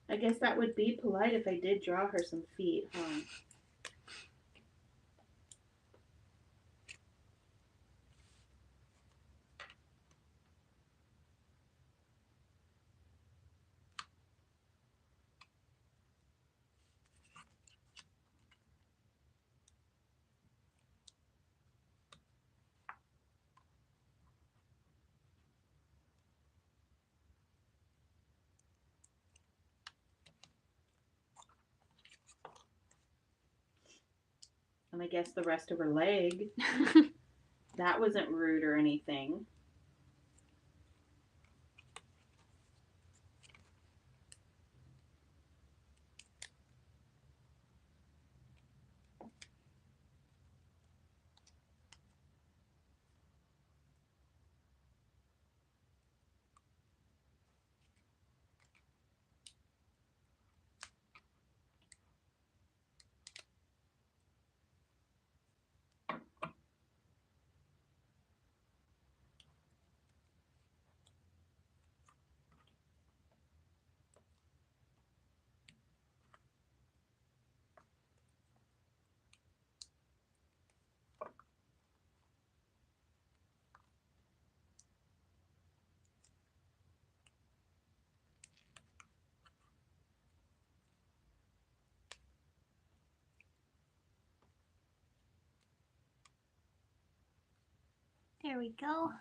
I guess that would be polite if I did draw her some feet, huh? And I guess the rest of her leg. That wasn't rude or anything. There we go.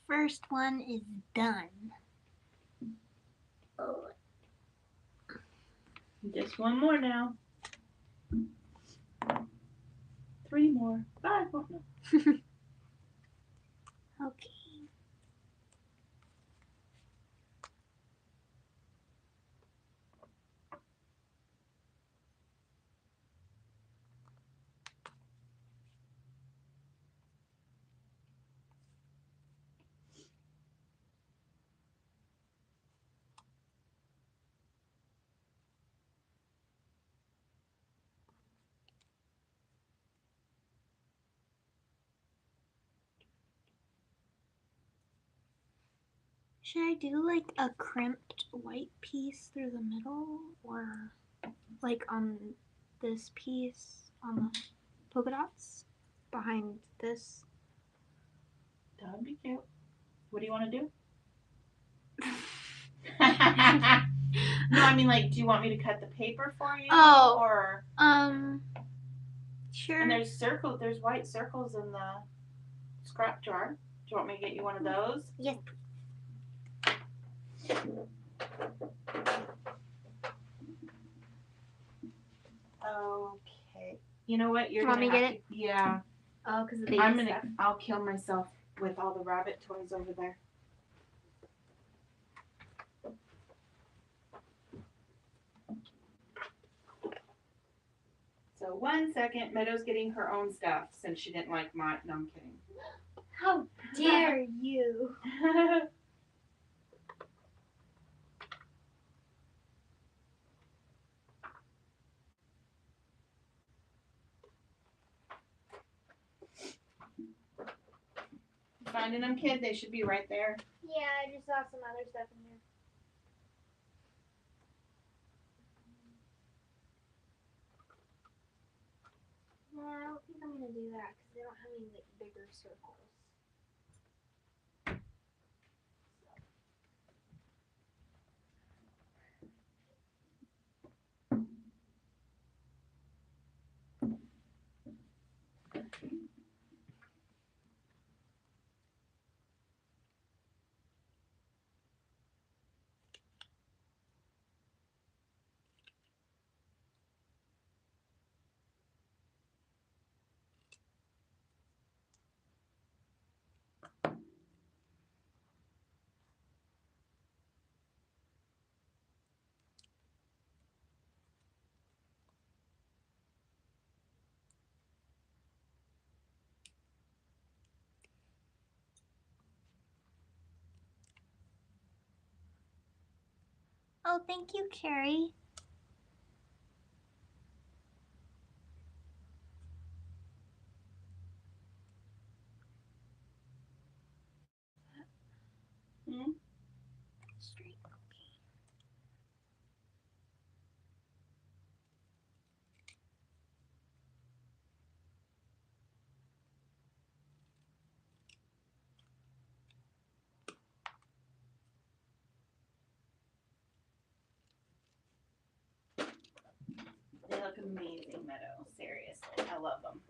First one is done. Oh. Just one more now. 3 more. 5 more. No. Okay. Should I do like a crimped white piece through the middle, or like on this piece on the polka dots behind this? That would be cute. What do you want to do? No, I mean, like, do you want me to cut the paper for you? Oh. Or Sure. and there's circles. There's white circles in the scrap jar. Do you want me to get you one of those? Yes. Okay. You know what? You're Want gonna me to have get to. Yeah. Oh, because the baby stuff. I'll kill myself with all the rabbit toys over there. So 1 second, Meadow's getting her own stuff since she didn't like mine. No, I'm kidding. How dare you? finding them, kid? They should be right there. Yeah, I just saw some other stuff in there. No, I don't think I'm gonna do that because they don't have any like bigger circles. Oh, thank you, Carrie. Hmm? Straight. They look amazing, Meadow. Seriously, I love them.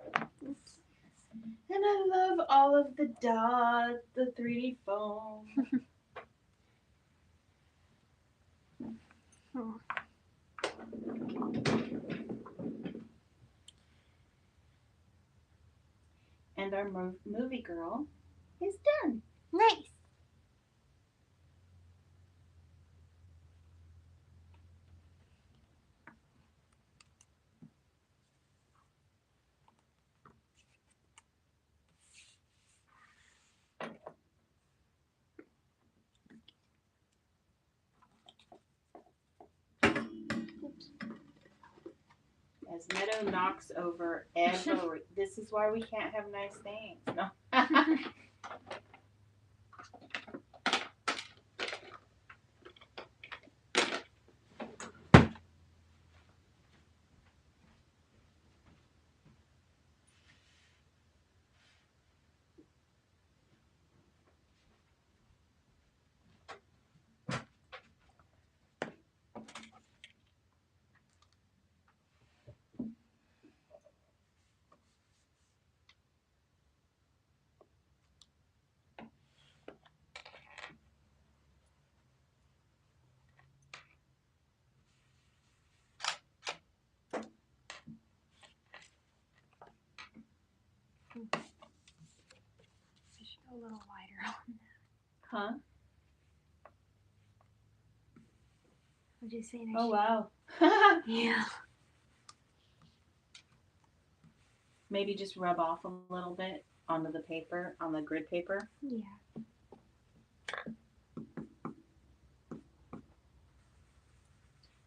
And I love all of the dots, the 3D foam. Oh. And our movie girl is done. Nice. As Meadow knocks over every. This is why we can't have nice things. No. I should go a little wider on that. Huh? I'm just saying. Oh, wow. Yeah. Maybe just rub off a little bit onto the paper, on the grid paper. Yeah.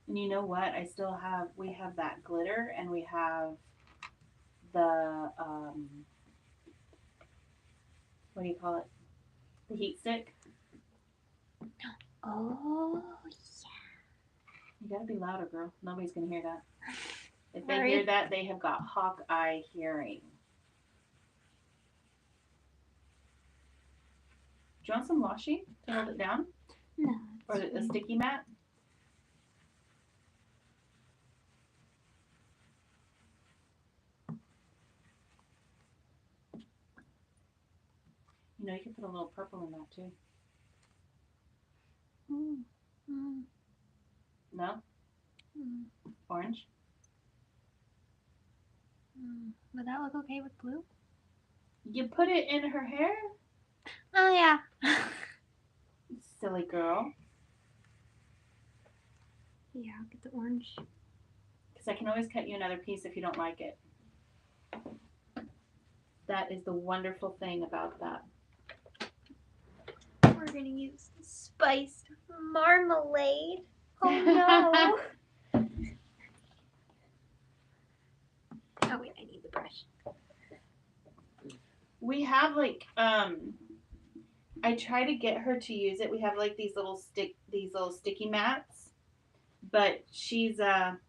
And you know what? We have that glitter and we have the, what do you call it? The heat stick. Oh, yeah. You gotta be louder, girl. Nobody's gonna hear that. If they Sorry. hear that, they have got Hawkeye hearing. Do you want some washi to hold it down? No. Or a sticky mat? You know, you can put a little purple in that too. No? Orange? Would that look okay with blue? You put it in her hair? Oh, yeah. Silly girl. Yeah, I'll get the orange. Because I can always cut you another piece if you don't like it. That is the wonderful thing about that. We're going to use spiced marmalade. Oh, no. Oh, wait, I need the brush. We have like I try to get her to use it. We have like these little sticky mats, but she's a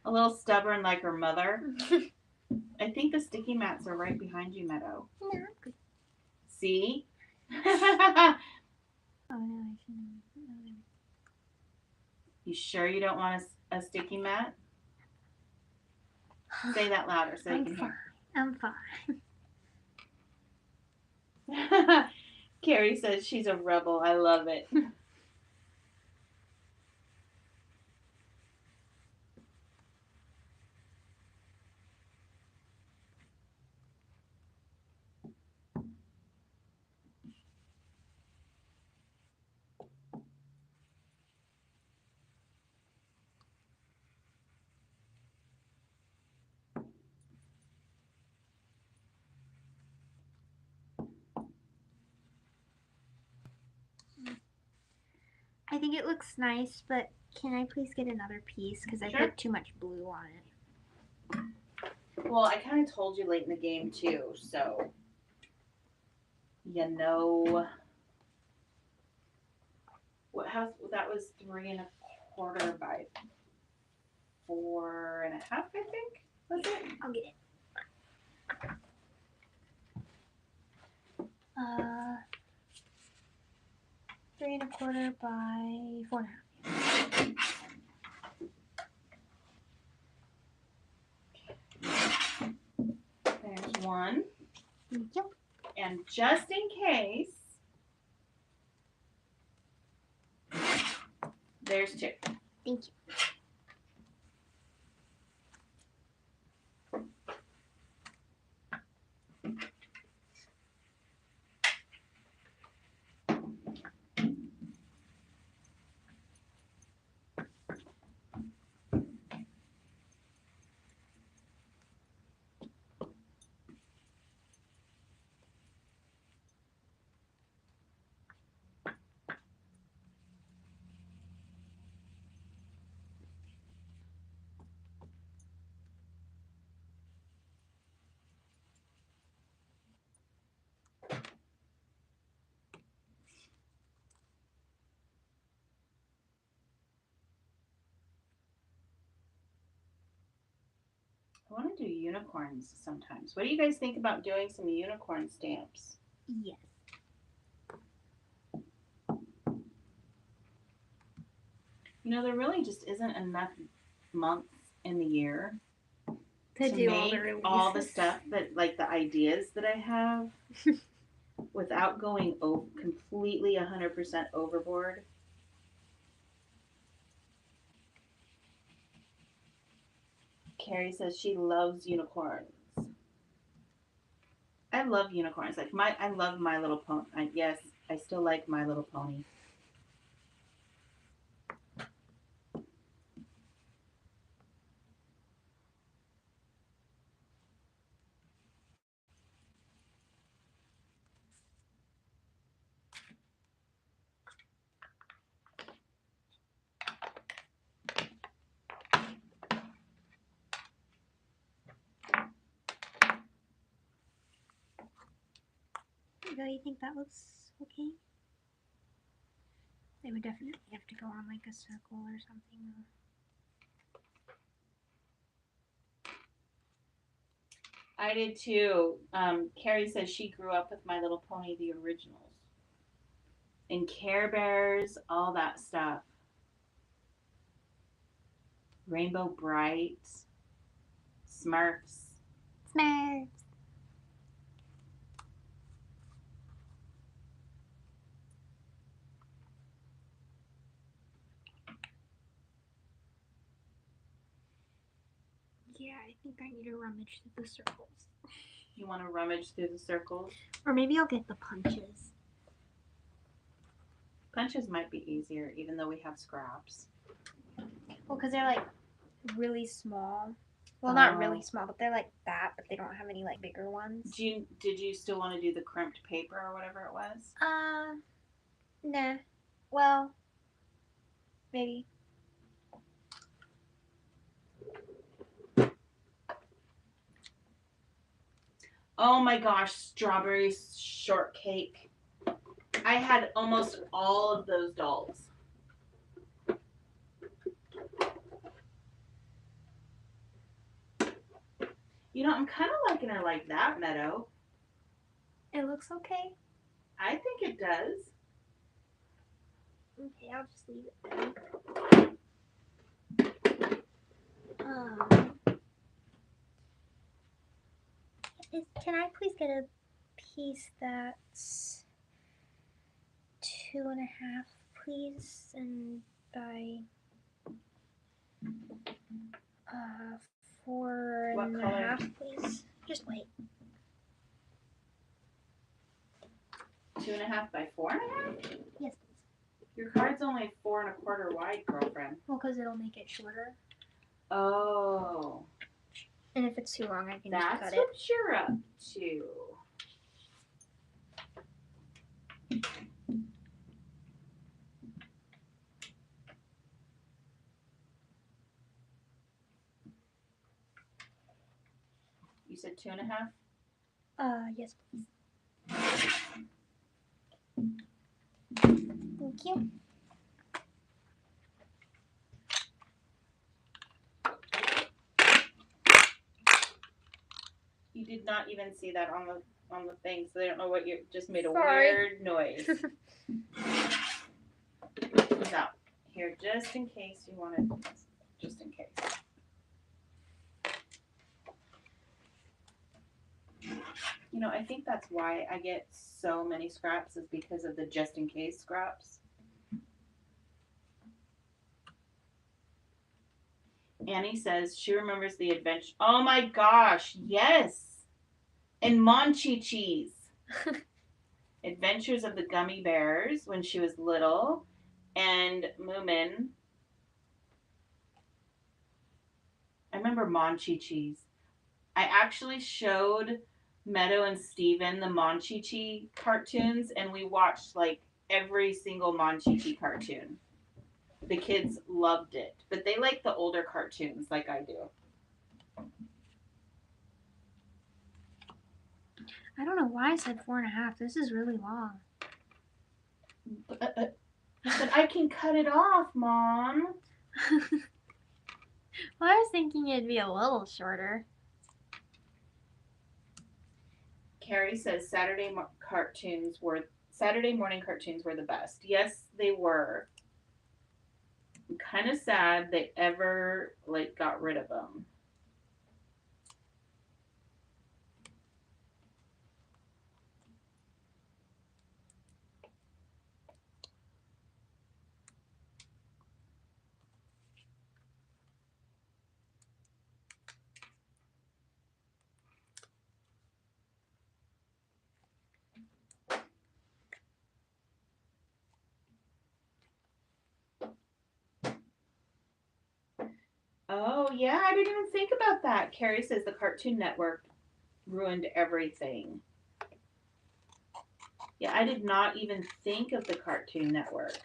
little stubborn like her mother. I think the sticky mats are right behind you, Meadow. No, I'm good. See? Oh no, I shouldn't. You sure you don't want a sticky mat? Say that louder so I can hear. I'm fine. Carrie says she's a rebel. I love it. I think it looks nice, but can I please get another piece? Because I Sure. put too much blue on it. Well, I kind of told you late in the game too, so you know. That was 3 1/4 by 4 1/2, I think. Was it? I'll get it. 3 1/4 by 4 1/2. There's one. Yep. And just in case, there's 2. Thank you. I want to do unicorns sometimes. What do you guys think about doing some unicorn stamps? Yes. You know, there really just isn't enough months in the year To do make all the stuff that, like the ideas that I have without going completely 100% overboard. Carrie says she loves unicorns. I love unicorns. I love My Little Pony. Yes, I still like My Little Pony. Do you think that looks okay? They would definitely have to go on like a circle or something. I did too. Carrie says she grew up with My Little Pony, the originals. And Care Bears, all that stuff. Rainbow Bright, Smurfs. Smurfs. Yeah, I think I need to rummage through the circles. You want to rummage through the circles? Or maybe I'll get the punches. Punches might be easier, even though we have scraps. Well, because they're like really small. Well, not really small, but they're like that, but they don't have any like bigger ones. Did you still want to do the crimped paper or whatever it was? Nah. Well, maybe. Oh my gosh, strawberry shortcake. I had almost all of those dolls. You know, I'm kind of liking her like that, Meadow. It looks okay. I think it does. Okay, I'll just leave it then. Can I please get a piece that's 2.5, please, and by 4.5, please. Just wait. 2.5 by 4.5? Yes, please. Your card's only 4.25 wide, girlfriend. Well, because it'll make it shorter. Oh. And if it's too long, I can just cut That's it. what you're up to. You said 2.5? Yes, please. Thank you. You did not even see that on the thing, so they don't know what you just made a Sorry. weird noise. So, here, just in case you wanted, just in case. You know, I think that's why I get so many scraps is because of the just in case scraps. Annie says she remembers the adventure. Oh my gosh, yes. And Monchi-Chi's. Adventures of the Gummy Bears when she was little. And Moomin. I remember Monchi-Chi's. I actually showed Meadow and Steven the Monchi-Chi cartoons, and we watched like every single Monchi-Chi cartoon. The kids loved it, but they like the older cartoons like I do. I don't know why I said 4.5. This is really long. But I can cut it off, Mom. Well, I was thinking it'd be a little shorter. Carrie says Saturday morning cartoons were the best. Yes, they were. I'm kind of sad they ever got rid of them. Oh, yeah, I didn't even think about that. Carrie says the Cartoon Network ruined everything. Yeah, I did not even think of the Cartoon Network.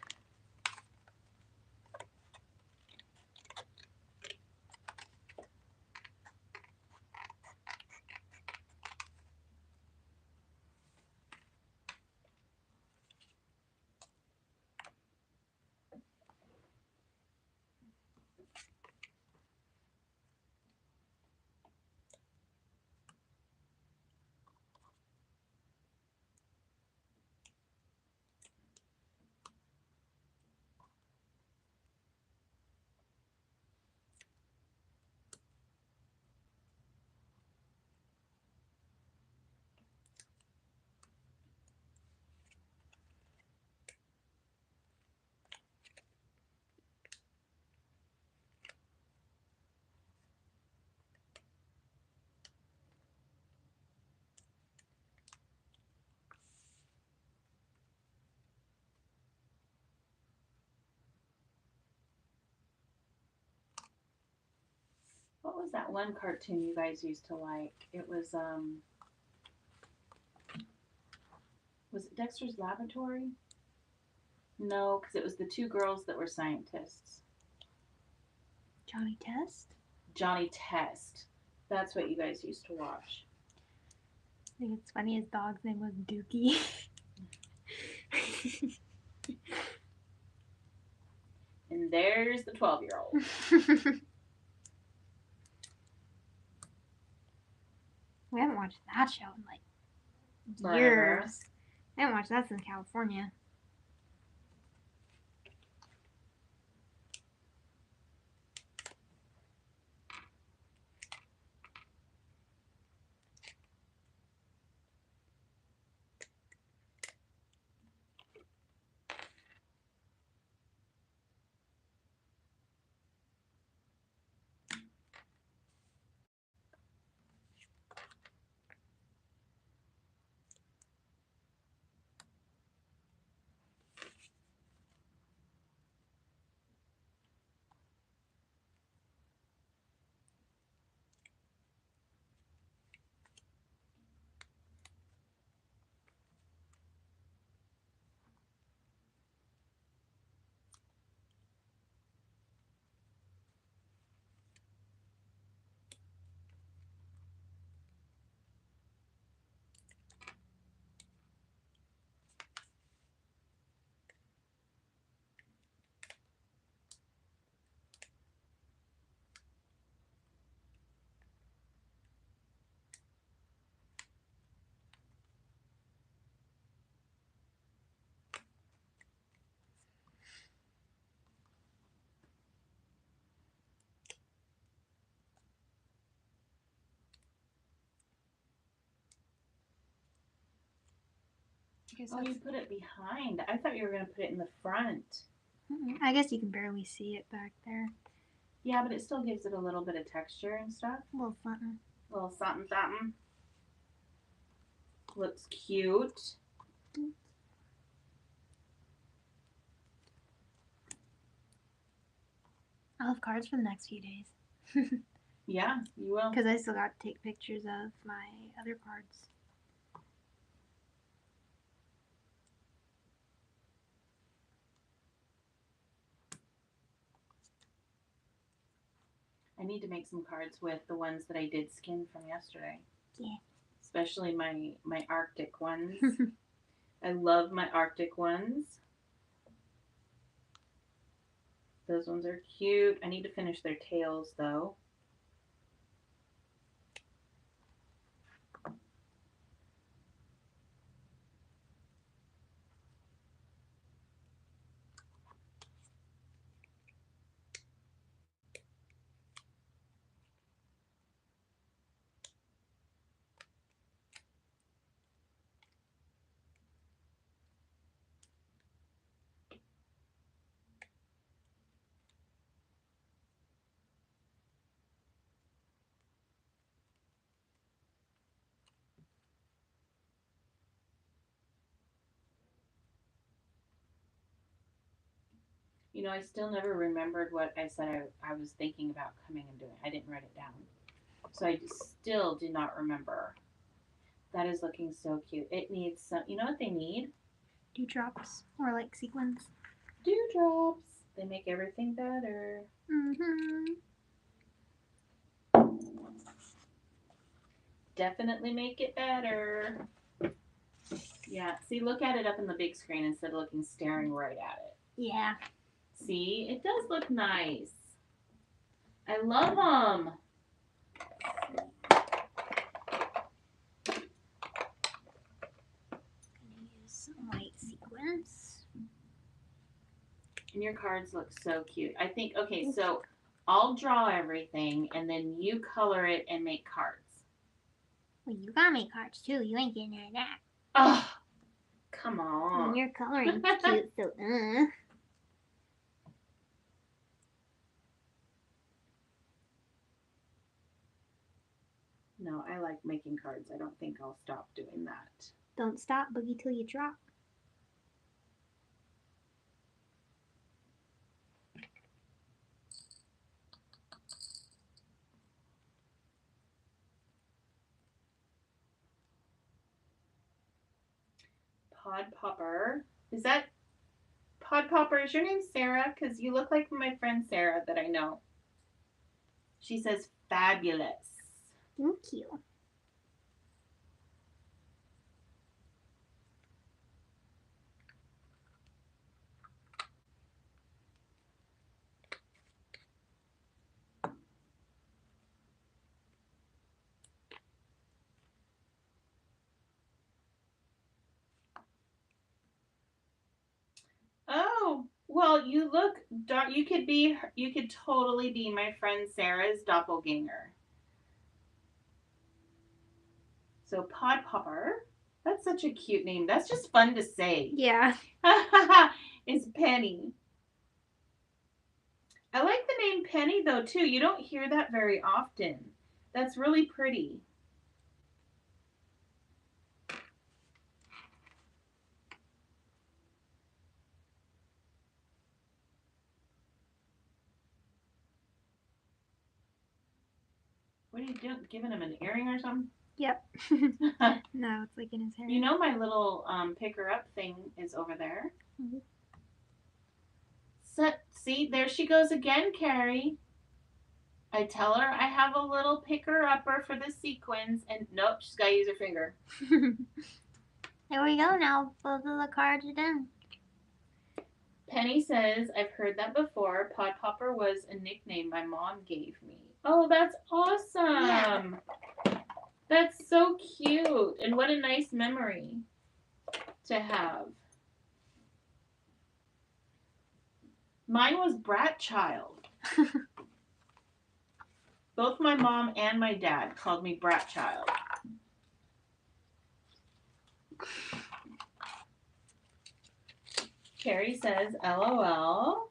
What was that one cartoon you guys used to like? It was it Dexter's Laboratory? No, because it was the two girls that were scientists. Johnny Test? Johnny Test. That's what you guys used to watch. think it's funny his dog's name was Dookie. And there's the 12-year-old. We haven't watched that show in like Forever. years. I haven't watched that since California. Oh, you put it behind. I thought you were going to put it in the front. I guess you can barely see it back there. Yeah, but it still gives it a little bit of texture and stuff. A little something. A little something, something. Looks cute. I'll have cards for the next few days. Yeah, you will. Because I still got to take pictures of my other cards. I need to make some cards with the ones that I did skin from yesterday. Yeah. Especially my Arctic ones. I love my Arctic ones. Those ones are cute. I need to finish their tails though. You know, I still never remembered what I said I was thinking about coming and doing. I didn't write it down. So I still do not remember. That is looking so cute. It needs some, you know what they need? Dewdrops. Or like sequins. Dewdrops. They make everything better. Mm-hmm. Definitely make it better. Yeah, see, look at it up in the big screen instead of staring right at it. Yeah. See, it does look nice. I love them. I'm going to use some white sequins. And your cards look so cute. I think, okay, so I'll draw everything and then you color it and make cards. Well, you gotta make cards too. You ain't getting any of that. Oh, come on. And your coloring's cute, so No, I like making cards. I don't think I'll stop doing that. Don't stop, boogie, till you drop. Pod Popper. Is that Pod Popper? Is your name Sarah? Because you look like my friend Sarah that I know. She says fabulous. Thank you. Well, you could totally be my friend Sarah's doppelganger. So Pod Popper, that's such a cute name. That's just fun to say. Yeah. Is Penny. I like the name Penny though too. You don't hear that very often. That's really pretty. What are you doing? Giving him an earring or something? Yep. No, it's like in his hair. You know my little picker up thing is over there. Mm-hmm. So, see, there she goes again, Carrie. I tell her I have a little picker upper for the sequins, and nope, she's got to use her finger. There we go now. Both of the cards are done. Penny says, I've heard that before. Pod Popper was a nickname my mom gave me. Oh, that's awesome. Yeah. That's so cute. And what a nice memory to have. Mine was Brat Child. Both my mom and my dad called me Brat Child. Carrie says, LOL.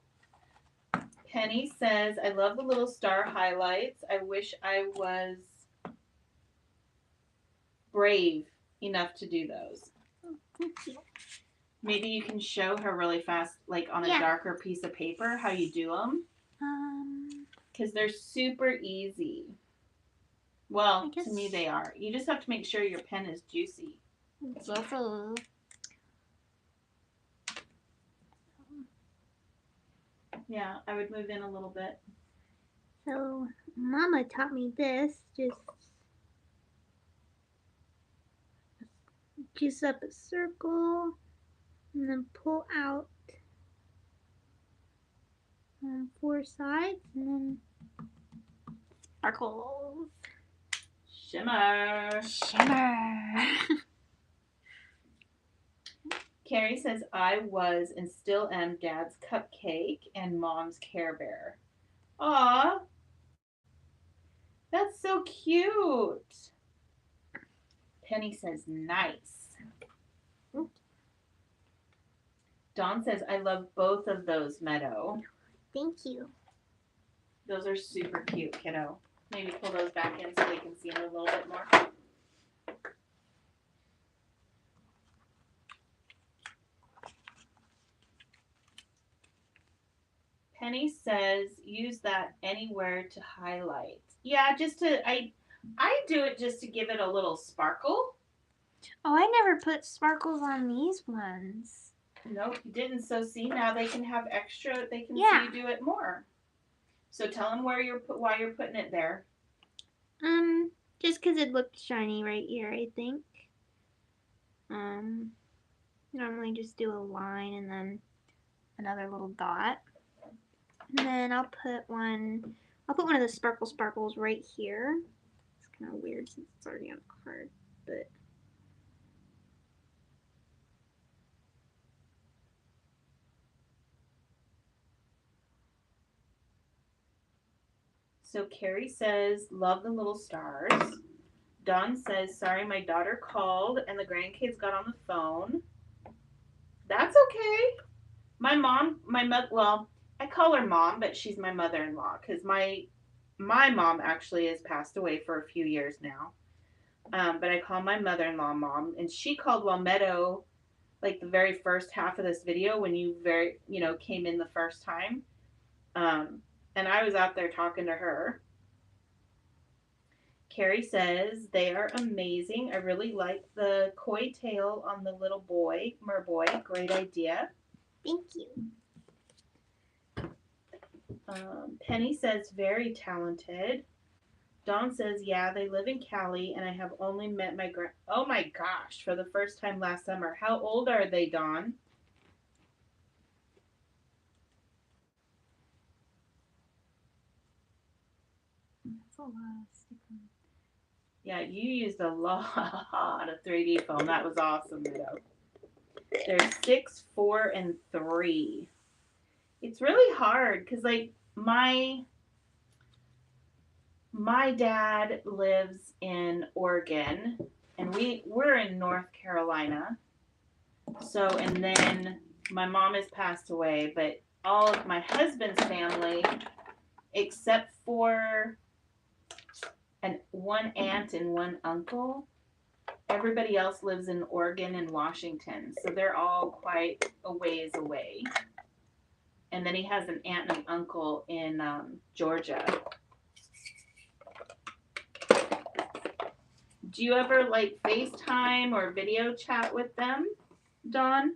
Penny says, I love the little star highlights. I wish I was brave enough to do those. Thank you. Maybe you can show her really fast, like on a darker piece of paper, how you do them. Because they're super easy. Well, to me they are. You just have to make sure your pen is juicy. Yeah, I would move in a little bit. So, Mama taught me this. Just juice up a circle and then pull out on 4 sides and then sparkles. Shimmer. Shimmer. Carrie says, I was and still am Dad's cupcake and Mom's Care Bear. Aw. That's so cute. Penny says, nice. Dawn says, I love both of those, Meadow. Thank you. Those are super cute, kiddo. Maybe pull those back in so they can see them a little bit more. Penny says, use that anywhere to highlight. Yeah, I do it just to give it a little sparkle. Oh, I never put sparkles on these ones. Nope, you didn't. So see, now they can have extra. They can see you do it more. So tell them why you're putting it there. Just because it looked shiny right here, I think. Normally just do a line and then another little dot. And then I'll put one of the sparkles right here. It's kind of weird since it's already on the card, but. So Carrie says, love the little stars. Dawn says, sorry, my daughter called and the grandkids got on the phone. That's okay. My mother, well, I call her mom, but she's my mother-in-law because my mom actually has passed away for a few years now. But I call my mother-in-law mom, and she called while Meadow, like the very first half of this video when you came in the first time. And I was out there talking to her. Carrie says, they are amazing. I really like the koi tail on the little boy, merboy. Great idea. Thank you. Penny says, very talented. Dawn says, yeah, they live in Cali, and I have only met my oh my gosh, for the first time last summer. How old are they, Dawn? That's a lot of stickers. Yeah, you used a lot of 3D foam. That was awesome, Meadow. They're 6, 4, and 3. It's really hard because, like, my dad lives in Oregon, and we're in North Carolina. So, and then my mom has passed away, but all of my husband's family, except for one aunt and one uncle, everybody else lives in Oregon and Washington. So they're all quite a ways away. And then he has an aunt and an uncle in Georgia. Do you ever like FaceTime or video chat with them, Dawn?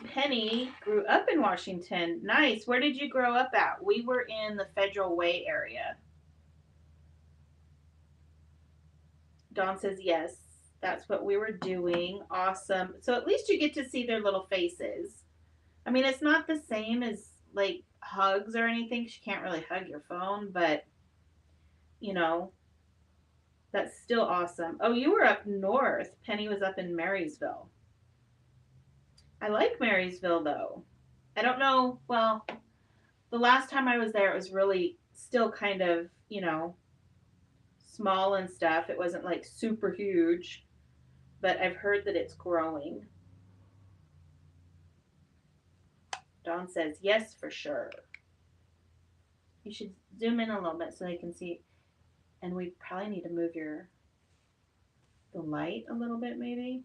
Penny grew up in Washington. Nice. Where did you grow up at? We were in the Federal Way area. Dawn says yes. That's what we were doing. Awesome. So at least you get to see their little faces. I mean, it's not the same as like hugs or anything. You can't really hug your phone, but you know, that's still awesome. Oh, you were up north. Penny was up in Marysville. I like Marysville though. I don't know. Well, the last time I was there, it was really still kind of, small and stuff. It wasn't like super huge, but I've heard that it's growing. Dawn says, yes, for sure. You should zoom in a little bit so they can see. And we probably need to move the light a little bit, maybe.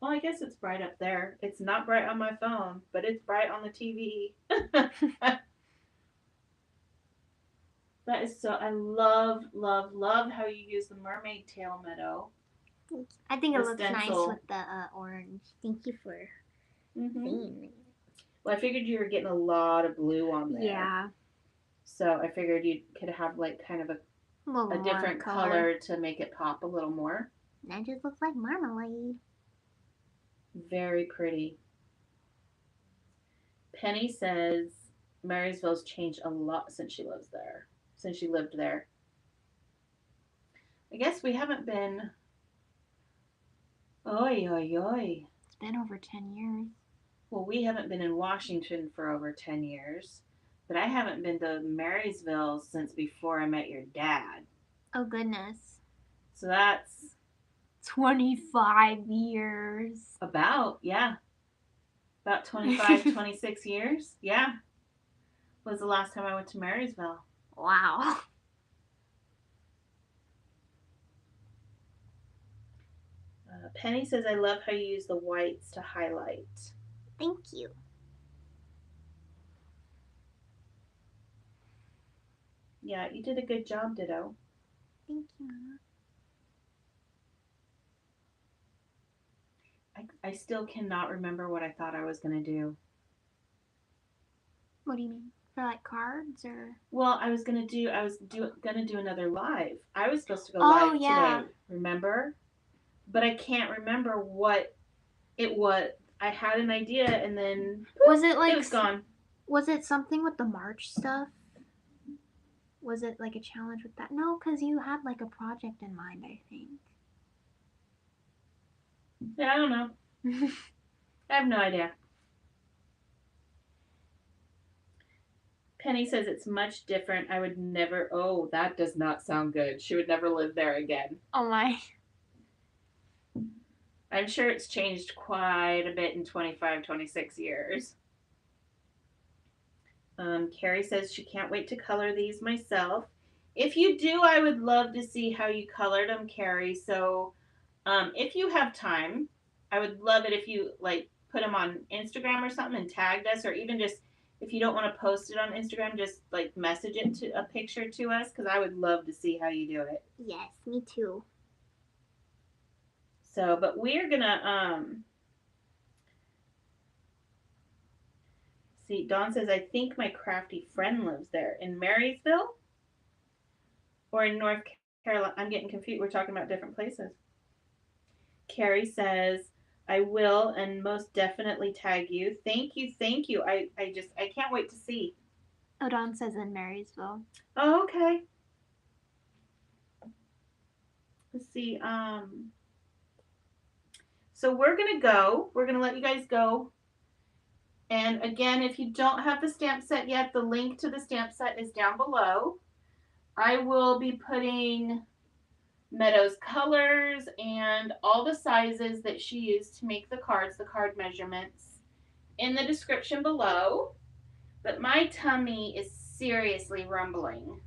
Well, I guess it's bright up there. It's not bright on my phone, but it's bright on the TV. That is so, I love, love, love how you use the mermaid tail, Meadow. I think it looks nice with the orange. Thank you for saying it. Well, I figured you were getting a lot of blue on there. Yeah. So I figured you could have like kind of a different color to make it pop a little more. That just looks like marmalade. Very pretty. Penny says Marysville's changed a lot since she lived there. I guess we haven't been. Oi, oi, oi. It's been over 10 years. Well, we haven't been in Washington for over 10 years, but I haven't been to Marysville since before I met your dad. Oh, goodness. So that's 25 years. About 25, 26 years. Yeah. Was the last time I went to Marysville. Wow. Penny says, I love how you use the whites to highlight. Thank you. Yeah, you did a good job, Ditto. Thank you, Mama. I still cannot remember what I thought I was going to do. What do you mean? For like cards or? Well, I was going to do another live. I was supposed to go live today, remember? But I can't remember what it was. I had an idea and then was it like it was gone. Was it something with the March stuff? Was it like a challenge with that? No, because you had like a project in mind, I think. Yeah, I don't know. I have no idea. Penny says it's much different. I would never. Oh, that does not sound good. She would never live there again. Oh my. I'm sure it's changed quite a bit in 25, 26 years. Carrie says she can't wait to color these myself. If you do, I would love to see how you colored them, Carrie. So if you have time, I would love it if you like put them on Instagram or something and tagged us, or even just if you don't want to post it on Instagram, just like message it to a picture to us, because I would love to see how you do it. Yes, me too. So, but we're gonna see. Dawn says, I think my crafty friend lives there in Marysville or in North Carolina. I'm getting confused. We're talking about different places. Carrie says, I will and most definitely tag you. Thank you. I can't wait to see. Odon says in Marysville. Oh, okay. Let's see. So we're gonna go. We're gonna let you guys go. And again, if you don't have the stamp set yet, the link to the stamp set is down below. I will be putting Meadow's colors and all the sizes that she used to make the cards, the card measurements, in the description below. But my tummy is seriously rumbling.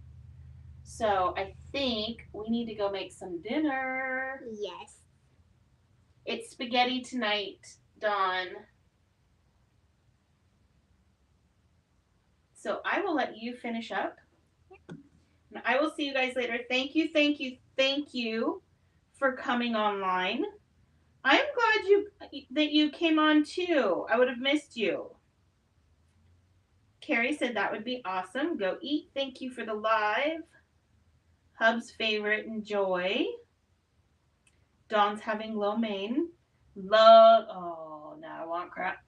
So I think we need to go make some dinner. Yes. It's spaghetti tonight, Dawn. So I will let you finish up. And I will see you guys later. Thank you, thank you, thank you for coming online. I'm glad that you came on too. I would have missed you. Carrie said that would be awesome. Go eat. Thank you for the live. Hub's favorite, enjoy. Dawn's having lo mein. Oh, now I want crap.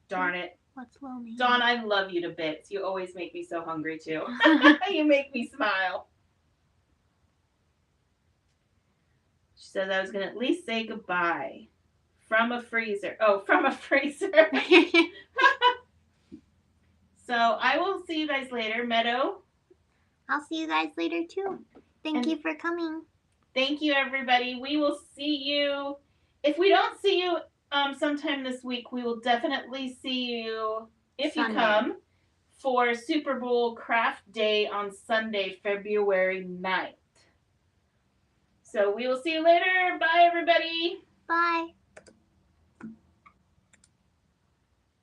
Darn it. What's lo mein? Dawn, I love you to bits. You always make me so hungry too. You make me smile. She says I was going to at least say goodbye. From a freezer. Oh, from a freezer. So I will see you guys later. Meadow. I'll see you guys later too. Thank you for coming. Thank you, everybody. We will see you. If we don't see you sometime this week, we will definitely see you, if Sunday. You come, for Super Bowl Craft Day on Sunday, February 9th. So we will see you later. Bye, everybody. Bye.